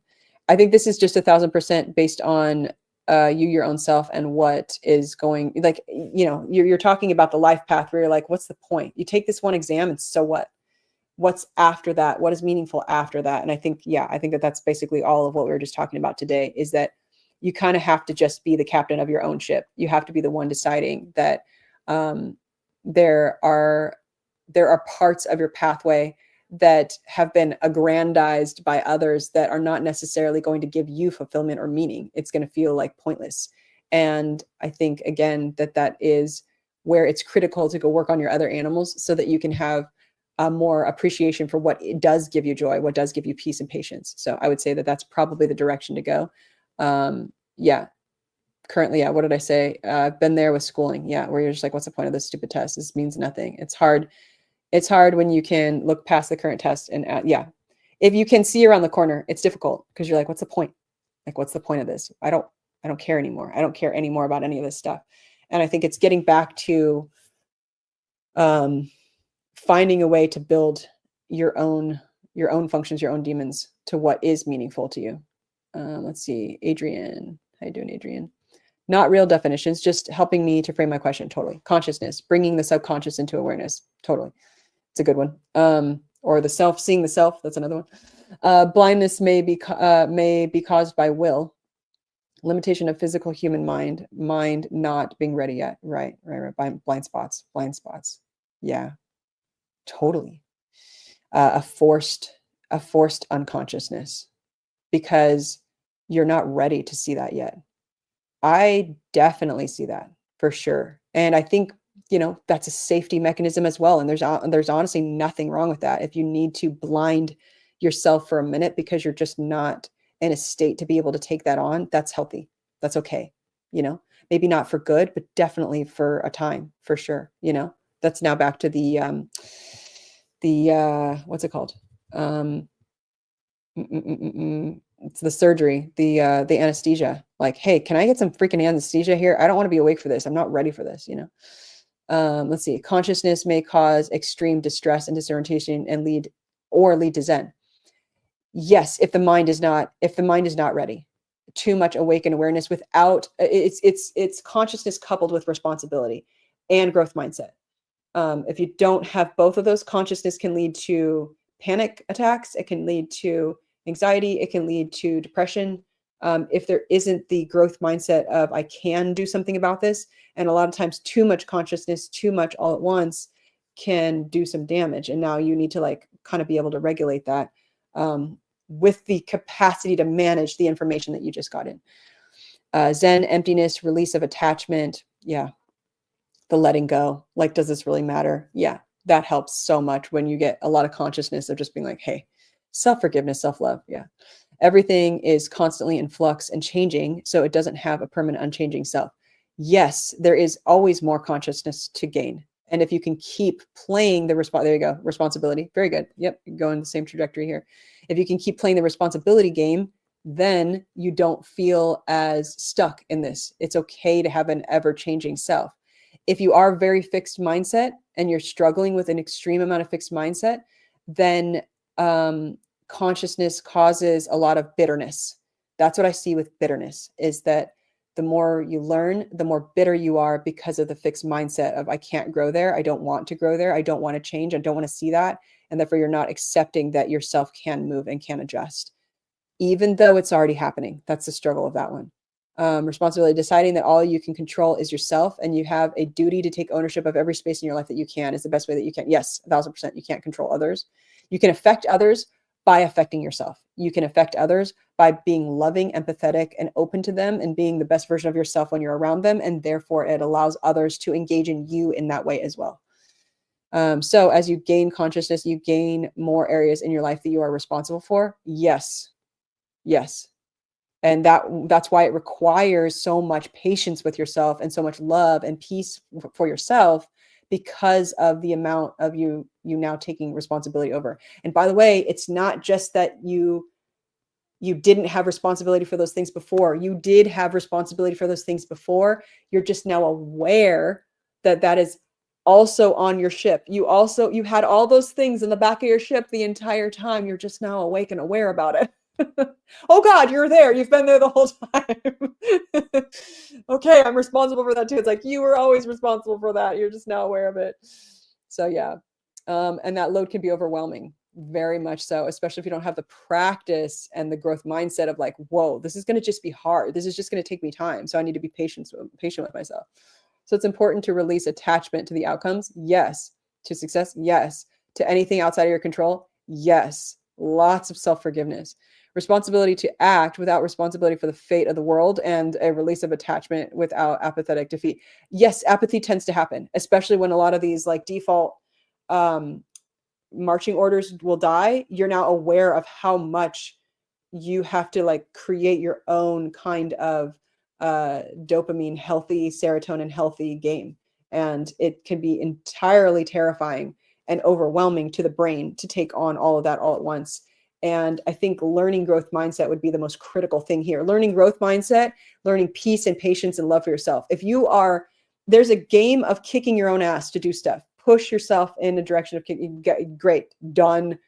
I think this is just 1,000% based on you, your own self, and what is going, like, you know, you're talking about the life path where you're like, what's the point? You take this one exam and so what? What's after that? What is meaningful after that? And I think, yeah, I think that that's basically all of what we were just talking about today, is that you kind of have to just be the captain of your own ship. You have to be the one deciding that there are parts of your pathway that have been aggrandized by others that are not necessarily going to give you fulfillment or meaning. It's going to feel like pointless. And I think, again, that is where it's critical to go work on your other animals, so that you can have more appreciation for what it does give you joy, what does give you peace and patience. So I would say that that's probably the direction to go. Yeah, currently, yeah, what did I say? I've been there with schooling, yeah, where you're just like, what's the point of this stupid test? This means nothing. It's hard. It's hard when you can look past the current test and yeah, if you can see around the corner, it's difficult because you're like, what's the point? Like, what's the point of this? I don't care anymore. I don't care anymore about any of this stuff. And I think it's getting back to finding a way to build your own functions, your own demons to what is meaningful to you. Let's see, Adrian. How you doing, Adrian? Not real definitions, just helping me to frame my question. Totally. Consciousness, bringing the subconscious into awareness. Totally. It's a good one. Or the self, seeing the self. That's another one. Blindness may be caused by will. Limitation of physical human mind not being ready yet. Right. Blind spots. Yeah, totally. A forced unconsciousness because you're not ready to see that yet. I definitely see that for sure. And I think, that's a safety mechanism as well. And there's honestly nothing wrong with that. If you need to blind yourself for a minute because you're just not in a state to be able to take that on, that's healthy. That's okay. Maybe not for good, but definitely for a time, for sure. That's now back to the what's it called? It's the surgery, the anesthesia. Like, hey, can I get some freaking anesthesia here? I don't want to be awake for this. I'm not ready for this, Let's see. Consciousness may cause extreme distress and disorientation and lead to Zen. Yes, if the mind is not ready. Too much awakened awareness without it's consciousness coupled with responsibility and growth mindset. If you don't have both of those, consciousness can lead to panic attacks. It can lead to anxiety. It can lead to depression. If there isn't the growth mindset of I can do something about this, and a lot of times too much consciousness, too much all at once can do some damage. And now you need to kind of be able to regulate that with the capacity to manage the information that you just got in. Zen, emptiness, release of attachment. Yeah. The letting go. Does this really matter? Yeah. That helps so much when you get a lot of consciousness of just being like, hey, self-forgiveness, self-love. Yeah. Everything is constantly in flux and changing. So it doesn't have a permanent unchanging self. Yes, there is always more consciousness to gain. And if you can keep playing the there you go, responsibility. Very good. Yep. You're going the same trajectory here. If you can keep playing the responsibility game, then you don't feel as stuck in this. It's okay to have an ever-changing self. If you are very fixed mindset and you're struggling with an extreme amount of fixed mindset, then consciousness causes a lot of bitterness. That's what I see with bitterness, is that the more you learn, the more bitter you are because of the fixed mindset of I can't grow there. I don't want to grow there. I don't want to change. I don't want to see that. And therefore you're not accepting that yourself can move and can adjust, even though it's already happening. That's the struggle of that one. Responsibility, deciding that all you can control is yourself, and you have a duty to take ownership of every space in your life that you can is the best way that you can. Yes, 1000%. You can't control others. You can affect others by affecting yourself. You can affect others by being loving, empathetic, and open to them and being the best version of yourself when you're around them. And therefore it allows others to engage in you in that way as well. So as you gain consciousness, you gain more areas in your life that you are responsible for. Yes. And that's why it requires so much patience with yourself and so much love and peace for yourself, because of the amount of you now taking responsibility over. And by the way, it's not just that you didn't have responsibility for those things before. You did have responsibility for those things before. You're just now aware that is also on your ship. You had all those things in the back of your ship the entire time. You're just now awake and aware about it. Oh God, you're there. You've been there the whole time. Okay, I'm responsible for that too. It's like you were always responsible for that. You're just now aware of it. So yeah. And that load can be overwhelming, very much so, especially if you don't have the practice and the growth mindset of like, whoa, this is going to just be hard. This is just going to take me time. So I need to be patient with myself. So it's important to release attachment to the outcomes. Yes. To success. Yes. To anything outside of your control. Yes. Lots of self-forgiveness. Responsibility to act without responsibility for the fate of the world, and a release of attachment without apathetic defeat. Yes, apathy tends to happen, especially when a lot of these default marching orders will die. You're now aware of how much you have to create your own kind of dopamine healthy, serotonin healthy game. And it can be entirely terrifying and overwhelming to the brain to take on all of that all at once. And I think learning growth mindset would be the most critical thing here. Learning growth mindset, learning peace and patience and love for yourself. If you are, there's a game of kicking your own ass to do stuff. Push yourself in the direction of kicking. Great, done.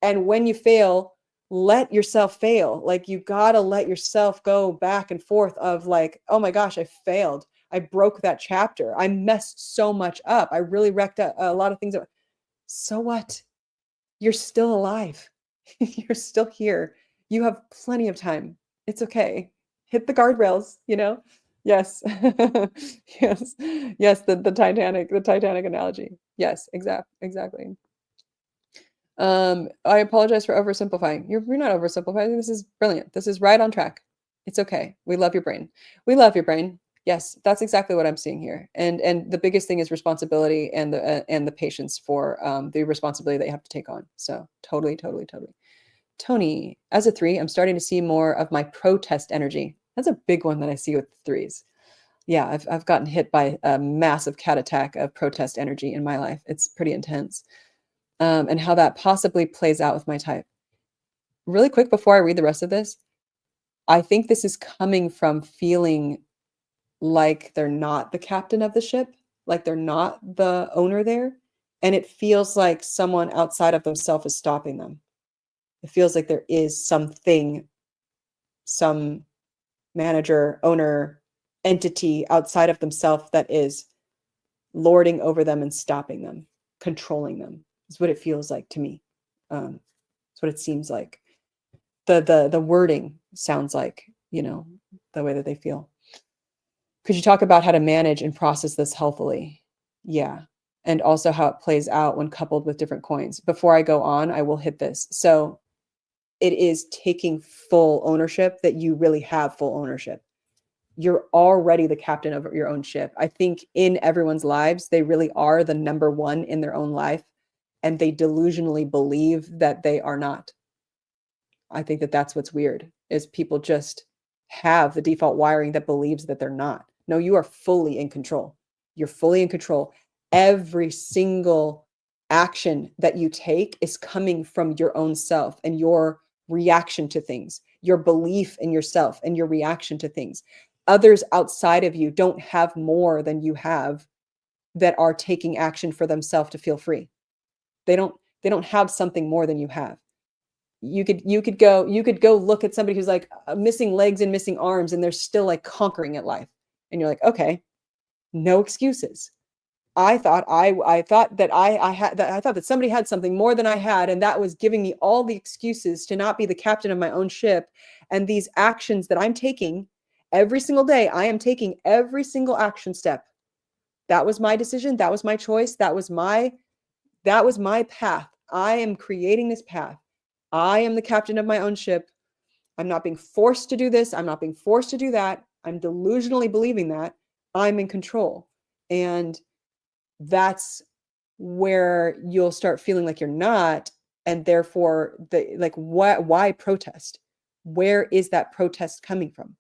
And when you fail, let yourself fail. Like, you gotta let yourself go back and forth of like, oh my gosh, I failed. I broke that chapter. I messed so much up. I really wrecked a lot of things. So what? You're still alive. You're still here. You have plenty of time. It's okay. Hit the guardrails, you know? Yes. Yes. Yes, the Titanic analogy. Yes, exactly. I apologize for oversimplifying. You're not oversimplifying. This is brilliant. This is right on track. It's okay. We love your brain. We love your brain. Yes, that's exactly what I'm seeing here. And the biggest thing is responsibility and the patience for the responsibility that you have to take on. So totally. Tony, as a 3, I'm starting to see more of my protest energy. That's a big one that I see with 3s. Yeah, I've gotten hit by a massive cat attack of protest energy in my life. It's pretty intense. And how that possibly plays out with my type. Really quick before I read the rest of this, I think this is coming from feeling like they're not the captain of the ship, like they're not the owner there. And it feels like someone outside of themselves is stopping them. It feels like there is something, some manager, owner, entity outside of themselves that is lording over them and stopping them, controlling them. Is what it feels like to me. It's what it seems like. The wording sounds like, you know, the way that they feel. Could you talk about how to manage and process this healthily? Yeah. And also how it plays out when coupled with different coins. Before I go on, I will hit this. So it is taking full ownership that you really have full ownership. You're already the captain of your own ship. I think in everyone's lives, they really are the number one in their own life. And they delusionally believe that they are not. I think that that's what's weird, is people just have the default wiring that believes that they're not. No, you are fully in control. You're fully in control. Every single action that you take is coming from your own self and your reaction to things, your belief in yourself and your reaction to things. Others outside of you don't have more than you have that are taking action for themselves to feel free. They don't have something more than you have. You could go look at somebody who's like missing legs and missing arms and they're still like conquering at life. And you're like, okay, no excuses. I thought that somebody had something more than I had, and that was giving me all the excuses to not be the captain of my own ship. And these actions that I'm taking every single day, I am taking every single action step. That was my decision. That was my choice. That was my path. I am creating this path. I am the captain of my own ship. I'm not being forced to do this. I'm not being forced to do that. I'm delusionally believing that I'm in control. And that's where you'll start feeling like you're not. And therefore, why protest? Where is that protest coming from?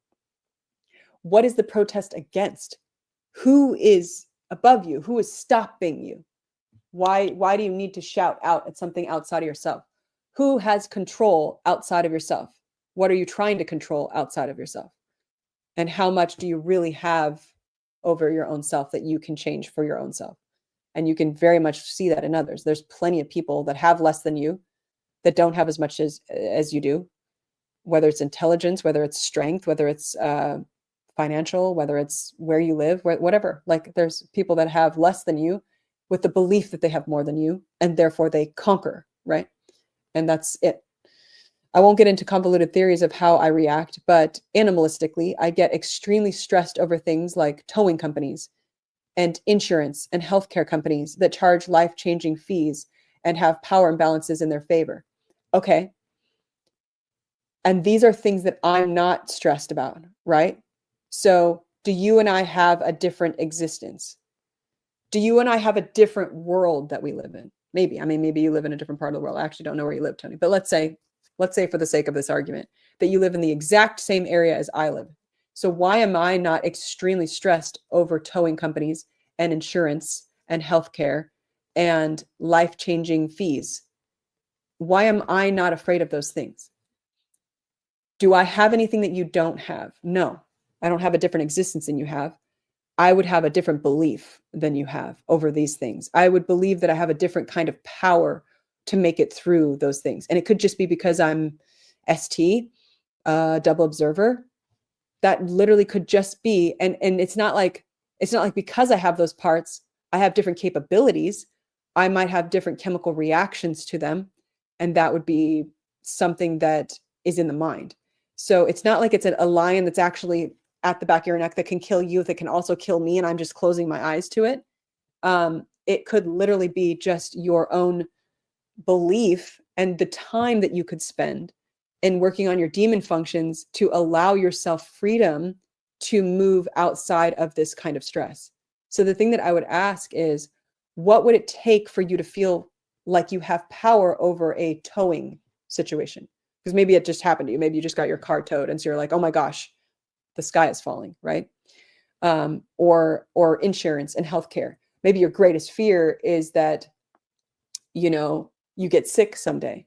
What is the protest against? Who is above you? Who is stopping you? Why do you need to shout out at something outside of yourself? Who has control outside of yourself? What are you trying to control outside of yourself? And how much do you really have over your own self that you can change for your own self? And you can very much see that in others. There's plenty of people that have less than you, that don't have as much as you do, whether it's intelligence, whether it's strength, whether it's financial, whether it's where you live, whatever. Like, there's people that have less than you with the belief that they have more than you, and therefore they conquer, right? And that's it. I won't get into convoluted theories of how I react, but animalistically, I get extremely stressed over things like towing companies and insurance and healthcare companies that charge life-changing fees and have power imbalances in their favor. Okay. And these are things that I'm not stressed about, right? So do you and I have a different existence? Do you and I have a different world that we live in? Maybe. I mean, maybe you live in a different part of the world. I actually don't know where you live, Tony. But let's say for the sake of this argument, that you live in the exact same area as I live. So why am I not extremely stressed over towing companies and insurance and healthcare and life-changing fees? Why am I not afraid of those things? Do I have anything that you don't have? No, I don't have a different existence than you have. I would have a different belief than you have over these things. I would believe that I have a different kind of power to make it through those things. And it could just be because I'm ST, double observer. That literally could just be, and it's not like because I have those parts, I have different capabilities. I might have different chemical reactions to them. And that would be something that is in the mind. So it's not like it's a lion that's actually at the back of your neck that can kill you, that can also kill me, and I'm just closing my eyes to it. It could literally be just your own belief and the time that you could spend in working on your demon functions to allow yourself freedom to move outside of this kind of stress. So the thing that I would ask is, what would it take for you to feel like you have power over a towing situation? Because maybe it just happened to you. Maybe you just got your car towed, and so you're like, oh my gosh, the sky is falling, right? Or insurance and healthcare. Maybe your greatest fear is that, you get sick someday.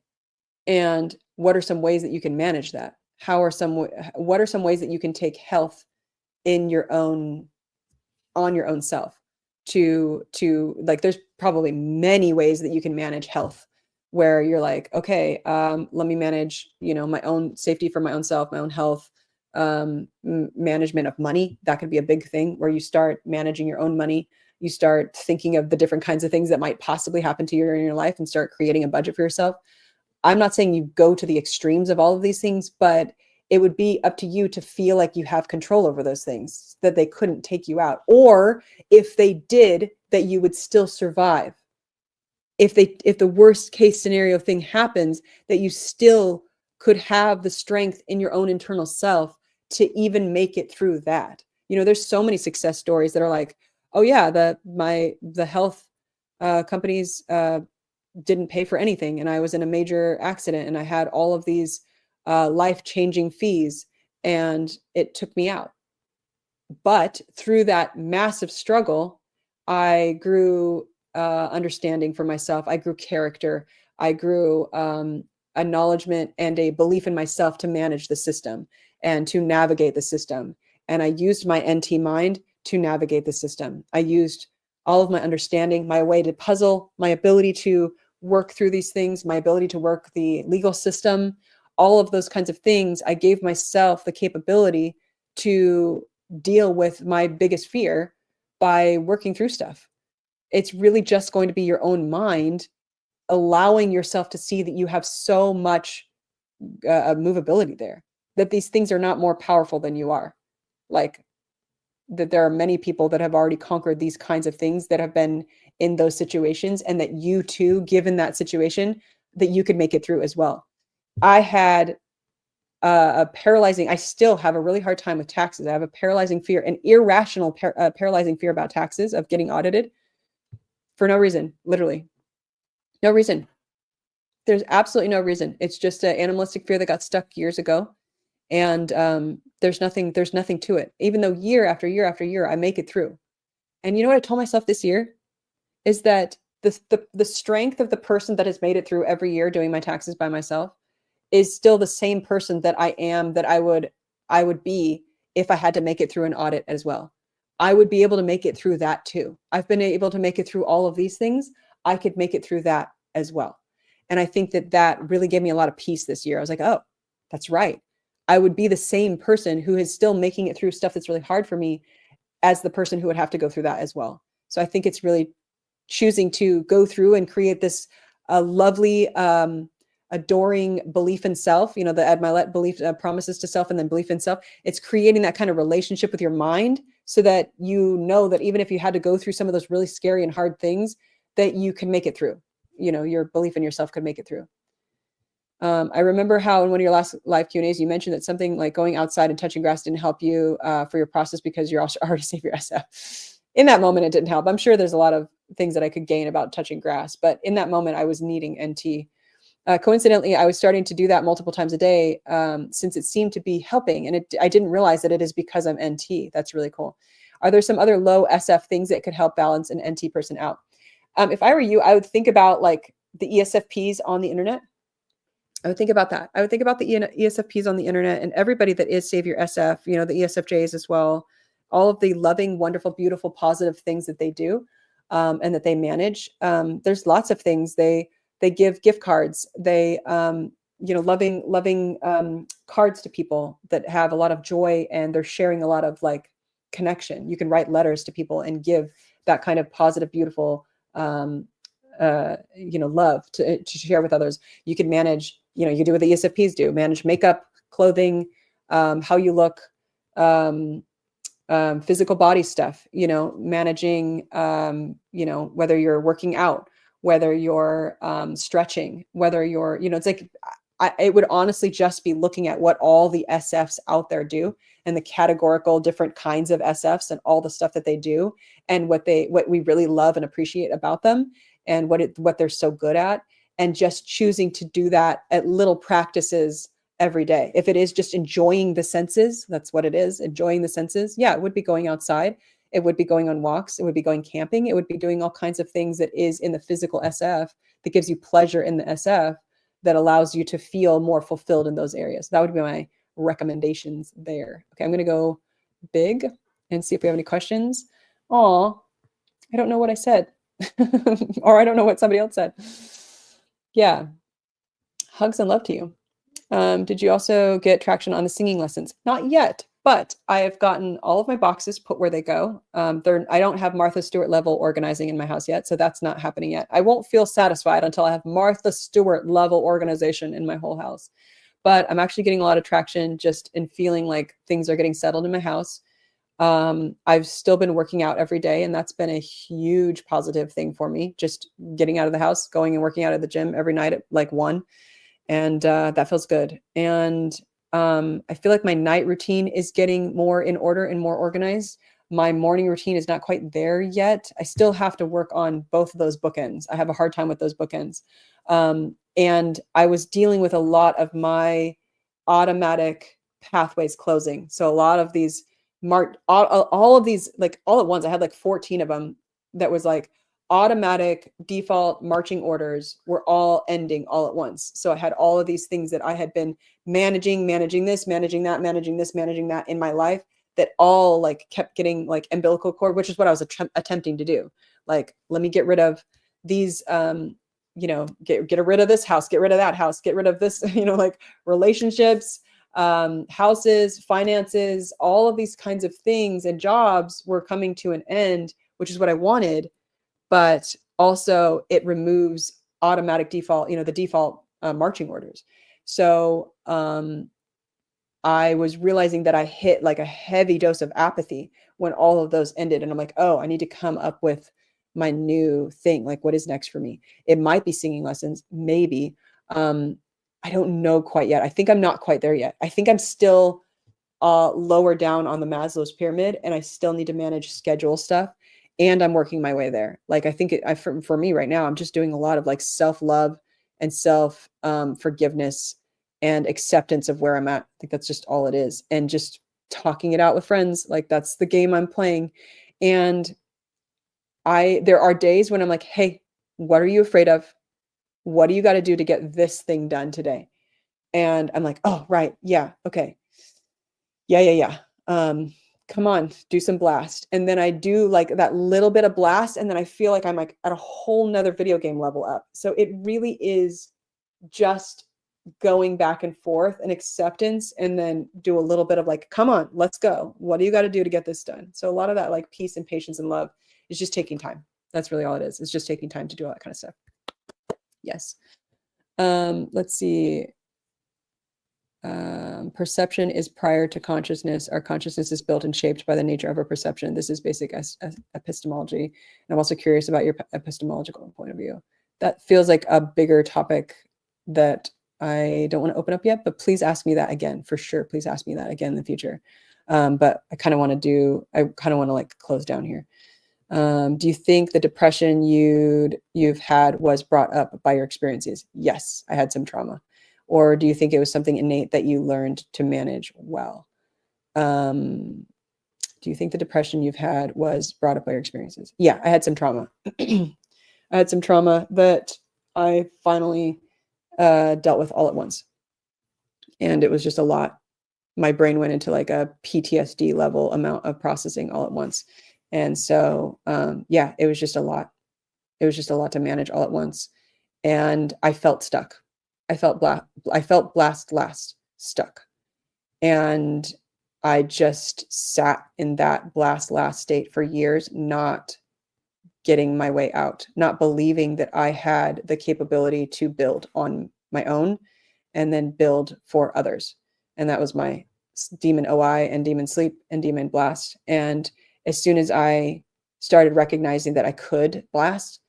And what are some ways that you can manage that? What are some ways that you can take health on your own self to like, there's probably many ways that you can manage health where you're like, okay, let me manage, my own safety for my own self, my own health, management of money. That could be a big thing where you start managing your own money. You start thinking of the different kinds of things that might possibly happen to you in your life and start creating a budget for yourself. I'm not saying you go to the extremes of all of these things, but it would be up to you to feel like you have control over those things, that they couldn't take you out. Or if they did, that you would still survive. If the worst case scenario thing happens, that you still could have the strength in your own internal self to even make it through that. There's so many success stories that are like, oh yeah, the health companies didn't pay for anything, and I was in a major accident, and I had all of these life-changing fees, and it took me out. But through that massive struggle, I grew understanding for myself. I grew character. I grew acknowledgement and a belief in myself to manage the system and to navigate the system. And I used my NT mind to navigate the system. I used all of my understanding, my way to puzzle, my ability to work through these things, my ability to work the legal system, all of those kinds of things. I gave myself the capability to deal with my biggest fear by working through stuff. It's really just going to be your own mind allowing yourself to see that you have so much movability there, that these things are not more powerful than you are. Like, that there are many people that have already conquered these kinds of things, that have been in those situations, and that you too, given that situation, that you could make it through as well. I had I still have a really hard time with taxes. I have a paralyzing fear, an irrational paralyzing fear about taxes, of getting audited for no reason, literally. No reason. There's absolutely no reason. It's just an animalistic fear that got stuck years ago. And there's nothing to it. Even though year after year after year, I make it through. And you know what I told myself this year is that the strength of the person that has made it through every year doing my taxes by myself is still the same person that I am, that I would be if I had to make it through an audit as well. I would be able to make it through that too. I've been able to make it through all of these things. I could make it through that as well. And I think that really gave me a lot of peace this year. I was like, oh, that's right. I would be the same person who is still making it through stuff that's really hard for me as the person who would have to go through that as well. So I think it's really choosing to go through and create this lovely, adoring belief in self, the Ed Milet belief, promises to self, and then belief in self. It's creating that kind of relationship with your mind so that you know that even if you had to go through some of those really scary and hard things, that you can make it through. Your belief in yourself could make it through. I remember how in one of your last live Q&As, you mentioned that something like going outside and touching grass didn't help you for your process because you're also already safe for SF. In that moment, it didn't help. I'm sure there's a lot of things that I could gain about touching grass, but in that moment, I was needing NT. Coincidentally, I was starting to do that multiple times a day since it seemed to be helping. And I didn't realize that it is because I'm NT. That's really cool. Are there some other low SF things that could help balance an NT person out? If I were you, I would think about like the ESFPs on the internet. I would think about that. I would think about the ESFPs on the internet and everybody that is Savior SF, the ESFJs as well. All of the loving, wonderful, beautiful, positive things that they do and that they manage. There's lots of things. They give gift cards. They, loving cards to people that have a lot of joy, and they're sharing a lot of like connection. You can write letters to people and give that kind of positive, beautiful, love to share with others. You can manage, you do what the ESFPs do, manage makeup, clothing, how you look, physical body stuff, managing, whether you're working out, whether you're stretching, whether you're, it's like, it would honestly just be looking at what all the SFs out there do and the categorical different kinds of SFs and all the stuff that they do and what we really love and appreciate about them and what they're so good at, and just choosing to do that at little practices every day. If it is just enjoying the senses, that's what it is, enjoying the senses. Yeah, it would be going outside. It would be going on walks. It would be going camping. It would be doing all kinds of things that is in the physical SF that gives you pleasure in the SF that allows you to feel more fulfilled in those areas. That would be my recommendations there. Okay, I'm going to go big and see if we have any questions. Oh, I don't know what I said. Or I don't know what somebody else said. Yeah. Hugs and love to you. Did you also get traction on the singing lessons? Not yet, but I have gotten all of my boxes put where they go. I don't have Martha Stewart level organizing in my house yet, so that's not happening yet. I won't feel satisfied until I have Martha Stewart level organization in my whole house. But I'm actually getting a lot of traction just in feeling like things are getting settled in my house. I've still been working out every day, and that's been a huge positive thing for me. Just getting out of the house, going and working out at the gym every night at like 1. And that feels good. And I feel like my night routine is getting more in order and more organized. My morning routine is not quite there yet. I still have to work on both of those bookends. I have a hard time with those bookends. And I was dealing with a lot of my automatic pathways closing. So a lot of these all of these, like all at once, I had like 14 of them that was like, automatic default marching orders were all ending all at once. So I had all of these things that I had been managing this, managing that, managing this, managing that in my life that all like kept getting like umbilical cord, which is what I was attempting to do. Like, let me get rid of these, get rid of this house, get rid of that house, get rid of this, like relationships, houses, finances, all of these kinds of things and jobs were coming to an end, which is what I wanted. But also it removes automatic default, the default marching orders. So I was realizing that I hit like a heavy dose of apathy when all of those ended. And I'm like, oh, I need to come up with my new thing. Like, what is next for me? It might be singing lessons, maybe. I don't know quite yet. I think I'm not quite there yet. I think I'm still lower down on the Maslow's pyramid, and I still need to manage schedule stuff. And I'm working my way there. Like, I think for me right now, I'm just doing a lot of like self-love and self forgiveness and acceptance of where I'm at. I think that's just all it is. And just talking it out with friends. Like, that's the game I'm playing. And there are days when I'm like, hey, what are you afraid of? What do you got to do to get this thing done today? And I'm like, oh, right. Yeah. Okay. Yeah. Come on, do some blast. And then I do like that little bit of blast. And then I feel like I'm like at a whole nother video game level up. So it really is just going back and forth and acceptance, and then do a little bit of like, come on, let's go. What do you got to do to get this done? So a lot of that like peace and patience and love is just taking time. That's really all it is. It's just taking time to do all that kind of stuff. Yes. Let's see. Perception is prior to consciousness. Our consciousness is built and shaped by the nature of our perception. This is basic epistemology. And I'm also curious about your epistemological point of view. That feels like a bigger topic that I don't want to open up yet, but please ask me that again, for sure. Please ask me that again in the future. But I kind of want to like close down here. Do you think the depression you've had was brought up by your experiences? Yes, I had some trauma. Or do you think it was something innate that you learned to manage well? Do you think the depression you've had was brought up by your experiences? Yeah, I had some trauma. I had some trauma that I finally dealt with all at once. And it was just a lot. My brain went into like a PTSD level amount of processing all at once. And so, yeah, it was just a lot. It was just a lot to manage all at once. And I felt stuck. I felt last stuck. And I just sat in that last state for years, not getting my way out, not believing that I had the capability to build on my own and then build for others. And that was my demon OI and demon sleep and demon blast. And as soon as I started recognizing that I could blast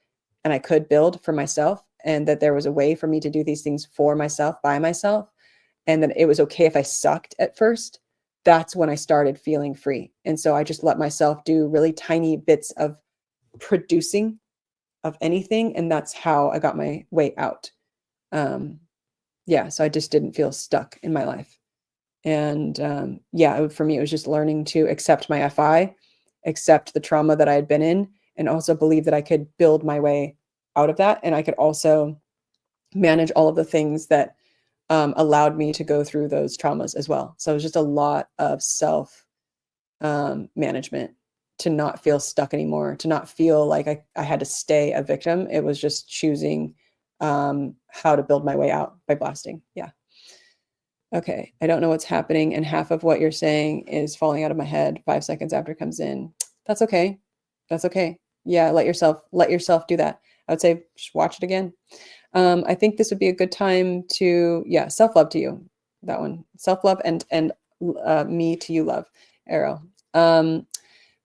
and I could build for myself and that there was a way for me to do these things for myself, by myself, and that it was okay if I sucked at first, that's when I started feeling free. And so I just let myself do really tiny bits of producing of anything. And that's how I got my way out. Yeah, so I just didn't feel stuck in my life. And yeah, for me, it was just learning to accept my FI, accept the trauma that I had been in, and also believe that I could build my way out of that. And I could also manage all of the things that allowed me to go through those traumas as well. So it was just a lot of self management to not feel stuck anymore, to not feel like I had to stay a victim. It was just choosing how to build my way out by blasting. Yeah. Okay. I don't know what's happening. And half of what you're saying is falling out of my head 5 seconds after it comes in. That's okay. That's okay. Yeah. Let yourself do that. I would say just watch it again. I think this would be a good time to, yeah, self-love to you. That one. Self-love and me to you, love. Arrow.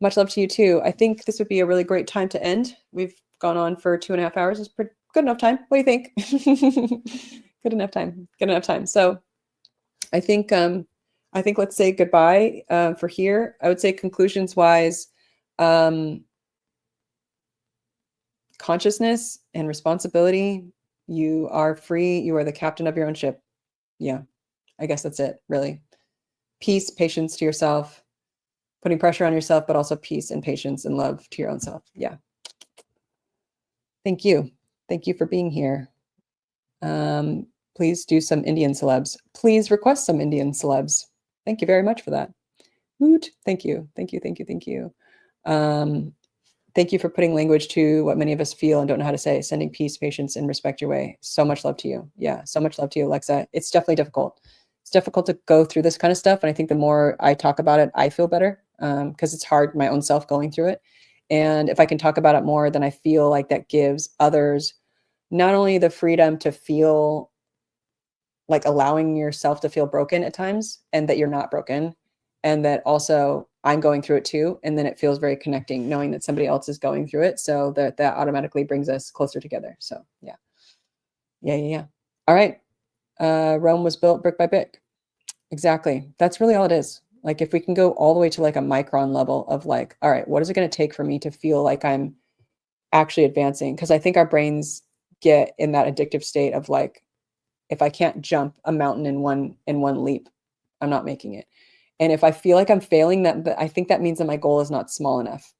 Much love to you too. I think this would be a really great time to end. We've gone on for 2.5 hours. It's pretty good enough time. What do you think? Good enough time. Good enough time. So I think let's say goodbye for here. I would say conclusions wise, consciousness and responsibility. You are free. You are the captain of your own ship. Yeah, I guess that's it, really. Peace, patience to yourself, putting pressure on yourself, but also peace and patience and love to your own self. Yeah. Thank you. Thank you for being here. Please do some Indian celebs. Please request some Indian celebs. Thank you very much for that. Woot. Thank you. Thank you. Thank you. Thank you. Thank you for putting language to what many of us feel and don't know how to say, sending peace, patience, and respect your way. So much love to you. Yeah, so much love to you, Alexa. It's definitely difficult. It's difficult to go through this kind of stuff. And I think the more I talk about it, I feel better because it's hard, my own self going through it. And if I can talk about it more, then I feel like that gives others not only the freedom to feel like allowing yourself to feel broken at times and that you're not broken, and that also I'm going through it too. And then it feels very connecting knowing that somebody else is going through it. So that automatically brings us closer together. So yeah. Yeah. All right. Rome was built brick by brick. Exactly. That's really all it is. Like if we can go all the way to like a micron level of like, all right, what is it going to take for me to feel like I'm actually advancing? Because I think our brains get in that addictive state of like, if I can't jump a mountain in one leap, I'm not making it. And if I feel like I'm failing, that I think that means that my goal is not small enough.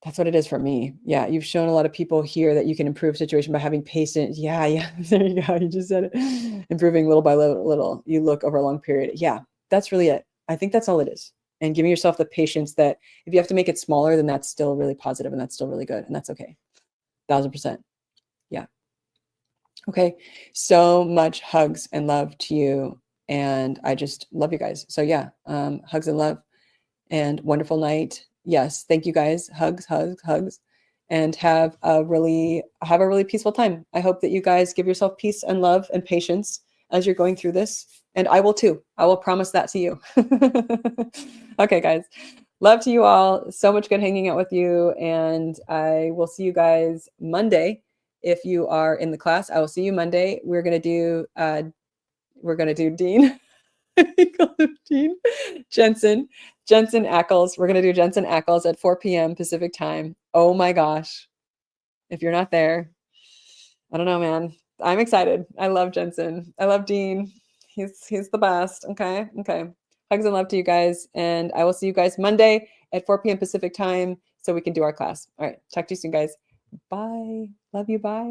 That's what it is for me. Yeah, you've shown a lot of people here that you can improve situation by having patience. Yeah. There you go. You just said it. Improving little by little. You look over a long period. Yeah, that's really it. I think that's all it is. And giving yourself the patience that if you have to make it smaller, then that's still really positive and that's still really good. And that's okay. 1000%. Yeah. Okay. So much hugs and love to you. And I just love you guys. So yeah, hugs and love and wonderful night. Yes. Thank you guys. Hugs, and have a really peaceful time. I hope that you guys give yourself peace and love and patience as you're going through this. And I will too. I will promise that to you. Okay, guys. Love to you all. So much good hanging out with you. And I will see you guys Monday. If you are in the class, I will see you Monday. We're going to do Dean. Dean. Jensen Ackles. We're gonna do Jensen Ackles at 4 p.m. Pacific time. Oh my gosh. If you're not there, I don't know, man. I'm excited. I love Jensen. I love Dean. He's the best. Okay. Okay. Hugs and love to you guys. And I will see you guys Monday at 4 p.m. Pacific time so we can do our class. All right. Talk to you soon, guys. Bye. Love you. Bye.